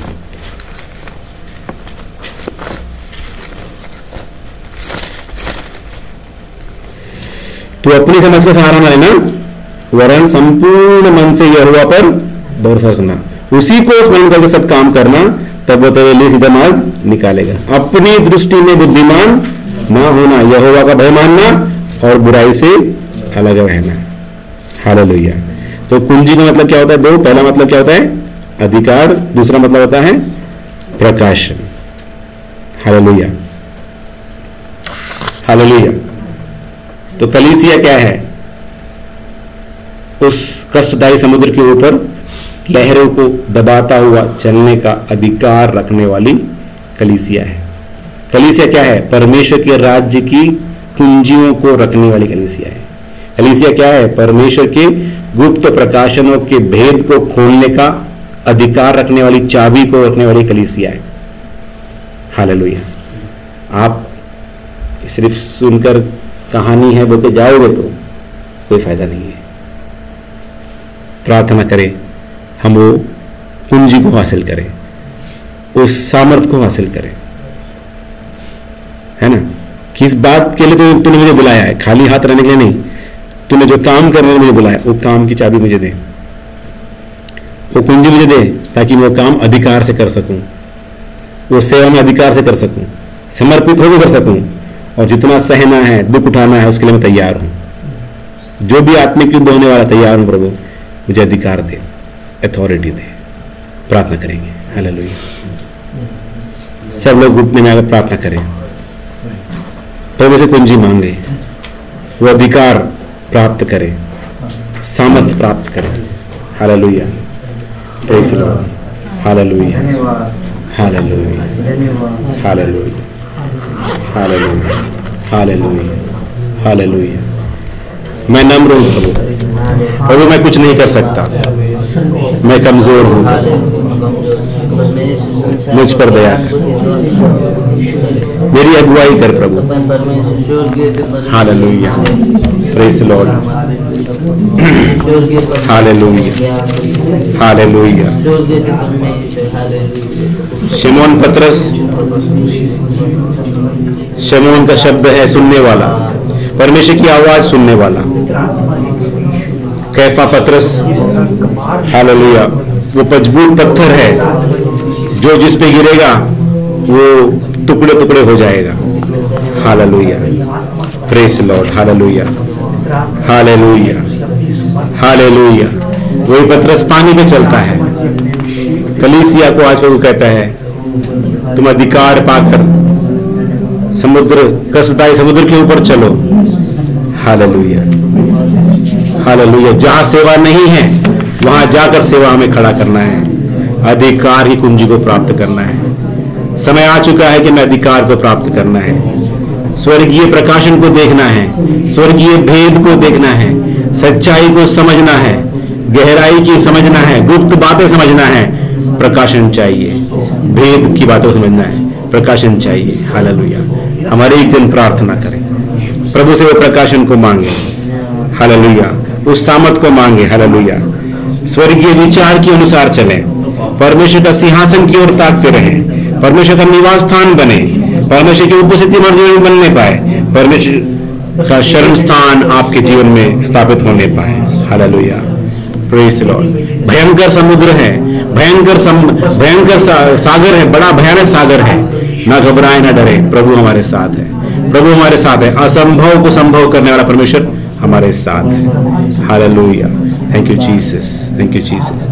तो अपनी समझ का सहारा ना लेना, वरन संपूर्ण मन से यहोवा पर भरोसा करना, उसी को स्मरण करके सब काम करना, तब वो तेरे लिए सीधा मार्ग निकालेगा। अपनी दृष्टि में बुद्धिमान ना होना, यहोवा का भय मानना और बुराई से अलग रहना। हालेलुया। तो कुंजी का मतलब क्या होता है? दो। पहला मतलब क्या होता है? अधिकार। दूसरा मतलब होता है प्रकाशन। Hallelujah, hallelujah. तो कलीसिया क्या है? उस कष्टदायी समुद्र के ऊपर लहरों को दबाता हुआ चलने का अधिकार रखने वाली कलीसिया है। कलीसिया क्या है? परमेश्वर के राज्य की कुंजियों को रखने वाली कलीसिया है। कलीसिया क्या है? परमेश्वर के गुप्त प्रकाशनों के भेद को खोलने का अधिकार रखने वाली, चाबी को रखने वाली कलीसिया है। हालेलुया। आप सिर्फ सुनकर कहानी है बोलते जाओगे तो कोई फायदा नहीं है। प्रार्थना करें हम वो कुंजी को हासिल करें, उस सामर्थ को हासिल करें, है ना? किस बात के लिए तो तूने मुझे बुलाया है? खाली हाथ रहने के लिए नहीं। तूने जो काम करने के लिए मुझे बुलाया, वो काम की चाबी मुझे दे, वो कुंजी मुझे दे, ताकि मैं वो काम अधिकार से कर सकूं, वो सेवा में अधिकार से कर सकूं, समर्पित होकर कर सकूं, और जितना सहना है, दुख उठाना है, उसके लिए मैं तैयार हूं। जो भी आत्मिक युद्ध होने वाला तैयार हूं प्रभु, मुझे अधिकार दे, अथॉरिटी दे। प्रार्थना करेंगे। हालेलुया। सब लोग घुटने में आकर प्रार्थना करें, प्रभु से कुंजी मांगे, वो अधिकार प्राप्त करें, सामर्थ्य प्राप्त करें। Hallelujah. Praise the Lord. Hallelujah. Hallelujah. Hallelujah. Hallelujah. Hallelujah. Hallelujah. मैं नम्र हूं प्रभु। प्रभु मैं कुछ नहीं कर सकता, मैं कमजोर हूं, मुझ पर दया कर, मेरी अगुवाई कर प्रभु। Hallelujah. Praise the Lord. Hallelujah. Hallelujah. शिमोन पतरस, शिमोन का शब्द है सुनने वाला, परमेश्वर की आवाज सुनने वाला। कैफा पतरस, हालेलुया, वो मजबूत पत्थर है जो जिस पे गिरेगा वो टुकड़े टुकड़े हो जाएगा। Hallelujah. Praise the Lord. Hallelujah. Hallelujah. Hallelujah. वही पतरस पानी पे चलता है। कलीसिया को आज वो कहता है तुम अधिकार पाकर समुद्र, कष्टदायी समुद्र के ऊपर चलो। हालेलुया। हालेलुया। जहां सेवा नहीं है वहां जाकर सेवा हमें खड़ा करना है, अधिकार की कुंजी को प्राप्त करना है। समय आ चुका है कि मैं अधिकार को प्राप्त करना है, स्वर्गीय प्रकाशन को देखना है, स्वर्गीय भेद को देखना है, सच्चाई को समझना है, गहराई की समझना है, गुप्त बातें समझना है। प्रकाशन चाहिए, भेद की बातों को समझना है, प्रकाशन चाहिए। हालेलुया। हमारे एक जन प्रार्थना करें, प्रभु से वो प्रकाशन को मांगे। हालेलुया। उस सामर्थ को मांगे। हालेलुया। स्वर्गीय विचार के अनुसार चलें, परमेश्वर का सिंहासन की ओर ताकते रहें, परमेश्वर का निवास स्थान बने, परमेश्वर की उपस्थिति हमारे जीवन में बनने पाए, परमेश्वर का शरण स्थान आपके जीवन में स्थापित होने पाए। हालेलुया। Praise the Lord. भयंकर समुद्र है, भयंकर सागर है, बड़ा भयानक सागर है। ना घबराए ना डरे, प्रभु हमारे साथ है, प्रभु हमारे साथ है। असंभव को संभव करने वाला परमेश्वर हमारे साथ है। Hallelujah. Thank you Jesus, thank you Jesus.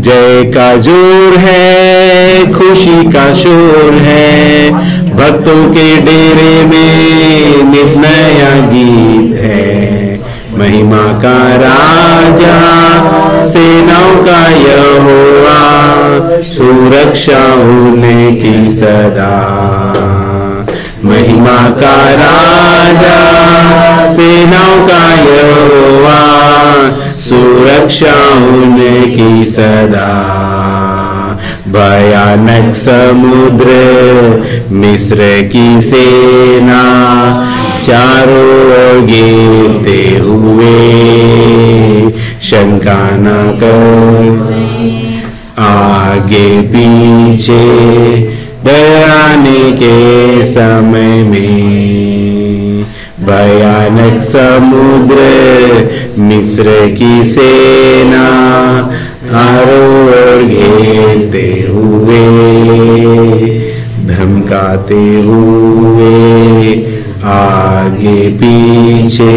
जय का जोर है, खुशी का शोर है, भक्तों के डेरे में नित नया गीत है। महिमा का राजा, सेनाओं का यहोवा, सुरक्षा उनकी सदा। महिमा का राजा, सेनाओं का यहोवा, सुरक्षा उनकी सदा। भयानक समुद्र, मिस्र की सेना, चारों ओर गिरते हुए, शंका न कर आगे पीछे, डराने के समय में। भयानक समुद्र, मिस्र की सेना, चारों ओर घेरते हुए, धमकाते हुए, आगे पीछे,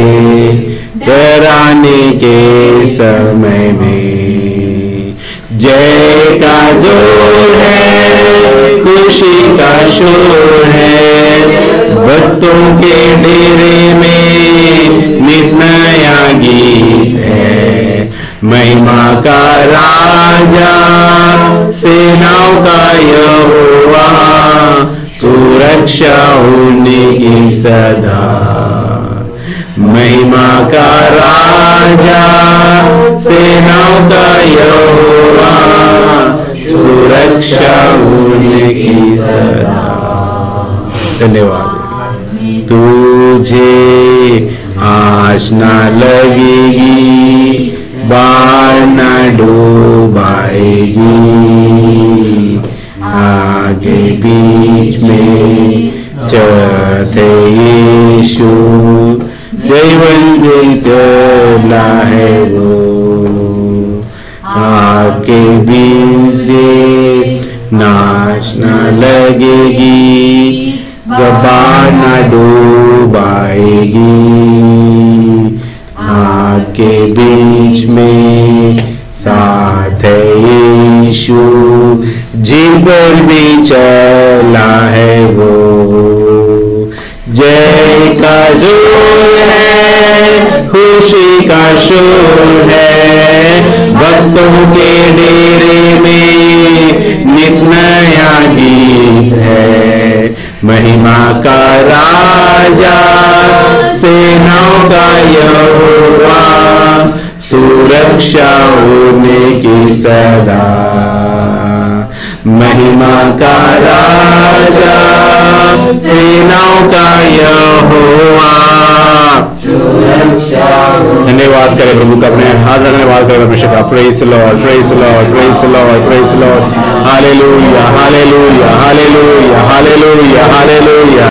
डराने के समय में। जय का जोर है, खुशी का शोर है, भक्तों के डेरे में नित नया गीत है। महिमा का राजा सेनाओं का यहोवा, सुरक्षा उनकी सदा। महिमा का राजा सेनाओं का यहोवा, सुरक्षा उनकी सदा। धन्यवाद। तुझे आस न लगेगी, बाढ़ न डूबाएगी, आगे बीच में चलते यीशु, जीवन में चला है वो। आपके बीच नाश न लगेगी, बाढ़ न डूबाएगी, आपके बीच में साथ है यीशु, जिन पर भी चला है वो। जय का जोर है, खुशी का शोर है, भक्तों के डेरे में नित नया गीत है। महिमा का राजा सेनाओं का यहोवा, सुरक्षा उनकी सदा। महिमा का राजा सेनाओं का यहोवा, सुरक्षा। धन्यवाद करें प्रभु का, अपने हाथ रखने वाले करें परमेश्वर का। Praise Lord, praise Lord, praise Lord, praise Lord. Hallelujah, hallelujah, hallelujah, hallelujah, hallelujah.